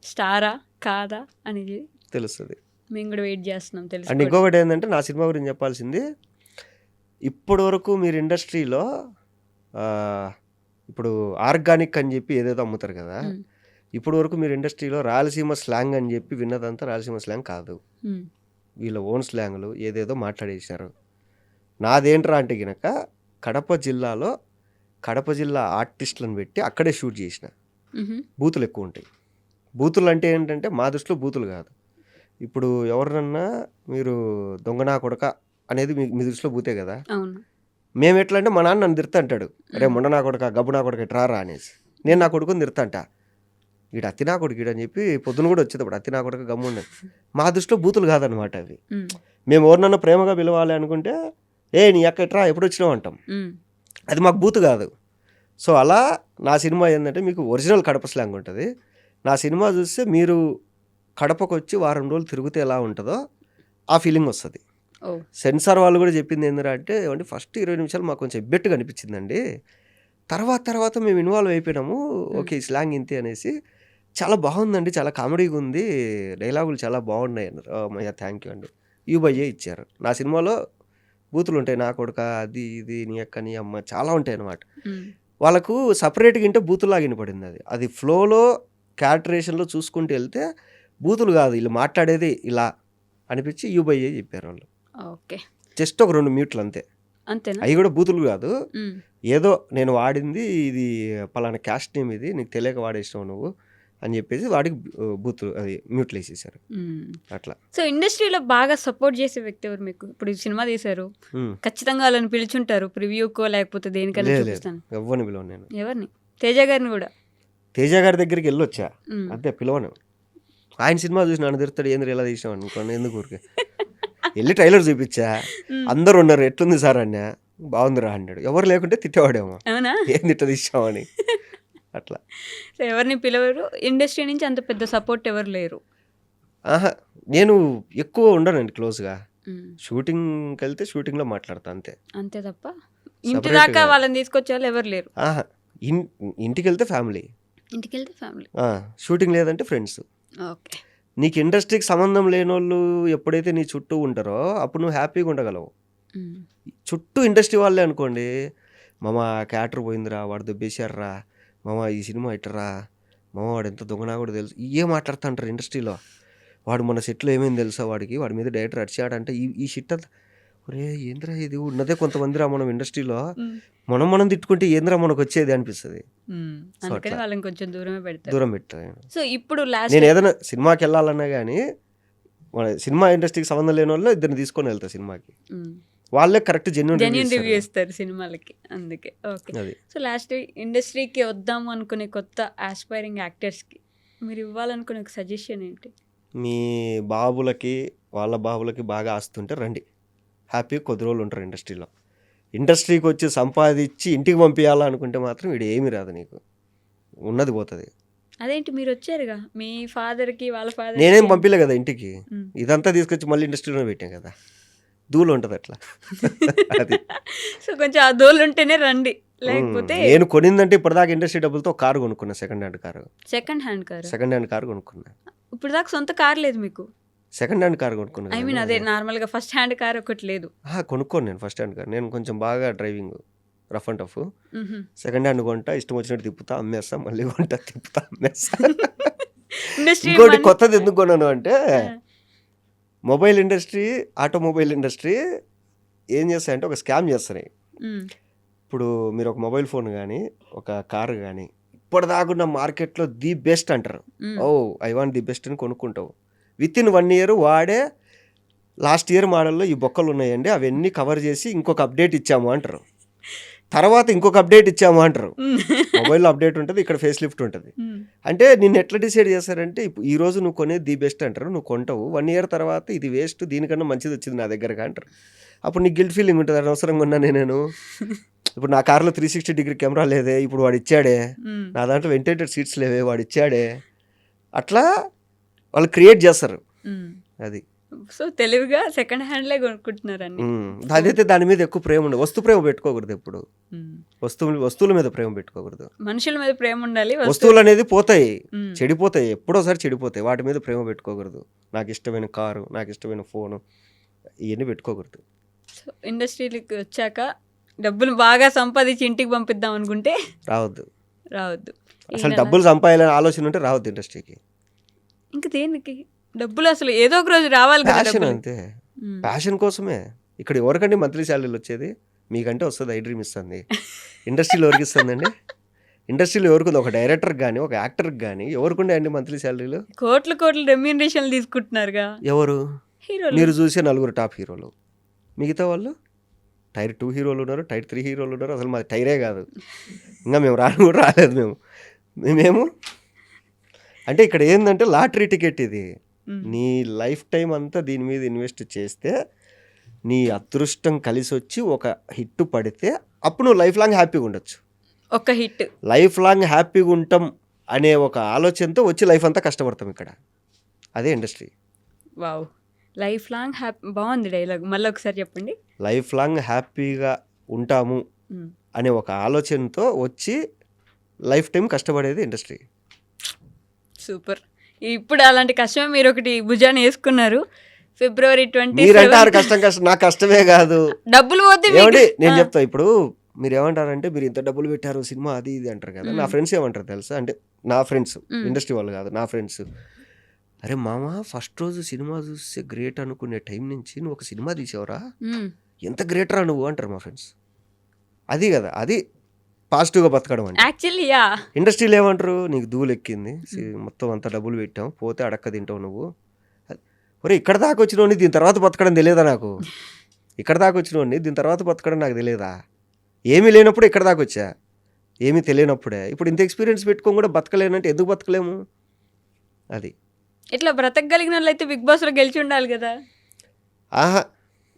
స్టారా కాదా అనేది తెలుస్తుంది. మేము కూడా వెయిట్ చేస్తున్నాం తెలుసు. అండ్ ఇంకొకటి ఏంటంటే నా సినిమా గురించి చెప్పాల్సింది, ఇప్పటి వరకు మీరు ఇండస్ట్రీలో ఇప్పుడు ఆర్గానిక్ అని చెప్పి ఏదేదో అమ్ముతారు కదా, ఇప్పటి వరకు మీరు ఇండస్ట్రీలో రాయలసీమ స్లాంగ్ అని చెప్పి విన్నదంతా రాయలసీమ స్లాంగ్ కాదు. వీళ్ళ ఓన్ స్లాంగ్లు ఏదేదో మాట్లాడేశారు. నాదేంట్రా అంటే గినక కడప జిల్లా ఆర్టిస్టులను పెట్టి అక్కడే షూట్ చేసిన. బూతులు ఎక్కువ ఉంటాయి. బూతులు అంటే ఏంటంటే మా దృష్టిలో బూతులు కాదు. ఇప్పుడు ఎవరినన్నా మీరు దొంగనా కొడక అనేది మీ దృష్టిలో బూతే కదా. మేము ఎట్లా అంటే మా నాన్న నన్ను తిడతా అంటాడు, అరే మొండనా కొడక, గబ్బునా కొడక ఎట్రారా అనేసి. నేను నా కొడుకుని తిడతా అంట, వీడు అత్తినా కొడుకు అని చెప్పి పొద్దున కూడా వచ్చేటప్పుడు అత్తినా కొడక గమ్ముండ. మా దృష్టిలో బూతులు కాదనమాట అవి. మేము ఎవరినన్నా ప్రేమగా పిలవాలి అనుకుంటే నీ అక్క ఎట్రా ఎప్పుడు వచ్చినావు అంటాం. అది మాకు బూతు కాదు. సో అలా నా సినిమా ఏంటంటే మీకు ఒరిజినల్ కడప స్లాంగ్ ఉంటుంది. నా సినిమా చూస్తే మీరు కడపకు వచ్చి వారం రోజులు తిరిగితే ఎలా ఉంటుందో ఆ ఫీలింగ్ వస్తుంది. సెన్సార్ వాళ్ళు కూడా చెప్పింది ఏంటంటే ఏమంటే ఫస్ట్ 20 నిమిషాలు మాకు కొంచెం ఎబ్బెట్టుగా అనిపించిందండి, తర్వాత మేము ఇన్వాల్వ్ అయిపోయినాము, ఓకే ఈ స్లాంగ్ ఇంతే అనేసి. చాలా బాగుందండి, చాలా కామెడీగా ఉంది, డైలాగులు చాలా బాగున్నాయి అన్నారు. మయ్యా థ్యాంక్ యూ అండి. యూబయ్యే ఇచ్చారు. నా సినిమాలో బూతులు ఉంటాయి, నా కొడుక అది ఇది నీ అక్క నీ అమ్మ చాలా ఉంటాయి అన్నమాట. ఉమ్, వాళ్ళకు సపరేట్గా ఇంటే బూతులాగా వినపడింది. అది ఫ్లోలో క్యారెక్టరేషన్లో చూసుకుంటూ వెళ్తే బూతులు కాదు వీళ్ళు మాట్లాడేది ఇలా అనిపించి యూబయ్యే చెప్పారు వాళ్ళు. ఓకే, జస్ట్ ఒక 2 మ్యూట్లు అంతే, అంతేనా? అవి కూడా బూతులు కాదు. ఉమ్, ఏదో నేను వాడింది ఇది పలానా క్యాస్ట్ నేమ్, ఇది నీకు తెలియక వాడేసినావు నువ్వు అని చెప్పేసి వాడికి బూతులు అది మ్యూట్లు వేసేసారు ఉమ్. అట్లా. సో ఇండస్ట్రీలో బాగా సపోర్ట్ చేసే వ్యక్తి ఎవరు మీకు? ఇప్పుడు ఈ సినిమా తీశారు, ఉమ్. ఖచ్చితంగా వాళ్ళని పిలుచుంటారు ప్రివ్యూకో లేకపోతే దేనికైనా లేదు లేదు చూపిస్తాను. ఎవ్వని పిలవను నేను. ఎవరిని? తేజ గారిని కూడా. తేజ గారి దగ్గరికి వెళ్ళొచ్చా ఉమ్. అంతే, పిలవను. ఆయన సినిమా చూసి నన్ను తిరుగుతాడు, ఏంద్ర ఎలా తీసావు అనుకోండి, ఎందుకు ఊరికే వెళ్ళి ట్రైలర్ చూపించా, అందరు ఉన్నారు ఎట్లుంది సార్ అన్న, బాగుందిరా అన్నాడు. ఎవరు లేకుంటే తిట్టేవాడేమో, అవునా? ఏం తిట్ట తీసామని అట్లా. సో ఎవరిని పిలవరు, ఇండస్ట్రీ నుంచి అంత పెద్ద సపోర్ట్ ఎవరు లేరు. ఆహా, నేను ఎక్కువ ఉండనండి క్లోజ్గా. ఉమ్. షూటింగ్కి వెళ్తే షూటింగ్లో మాట్లాడతా అంతే. అంతే తప్ప ఇంటి Separate దాకా గా. వాళ్ళని తీసుకొచ్చే వాళ్ళు ఎవరు లేరు. ఆహా, ఇంటికి వెళ్తే ఫ్యామిలీ, ఇంటికి వెళ్తే ఫ్యామిలీ. షూటింగ్ లేదంటే ఫ్రెండ్స్. ఓకే. నీకు ఇండస్ట్రీకి సంబంధం లేని వాళ్ళు ఎప్పుడైతే నీ చుట్టూ ఉంటారో అప్పుడు నువ్వు హ్యాపీగా ఉండగలవు. ఉమ్. చుట్టూ ఇండస్ట్రీ వాళ్ళే అనుకోండి, మామ క్యాటర్ పోయిందిరా, వాడు దెబ్బేశారా, మామ ఈ సినిమా ఇట్టరా, మామ వాడు ఎంత దొంగనా కూడా తెలుసు, ఇవే మాట్లాడుతూ అంటారు ఇండస్ట్రీలో. వాడు మన సెట్లో ఏమైంది తెలుసా, వాడికి వాడి మీద డైరెక్టర్ అరిచాడంటే ఈ షిట్ అంతా. ఒరే ఏంద్రా ఇది ఉన్నదే కొంతమందిరా మనం ఇండస్ట్రీలో, ఉమ్. మనం తిట్టుకుంటే ఏంద్రా మనకు వచ్చేది అనిపిస్తుంది. ఉమ్. సో అందుకని అట్లా వాళ్ళని కొంచెం దూరమే పెడతారు. దూరం పెట్టాను. సో ఇప్పుడు లాస్ట్ నేను ఏదైనా సినిమాకి వెళ్ళాలన్నా కానీ మన సినిమా ఇండస్ట్రీకి సంబంధం లేని వాళ్ళు ఇద్దరిని తీసుకొని వెళ్తా సినిమాకి, వాళ్ళే కరెక్ట్ జెన్యున్ జెన్యున్ రివ్యూ ఇస్తారు సినిమాలకి, అందుకే. ఓకే. అది. సో లాస్ట్ ఇండస్ట్రీకి వద్దాము అనుకునే కొత్త ఆస్పైరింగ్ యాక్టర్స్కి మీరు ఇవ్వాలనుకునే ఒక సజెషన్ ఏంటి? మీ బాబులకి వాళ్ళ బాబులకి బాగా ఆస్తుంటే రండి, హ్యాపీగా కొద్ది రోజులు ఉంటారు ఇండస్ట్రీలో. ఇండస్ట్రీకి వచ్చి సంపాదించి ఇంటికి పంపించాలనుకుంటే మాత్రం వీడు ఏమీ రాదు, నీకు ఉన్నది పోతుంది. అదేంటి మీరు వచ్చారుగా మీ ఫాదర్కి వాళ్ళ ఫాదర్. నేనేం పంపిలే కదా ఇంటికి, ఉమ్. ఇదంతా తీసుకొచ్చి మళ్ళీ ఇండస్ట్రీలోనే పెట్టాం కదా, ధూళి ఉంటుంది అట్లా. అది సో కొంచెం ఆ దోళ్ళు ఉంటేనే రండి, లేకపోతే నేను కొనిందంటే ఇప్పటిదాకా ఇండస్ట్రీ డబ్బులతో కారు కొనుక్కున్నా, second hand car. Second hand car. Second hand car కొనుక్కున్నా, ఇప్పుడు దాకా సొంత కార్ లేదు మీకు? సెకండ్ హ్యాండ్ కారు కొనుక్కున్నా. ఐ మీన్ అదే నార్మల్గా ఫస్ట్ హ్యాండ్ కార్ ఒకటి లేదు. కొనుక్కోను నేను ఫస్ట్ హ్యాండ్ కారు, నేను కొంచెం బాగా డ్రైవింగ్ రఫ్ అండ్ టఫ్. మ్హూ. సెకండ్ హ్యాండ్ కొంటా, ఇష్టం వచ్చినట్టు తిప్పుతా అమ్మేస్తా, మళ్ళీ కొంటా తిప్పుతా అమ్మేస్తా. ఇండస్ట్రీ ఇంకోటి కొత్తది ఎందుకు కొన్నాను అంటే, మొబైల్ ఇండస్ట్రీ ఆటోమొబైల్ ఇండస్ట్రీ ఏం చేస్తాయంటే ఒక స్కామ్ చేస్తున్నాయి. ఇప్పుడు మీరు ఒక మొబైల్ ఫోన్ కానీ ఒక కారు కానీ ఇప్పటిదాకున్న మార్కెట్లో ది బెస్ట్ అంటారు. ఓ ఐ వాంట్ ది బెస్ట్ అని కొనుక్కుంటావు, విత్ ఇన్ 1 year వాడే లాస్ట్ ఇయర్ మోడల్లో ఈ బొక్కలు ఉన్నాయండి అవన్నీ కవర్ చేసి ఇంకొక అప్డేట్ ఇచ్చాము అంటారు, తర్వాత ఇంకొక అప్డేట్ ఇచ్చాము అంటారు. మొబైల్లో అప్డేట్ ఉంటుంది, ఇక్కడ ఫేస్ లిఫ్ట్ ఉంటుంది. అంటే నిన్ను ఎట్లా డిసైడ్ చేస్తారంటే, ఈ రోజు నువ్వు కొనేది ది బెస్ట్ అంటారు, నువ్వు కొంటావు, 1 year తర్వాత ఇది వేస్ట్, దీనికన్నా మంచిది వచ్చింది నా దగ్గరగా అంటారు. అప్పుడు నీకు గిల్ట్ ఫీలింగ్ ఉంటుంది, అనవసరంగా ఉన్నానే నేను. ఇప్పుడు నా కార్లో 360 కెమెరా లేదే, ఇప్పుడు వాడు ఇచ్చాడే, నా దాంట్లో వెంటిలేటెడ్ సీట్స్ లేవే, వాడు ఇచ్చాడే, అట్లా వాళ్ళు క్రియేట్ చేస్తారు. అది సో తెలివిగా సెకండ్ హ్యాండ్లే కొనుక్కుంటున్నారని. అదైతే దాని మీద ఎక్కువ ప్రేమ ఉండదు, వస్తు ప్రేమ పెట్టుకోకూడదు ఎప్పుడు, వస్తువుల మీద ప్రేమ పెట్టుకోకూడదు. మనుషుల మీద ప్రేమ ఉండాలి. వస్తువులు అనేది పోతాయి, చెడిపోతాయి, ఎప్పుడోసారి చెడిపోతాయి, వాటి మీద ప్రేమ పెట్టుకోకూడదు. నాకు ఇష్టమైన కారు, నాకు ఇష్టమైన ఫోను, ఇవన్నీ పెట్టుకోకూడదు. సో ఇండస్ట్రీకి వచ్చాక డబ్బులు బాగా సంపాదించి ఇంటికి పంపిద్దాం అనుకుంటే రావద్దు. అసలు డబ్బులు సంపాదాలనే ఆలోచన ఉంటే రావద్దు ఇండస్ట్రీకి. ఇంకా దేనికి డబ్బులు, అసలు ఏదో ఒక రోజు రావాలి కదా. ప్యాషన్ అంతే, ప్యాషన్ కోసమే. ఇక్కడ ఎవరికంటే మంత్లీ శాలరీలు వచ్చేది, మీకంటే వస్తుంది, ఐ డ్రీమ్ ఇస్తుంది. ఇండస్ట్రీలో ఎవరికి ఇస్తుందండి? ఇండస్ట్రీలో ఎవరికి, ఒక డైరెక్టర్కి కానీ ఒక యాక్టర్కి కానీ ఎవరికి అండి మంత్లీ శాలరీలు? కోట్లు రెమ్యూనరేషన్ తీసుకుంటున్నారుగా ఎవరు? హీరోలు. మీరు చూసే 4 టాప్ హీరోలు, మిగతా వాళ్ళు టైర్ 2 హీరోలు ఉన్నారు, టైర్ 3 హీరోలు ఉన్నారు. అసలు మాది టైరే కాదు, ఇంకా మేము రాలేదు. మేము అంటే ఇక్కడ ఏంటంటే లాటరీ టికెట్ ఇది. నీ లైఫ్ టైం అంతా దీని మీద ఇన్వెస్ట్ చేస్తే నీ అదృష్టం కలిసి వచ్చి ఒక హిట్ పడితే అప్పుడు నువ్వు లైఫ్ లాంగ్ హ్యాపీగా ఉండొచ్చు. ఒక హిట్ లైఫ్ లాంగ్ హ్యాపీగా ఉంటాం అనే ఒక ఆలోచనతో వచ్చి లైఫ్ అంతా కష్టపడతాం ఇక్కడ. అదే industry. Wow, life long happy, బాగుంది డైలాగ్, మళ్ళీ ఒకసారి చెప్పండి. లైఫ్ లాంగ్ హ్యాపీగా ఉంటాము అనే ఒక ఆలోచనతో వచ్చి లైఫ్ టైం కష్టపడేది ఇండస్ట్రీ. సూపర్. ఇప్పుడు అలాంటి కష్టమే మీరు ఒకటి భుజాన్ని వేసుకున్నారు. ఫిబ్రవరి 27 మీరంటారు కష్టం నాకు కష్టమే కాదు. డబ్బులు పోతే ఏమండి మీకు- నేను ఆ, చెప్తా, ఇప్పుడు మీరు ఏమంటారంటే మీరు ఇంత డబ్బులు పెట్టారు సినిమా అది ఇది అంటారు కదా. నా ఫ్రెండ్స్ ఏమంటారు తెలుసా, అంటే నా ఫ్రెండ్స్, ఇండస్ట్రీ వాళ్ళు కాదు, నా ఫ్రెండ్స్, అరే మామ ఫస్ట్ రోజు సినిమా చూస్తే గ్రేట్ అనుకునే టైం నుంచి నువ్వు ఒక సినిమా తీసావురా, మ్మ్. ఎంత గ్రేట్ రా నువ్వు అంటారు మా ఫ్రెండ్స్. అది కదా, అది పాజిటివ్గా బతకడం అంటే. యాక్చువల్లీ యా ఇండస్ట్రీలో ఏమంటారు, నీకు ధూళి ఎక్కింది, మొత్తం అంత డబ్బులు పెట్టాం, పోతే అడక్క తింటావు నువ్వు. ఒరే ఇక్కడ దాకా వచ్చినోడిని దీని తర్వాత బతకడం తెలియదా నాకు, ఇక్కడ దాకా వచ్చినోడిని దీని తర్వాత బతకడం నాకు తెలియదా, ఏమీ లేనప్పుడు ఇక్కడ దాకా వచ్చా, ఏమీ తెలియనప్పుడే ఇప్పుడు ఇంత ఎక్స్పీరియన్స్ పెట్టుకొని కూడా బతకలేనంటే ఎందుకు బతకలేము. అది ఇట్లా బ్రతకగలిగిన వాళ్ళు అయితే బిగ్ బాస్లో గెలిచి ఉండాలి కదా. ఆహా,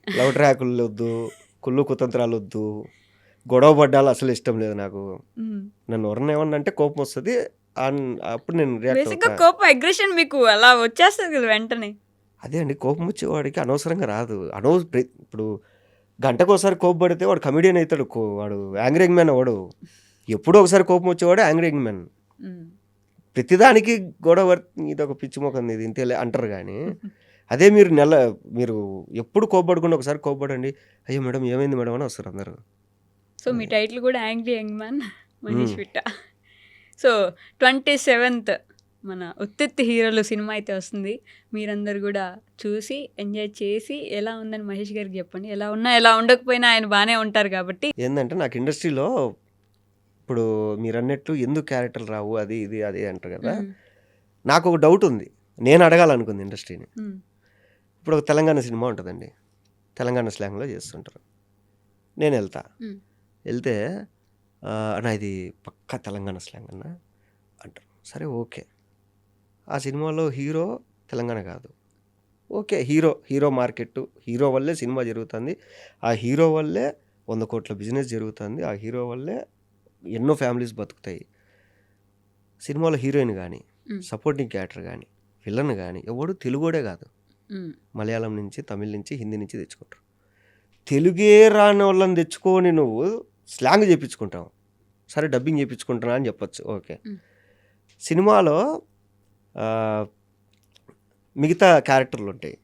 లవ్ ట్రాకులు వద్దు, కుళ్ళు కుతంత్రాలు వద్దు, గొడవ పడ్డాలు అసలు ఇష్టం లేదు నాకు. నన్ను ఎవరన్నా ఏమన్నా అంటే కోపం వస్తుంది, అప్పుడు నేను రియాక్ట్ బేసిక్గా అవుతా. కోపం అగ్రెషన్ మీకు అలా వచ్చేస్తుంది కదా వెంటనే. అదే అండి, కోపం వచ్చేవాడికి అనవసరంగా రాదు. ఇప్పుడు గంటకోసారి కోపం పడితే వాడు కమెడియన్ అవుతాడు, వాడు యాంగ్రింగ్ మ్యాన్ వాడు. ఎప్పుడో ఒకసారి కోపం వచ్చేవాడు యాంగ్రింగ్ మ్యాన్. ప్రతిదానికి గొడవ ఇది ఒక పిచ్చి మొఖం ఇది ఇంతే అంటారు. కానీ అదే మీరు ఎప్పుడు కోపపడకుండా ఒకసారి కోపపడండి, అయ్యో మేడం ఏమైంది మేడం అని వస్తారు అందరూ. సో మీ టైటిల్ కూడా angry young man Manish Vitta. So 27th మన ఉత్తిత్తి హీరోలు సినిమా అయితే వస్తుంది. మీరందరూ కూడా చూసి ఎంజాయ్ చేసి ఎలా ఉందని మహేష్ గారికి చెప్పండి. ఎలా ఉన్నా ఎలా ఉండకపోయినా ఆయన బాగానే ఉంటారు కాబట్టి. ఏంటంటే నాకు ఇండస్ట్రీలో ఇప్పుడు మీరు అన్నట్టు ఎందుకు క్యారెక్టర్లు రావు అది ఇది అది అంటారు కదా. నాకు ఒక డౌట్ ఉంది, నేను అడగాలనుకుంది ఇండస్ట్రీని. ఇప్పుడు ఒక తెలంగాణ సినిమా ఉంటుందండి, తెలంగాణ స్లాంగ్లో చేస్తుంటారు. నేను వెళ్తే అన్న ఇది పక్కా తెలంగాణ స్లాంగ్ అన్న అంటారు. సరే ఓకే, ఆ సినిమాలో హీరో తెలంగాణ కాదు, ఓకే హీరో మార్కెట్, హీరో వల్లే సినిమా జరుగుతుంది, ఆ హీరో వల్లే 100 కోట్ల బిజినెస్ జరుగుతుంది, ఆ హీరో వల్లే ఎన్నో ఫ్యామిలీస్ బతుకుతాయి. సినిమాలో హీరోయిన్ కానీ సపోర్టింగ్ క్యారెక్టర్ కానీ విలన్ కానీ ఎవడు తెలుగోడే కాదు, మలయాళం నుంచి తమిళ నుంచి హిందీ నుంచి తెచ్చుకుంటారు. తెలుగే రాని వాళ్ళని తెచ్చుకొని నువ్వు స్లాంగ్ చేయించుకుంటావు, సరే డబ్బింగ్ చేయించుకుంటున్నా అని చెప్పొచ్చు, ఓకే. సినిమాలో మిగతా క్యారెక్టర్లు ఉంటాయి.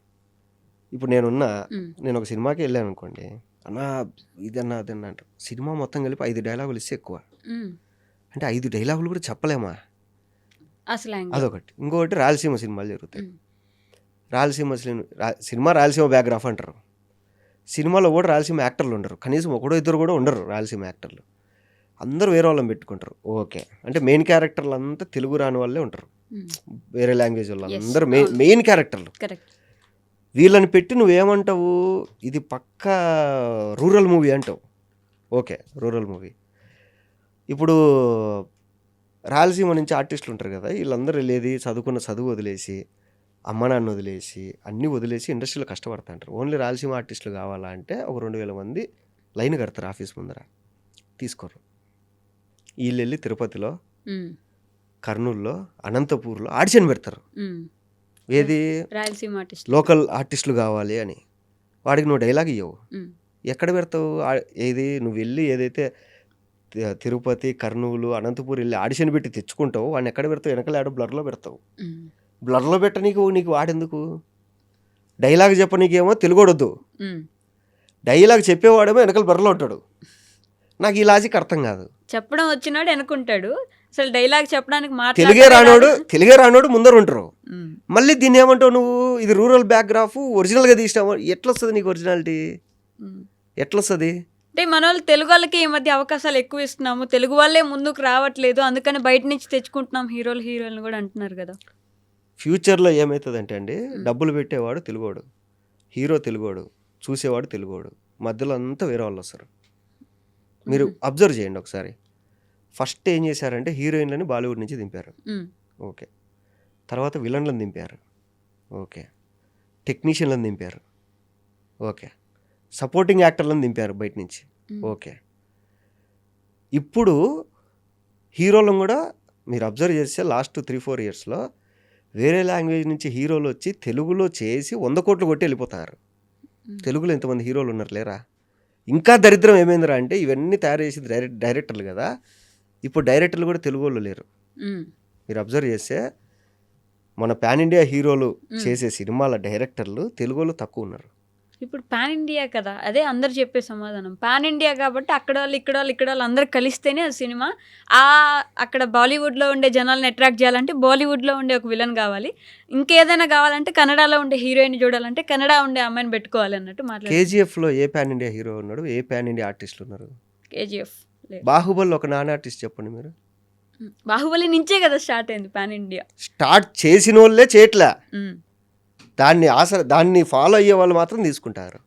ఇప్పుడు నేను ఒక సినిమాకి వెళ్ళాను అనుకోండి, అన్నా ఇదన్నా అదన్నా అంటారు. సినిమా మొత్తం కలిపి 5 డైలాగులు ఇస్తే ఎక్కువ, అంటే 5 డైలాగులు కూడా చెప్పలేమా, అదొకటి. ఇంకొకటి రాయలసీమ సినిమాలు జరుగుతాయి, రాయలసీమ బ్యాక్గ్రాఫ్ అంటారు. సినిమాలో కూడా రాయలసీమ యాక్టర్లు ఉండరు, కనీసం ఒకడో ఇద్దరు కూడా ఉండరు రాయలసీమ యాక్టర్లు, అందరూ వేరే వాళ్ళని పెట్టుకుంటారు. ఓకే, అంటే మెయిన్ క్యారెక్టర్లు అంతా తెలుగు రాని వాళ్ళే ఉంటారు, వేరే లాంగ్వేజ్ వాళ్ళు అందరూ మెయిన్ క్యారెక్టర్లు. వీళ్ళని పెట్టి నువ్వేమంటావు, ఇది పక్కా రూరల్ మూవీ అంటావు. Okay, rural movie. ఇప్పుడు రాయలసీమ నుంచి ఆర్టిస్టులు ఉంటారు కదా, వీళ్ళందరూ వెళ్ళేది చదువు వదిలేసి, అమ్మ నాన్న వదిలేసి, అన్నీ వదిలేసి ఇండస్ట్రీలో కష్టపడుతుంటారు. ఓన్లీ రాయలసీమ ఆర్టిస్టులు కావాలా అంటే ఒక 2000 మంది లైన్ కడతారు ఆఫీస్ ముందర, తీసుకోరు. వీళ్ళు వెళ్ళి తిరుపతిలో, కర్నూలులో, అనంతపూర్లో ఆడిషన్ పెడతారు. ఏది రాయలసీమ ఆర్టిస్ట్ లోకల్ ఆర్టిస్టులు కావాలి అని. వాడికి నువ్వు డైలాగ్ ఇవ్వవు, ఎక్కడ పెడతావు? ఏది నువ్వు వెళ్ళి ఏదైతే తిరుపతి, కర్నూలు, అనంతపూర్ వెళ్ళి ఆడిషన్ పెట్టి తెచ్చుకుంటావు, వాడిని ఎక్కడ పెడతావు? వెనకాల ఆడ బ్లర్లో పెడతావు. బ్లర్లో పెట్టనీకు నీకు వాడెందుకు? డైలాగ్ చెప్పనీకేమో తెలుగోడొద్దు, డైలాగ్ చెప్పేవాడేమో వెనకాల బ్లర్లో ఉంటాడు. నాకు ఈ లాజిక్ అర్థం కాదు. చెప్పడం వచ్చినాడు అనుకుంటాడు, అసలు డైలాగ్ చెప్పడానికి తెలుగే రానోడు ముందర ఉంటారు. మళ్ళీ దీన్ని ఏమంటావు నువ్వు, ఇది రూరల్ బ్యాక్గ్రాఫ్ ఒరిజినల్గా తీసినావు, ఎట్లొస్తుంది నీకు ఒరిజినాలిటీ? ఎట్లొస్తుంది? అంటే మన వాళ్ళు తెలుగు వాళ్ళకి ఈ మధ్య అవకాశాలు ఎక్కువ ఇస్తున్నాము, తెలుగు వాళ్ళే ముందుకు రావట్లేదు, అందుకని బయట నుంచి తెచ్చుకుంటున్నాం హీరోయిన్లు కూడా అంటున్నారు కదా. ఫ్యూచర్లో ఏమవుతుందంటే అండి, డబ్బులు పెట్టేవాడు తెలుగోడు, హీరో తెలుగోడు, చూసేవాడు తెలుగోడు, మధ్యలో అంతా వేరే వాళ్ళు వస్తారు. మీరు అబ్జర్వ్ చేయండి ఒకసారి. ఫస్ట్ ఏం చేశారంటే హీరోయిన్లని బాలీవుడ్ నుంచి దింపారు, ఓకే. తర్వాత విలన్లను దింపారు, ఓకే. టెక్నీషియన్లను దింపారు, ఓకే. సపోర్టింగ్ యాక్టర్లను దింపారు బయట నుంచి, ఓకే. ఇప్పుడు హీరోలను కూడా మీరు అబ్జర్వ్ చేస్తే లాస్ట్ 3-4 ఇయర్స్లో వేరే లాంగ్వేజ్ నుంచి హీరోలు వచ్చి తెలుగులో చేసి 100 కోట్లు కొట్టి వెళ్ళిపోతారు. తెలుగులో ఎంతమంది హీరోలు ఉన్నారు లేరా? ఇంకా దరిద్రం ఏమైందిరా అంటే, ఇవన్నీ తయారు చేసి డైరెక్టర్లు కదా, ఇప్పుడు డైరెక్టర్లు కూడా తెలుగు వాళ్ళు లేరు. మీరు అబ్జర్వ్ చేస్తే మన పాన్ ఇండియా హీరోలు మ్మ్. చేసే సినిమాల డైరెక్టర్లు తెలుగులో తక్కువ ఉన్నారు. ఇప్పుడు పాన్ ఇండియా కదా, అదే అందరు చెప్పే సమాధానం. పాన్ ఇండియా కాబట్టి అక్కడ వాళ్ళు ఇక్కడ వాళ్ళు ఇక్కడ వాళ్ళు అందరు కలిస్తేనే అది సినిమా. అక్కడ బాలీవుడ్లో ఉండే జనాలను అట్రాక్ట్ చేయాలంటే బాలీవుడ్లో ఉండే ఒక విలన్ కావాలి, ఇంకేదైనా కావాలంటే కన్నడలో ఉండే హీరోయిన్ చూడాలంటే కన్నడ ఉండే అమ్మాయిని పెట్టుకోవాలి అన్నట్టు మాట్లాడారు. కేజీఎఫ్లో ఏ పాన్ ఇండియా హీరో ఉన్నాడు, ఏ పాన్ ఇండియా ఆర్టిస్టులు ఉన్నారు? కేజీఎఫ్ లేదు. బాహుబలి ఒక నాన్ ఆర్టిస్ట్ చెప్పండి మీరు. బాహుబలి నుంచే కదా స్టార్ట్ అయింది పాన్ ఇండియా. స్టార్ట్ చేసిన వాళ్ళే చేయట్లా, దాన్ని ఫాలో అయ్యే వాళ్ళు మాత్రం తీసుకుంటారు.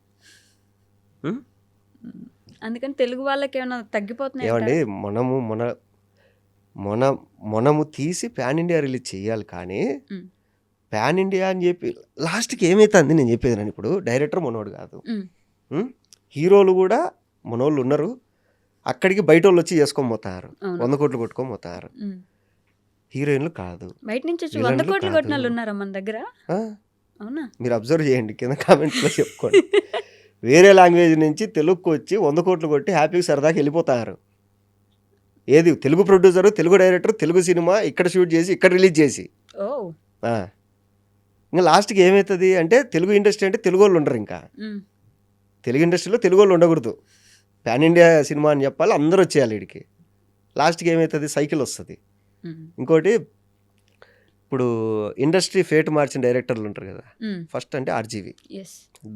అందుకని తెలుగు వాళ్ళకి ఏమైనా తగ్గిపోతున్నాయి ఏమండి, మనము తీసి పాన్ ఇండియా రిలీజ్ చేయాలి, కానీ పాన్ ఇండియా అని చెప్పి లాస్ట్కి ఏమవుతుంది నేను చెప్పేది. నేను ఇప్పుడు డైరెక్టర్ మనోడు కాదు, హీరోలు కూడా మనోళ్ళు ఉన్నారు, అక్కడికి బయట వాళ్ళు వచ్చి చేసుకొని పోతారు, 100 కోట్లు కొట్టుకొని పోతారు. హీరోయిన్లు కాదు, బయట నుంచి వచ్చి విలన్లు 100 కోట్లు కాదు. కొట్టిన వాళ్ళు ఉన్నారా మన దగ్గర? ఆ? అవునా? మీరు అబ్జర్వ్ చేయండి, కింద కామెంట్స్లో చెప్పుకోండి. వేరే లాంగ్వేజ్ నుంచి తెలుగుకి వచ్చి 100 కోట్లు కొట్టి హ్యాపీగా సరదాకి వెళ్ళిపోతారు. ఏది Telugu producer, Telugu director, Telugu cinema ఇక్కడ షూట్ చేసి ఇక్కడ రిలీజ్ చేసి ఓ ఇంకా లాస్ట్కి ఏమవుతుంది అంటే తెలుగు ఇండస్ట్రీ అంటే తెలుగు వాళ్ళు ఉండరు. ఇంకా తెలుగు ఇండస్ట్రీలో తెలుగు వాళ్ళు ఉండకూడదు, పాన్ ఇండియా సినిమా అని చెప్పాలి, అందరూ వచ్చేయాలి వీడికి. లాస్ట్కి ఏమవుతుంది, సైకిల్ వస్తుంది. ఇంకోటి, ఇప్పుడు ఇండస్ట్రీ ఫేట్ మార్చిన డైరెక్టర్లు ఉంటారు కదా, ఫస్ట్ అంటే ఆర్జీవి.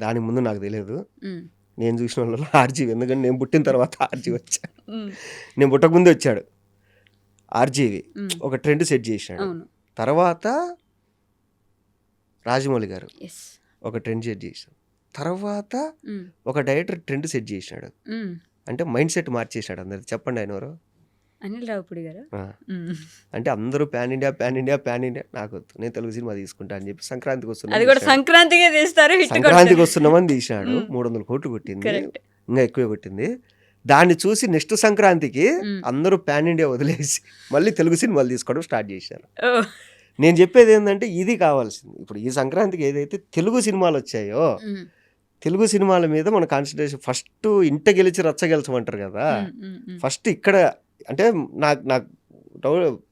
దానికి ముందు నాకు తెలియదు, నేను చూసిన వాళ్ళలో ఆర్జీవి, ఎందుకంటే నేను పుట్టిన తర్వాత ఆర్జీవి వచ్చాడు, నేను పుట్టకముందే వచ్చాడు ఆర్జీవి. ఒక ట్రెండ్ సెట్ చేశాడు. తర్వాత రాజమౌళి గారు ఒక ట్రెండ్ సెట్ చేశాడు. తర్వాత ఒక డైరెక్టర్ ట్రెండ్ సెట్ చేశాడు, అంటే మైండ్ సెట్ మార్చేశాడు అందరు. చెప్పండి ఆయన ఎవరు? అనిల్ రావుపూడి గారు. అంటే అందరూ pan India pan India pan India, నాకు వద్దు, నేను తెలుగు సినిమా తీసుకుంటా అని చెప్పి సంక్రాంతికి అది కూడా వస్తున్నా, సంక్రాంతికే తీస్తారు. సంక్రాంతికి వస్తున్నామని తీశాడు. 300 కోట్లు కొట్టింది, ఇంకా ఎక్కువే కొట్టింది. దాన్ని చూసి నెక్స్ట్ సంక్రాంతికి అందరూ పాన్ ఇండియా వదిలేసి మళ్ళీ తెలుగు సినిమాలు తీసుకోవడం స్టార్ట్ చేశారు. నేను చెప్పేది ఏంటంటే ఇది కావాల్సింది. ఇప్పుడు ఈ సంక్రాంతికి ఏదైతే తెలుగు సినిమాలు వచ్చాయో, తెలుగు సినిమాల మీద మన కాన్సన్ట్రేషన్ ఫస్ట్, ఇంట గెలిచి రచ్చ గెలిచమంటారు కదా, ఫస్ట్ ఇక్కడ. అంటే నాకు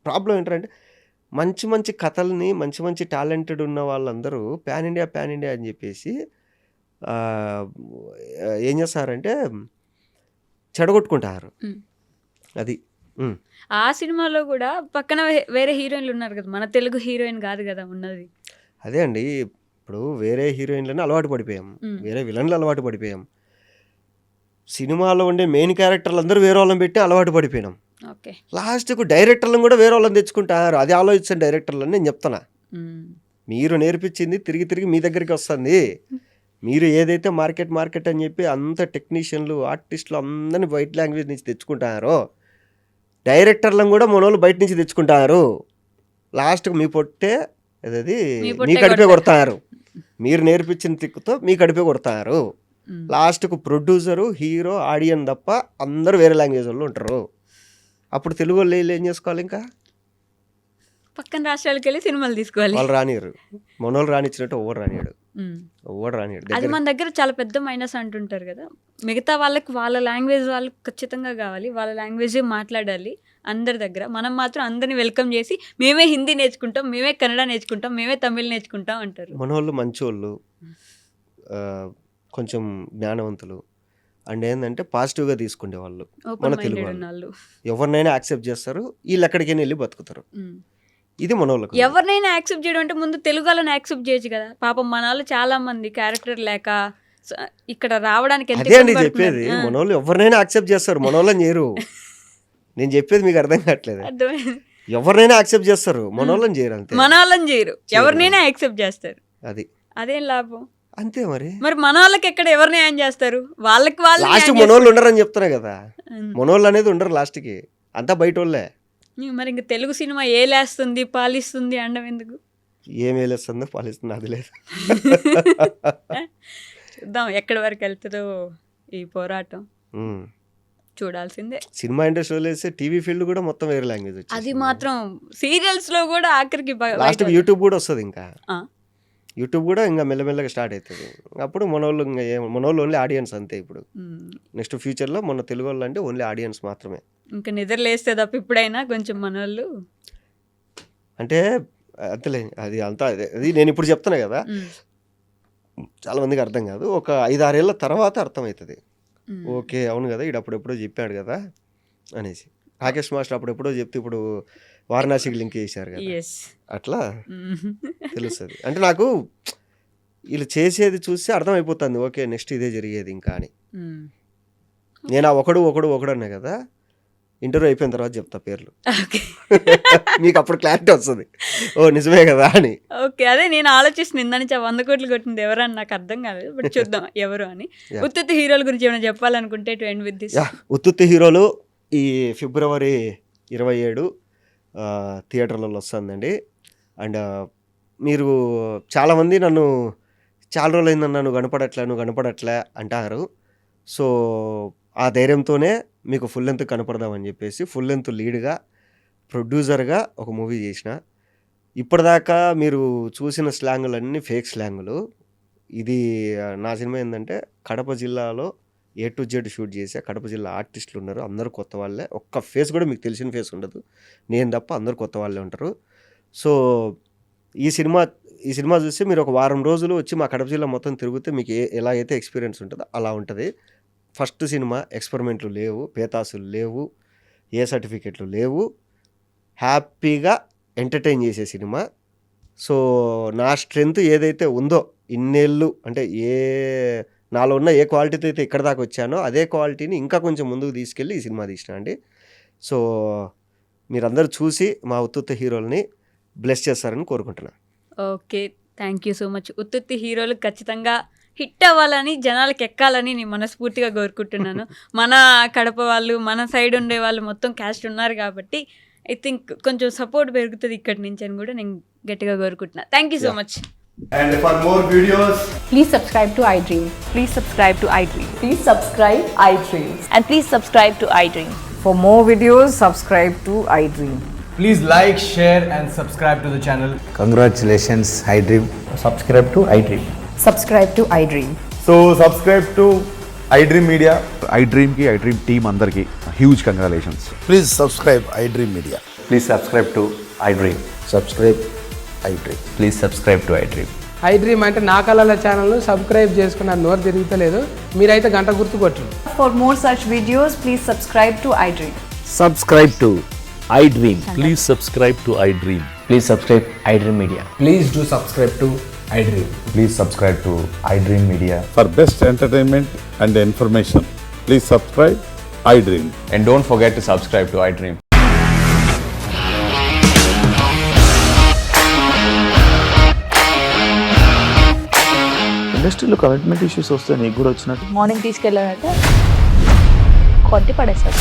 ప్రాబ్లం ఏంటంటే మంచి మంచి కథల్ని, మంచి మంచి టాలెంటెడ్ ఉన్న వాళ్ళందరూ పాన్ ఇండియా అని చెప్పేసి ఏం చేస్తారంటే చెడగొట్టుకుంటారు. అది ఆ సినిమాలో కూడా పక్కన వేరే హీరోయిన్లు ఉన్నారు కదా, మన తెలుగు హీరోయిన్ కాదు కదా ఉన్నది. అదే అండి, ఇప్పుడు వేరే హీరోయిన్లను అలవాటు పడిపోయాం, వేరే విలన్లు అలవాటు పడిపోయాం, సినిమాలో ఉండే మెయిన్ క్యారెక్టర్లు అందరూ వేరే వాళ్ళని పెట్టి అలవాటు పడిపోయినాం. లాస్ట్కు డైరెక్టర్లను కూడా వేరే వాళ్ళని తెచ్చుకుంటారు. అది ఆలోచించండి డైరెక్టర్లని నేను చెప్తున్నా. మీరు నేర్పించింది తిరిగి తిరిగి మీ దగ్గరికి వస్తుంది. మీరు ఏదైతే మార్కెట్ అని చెప్పి అంత టెక్నీషియన్లు, ఆర్టిస్టులు అందరినీ బయట లాంగ్వేజ్ నుంచి తెచ్చుకుంటారో, డైరెక్టర్లను కూడా మనోళ్ళు బయట నుంచి తెచ్చుకుంటారు. లాస్ట్కు మీ పొట్టే అది మీ కడిపే కొడతారు. మీరు నేర్పించిన తిక్కుతో మీ కడిపే కొడతారు. లాస్ట్కు ప్రొడ్యూసరు, హీరో, ఆడియన్ తప్ప అందరూ వేరే లాంగ్వేజ్ వాళ్ళు ఉంటారు. అప్పుడు తెలుగు వాళ్ళు ఏం చేసుకోవాలి? ఇంకా పక్కన రాష్ట్రాలకు వెళ్ళి సినిమాలు తీసుకోవాలి. వాళ్ళు రానియరు, మనోళ్ళు రానిచ్చినట్టు ఎవరు రానియాడు. అది మన దగ్గర చాలా పెద్ద మైనస్ అంటుంటారు కదా. మిగతా వాళ్ళకి వాళ్ళ లాంగ్వేజ్ వాళ్ళకి ఖచ్చితంగా కావాలి, వాళ్ళ లాంగ్వేజే మాట్లాడాలి అందరి దగ్గర. మనం మాత్రం అందరిని వెల్కమ్ చేసి మేమే హిందీ నేర్చుకుంటాం, మేమే కన్నడ నేర్చుకుంటాం, మేమే తమిళ్ నేర్చుకుంటాం అంటారు. మనోళ్ళు మంచోళ్ళు, కొంచెం జ్ఞానవంతులు, అండ్ ఏంటంటే పాజిటివ్గా తీసుకునే వాళ్ళు, మన తెలుగు వాళ్ళు ఎవరినైనా యాక్సెప్ట్ చేస్తారు, వీళ్ళు ఎక్కడికైనా వెళ్ళి బతుకుతారు. ఇది మనోళ్ళకు. ఎవరినైనా యాక్సెప్ట్ చేయడం అంటే ముందు తెలుగు వాళ్ళని యాక్సెప్ట్ చేయొచ్చు కదా. పాపం మన వాళ్ళు చాలా మంది క్యారెక్టర్ లేక ఇక్కడ రావడానికి అదే అండి చెప్పేది. మనోళ్ళు ఎవరినైనా యాక్సెప్ట్ చేస్తారు, మనోళ్ళని చేయరు. నేను చెప్పేది మీకు అర్థం కావట్లేదు. ఎవరినైనా యాక్సెప్ట్ చేస్తారు, మనోళ్ళని చేయరు. అంతే, మనోళ్ళని చేయరు, ఎవరినైనా యాక్సెప్ట్ చేస్తారు. అది అదేం లాభం? అంతే. మరి మన వాళ్ళకి ఎక్కడ ఎవరిని ఏం చేస్తారు? వాళ్ళకి వాళ్ళు లాస్ట్ మనోళ్ళు ఉండరని చెప్తున్నా కదా. మనోళ్ళు అనేది ఉండరు లాస్ట్కి, అంతా బయట వాళ్ళే. మరి ఇంక తెలుగు సినిమా ఏలేస్తుంది పాలిస్తుంది అండం ఎందుకు? ఏం ఏలేస్తుందో పాలిస్తుందో అది లేదు. చూద్దాం ఎక్కడి వరకు వెళ్తుందో ఈ పోరాటం, చూడాల్సిందే. సినిమా ఇండస్ట్రీలో వేస్తే టీవీ ఫీల్డ్ కూడా మొత్తం వేరే లాంగ్వేజ్ వచ్చింది. అది మాత్రం సీరియల్స్ లో కూడా ఆఖరికి లాస్ట్ యూట్యూబ్ కూడా వస్తుంది. ఇంకా యూట్యూబ్ కూడా ఇంకా మెల్లమెల్లగా స్టార్ట్ అవుతుంది. అప్పుడు మనోళ్ళు ఇంకా మనోళ్ళు ఓన్లీ ఆడియన్స్ అంతే. ఇప్పుడు నెక్స్ట్ ఫ్యూచర్లో మన తెలుగు వాళ్ళు అంటే ఓన్లీ ఆడియన్స్ మాత్రమే. ఇంకా నిద్రలేస్తే తప్ప ఇప్పుడైనా కొంచెం మనోళ్ళు అంటే అంతలే అది అంతా అది నేను ఇప్పుడు చెప్తున్నా కదా, చాలా మందికి అర్థం కాదు. ఒక 5-6 ఏళ్ళ తర్వాత అర్థమవుతుంది. ఓకే, అవును కదా, ఈడు అప్పుడెప్పుడో చెప్పాడు కదా అనేసి. రాకేష్ మాస్టర్ అప్పుడెప్పుడో చెప్తే ఇప్పుడు వారణాసికి లింక్ చేశారు కదా, అట్లా తెలుస్తుంది. అంటే నాకు వీళ్ళు చేసేది చూస్తే అర్థమైపోతుంది, ఓకే నెక్స్ట్ ఇదే జరిగేది ఇంకా అని. నేను ఆ ఒకడు అన్నా కదా, ఇంటర్వ్యూ అయిపోయిన తర్వాత చెప్తా పేర్లు. మీకు అప్పుడు క్లారిటీ వస్తుంది, ఓ నిజమే కదా అని. ఓకే, అదే నేను ఆలోచిస్తున్నా ఇందా నుంచి 100 కోట్లు కొట్టింది ఎవరని నాకు అర్థం కాలేదు, బట్ చూద్దాం ఎవరు అని. ఉత్తుత్తి హీరోల గురించి ఏమైనా చెప్పాలనుకుంటే టు ఎండ్ విత్ దిస్. ఉత్తుత్తి హీరోలు ఈ ఫిబ్రవరి 27 థియేటర్లలో వస్తుందండి. అండ్ మీరు చాలామంది నన్ను చాలా రోజులైందన్న నువ్వు కనపడట్లే అంటారు. సో ఆ ధైర్యంతోనే మీకు ఫుల్ లెంత్ కనపడదామని చెప్పేసి ఫుల్ లెంత్ లీడ్గా ప్రొడ్యూసర్గా ఒక మూవీ చేసిన. ఇప్పటిదాకా మీరు చూసిన స్లాంగులన్నీ ఫేక్ స్లాంగులు. ఇది నా సినిమా ఏంటంటే కడప జిల్లాలో A to Z షూట్ చేసా. కడప జిల్లా ఆర్టిస్టులు ఉన్నారు, అందరూ కొత్త వాళ్ళే. ఒక్క ఫేస్ కూడా మీకు తెలిసిన ఫేస్ ఉండదు, నేను తప్ప అందరూ కొత్త వాళ్ళే ఉంటారు. సో ఈ సినిమా చూస్తే మీరు ఒక వారం రోజులు వచ్చి మా కడప జిల్లా మొత్తం తిరిగితే మీకు ఎలా అయితే ఎక్స్పీరియన్స్ ఉంటుందో అలా ఉంటుంది. ఫస్ట్ సినిమా, ఎక్స్పెరిమెంట్లు లేవు, పేతాసులు లేవు, ఏ సర్టిఫికెట్లు లేవు, హ్యాపీగా ఎంటర్టైన్ చేసే సినిమా. సో నా స్ట్రెంగ్త్ ఏదైతే ఉందో ఇన్నేళ్ళు, అంటే నాలో ఉన్న ఏ క్వాలిటీతో అయితే ఇక్కడ దాకా వచ్చానో అదే క్వాలిటీని ఇంకా కొంచెం ముందుకు తీసుకెళ్ళి ఈ సినిమా తీసిన అండి. సో మీరందరూ చూసి మా ఉత్తుత్తి హీరోల్ని బ్లెస్ చేస్తారని కోరుకుంటున్నాను. Okay, thank you so much. ఉత్తుత్తి హీరోలు ఖచ్చితంగా హిట్ అవ్వాలని, జనాలకు ఎక్కాలని నేను మనస్ఫూర్తిగా కోరుకుంటున్నాను. మన కడప వాళ్ళు, మన సైడ్ ఉండే వాళ్ళు మొత్తం క్యాస్ట్ ఉన్నారు కాబట్టి ఐ థింక్ కొంచెం సపోర్ట్ పెరుగుతుంది ఇక్కడి నుంచి అని కూడా నేను గట్టిగా కోరుకుంటున్నాను. Thank you so much. And for more videos, Please subscribe to iDream. Please subscribe to iDream. Please subscribe iDream. And please subscribe to iDream. For more videos, subscribe to iDream. please like, share and subscribe to the channel. Congratulations, iDream. Subscribe to iDream. Subscribe to iDream. So subscribe to iDream Media. iDream ki iDream team andarki huge congratulations. Please subscribe iDream Media. Please subscribe to iDream. Subscribe iDream. Please subscribe to iDream. iDream అంటే నా కళల ఛానల్ సబ్స్క్రైబ్ చేసుకున్న నోరు తిరుగుతలేదు, మీరైతే గంట గుర్తు కొట్టండి. For more such videos, please subscribe to iDream. Subscribe to iDream. Please subscribe to iDream. Please subscribe iDream Media. Please do subscribe to iDream. Please subscribe to iDream Media. For best entertainment and information, please subscribe iDream. And don't forget to subscribe to iDream. ఇండస్ట్రీలో కమిట్మెంట్ ఇష్యూస్ వస్తే నీకు కూడా వచ్చినట్టు మార్నింగ్ తీసుకెళ్ళాడంటే కొట్టి పడేశాడు.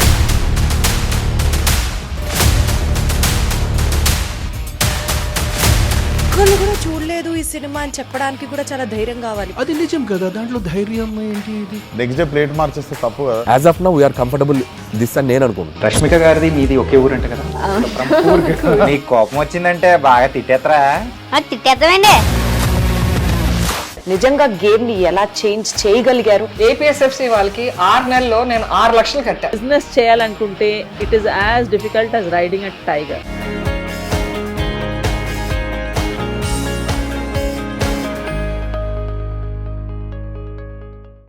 ఒక్కళ్ళు కూడా చూడలేదు ఈ సినిమా అని చెప్పడానికి కూడా చాలా ధైర్యం కావాలి. అది నిజం కదా, దాంట్లో ధైర్యం ఏంటి? ఇది నెక్స్ట్ డే ప్లేట్ మార్చేస్తే తప్పు కదా. As of now, we are comfortable this అని నేను అనుకుంటున్నాను. రష్మిక గారిది మీది ఒకే ఊరు అంట కదా. నీకు కోపం వచ్చిందంటే బాగా తిట్టేత్తరా? తిట్టేద్దామండి. నిజంగా గేమ్ ని ఎలా చేంజ్ చేయగలిగారు? APSFC వాళ్ళకి 6 నెలల్లో నేను 6 లక్షలు కట్టా. బిజినెస్ చేయాలనుకుంటే it is as difficult as riding a tiger.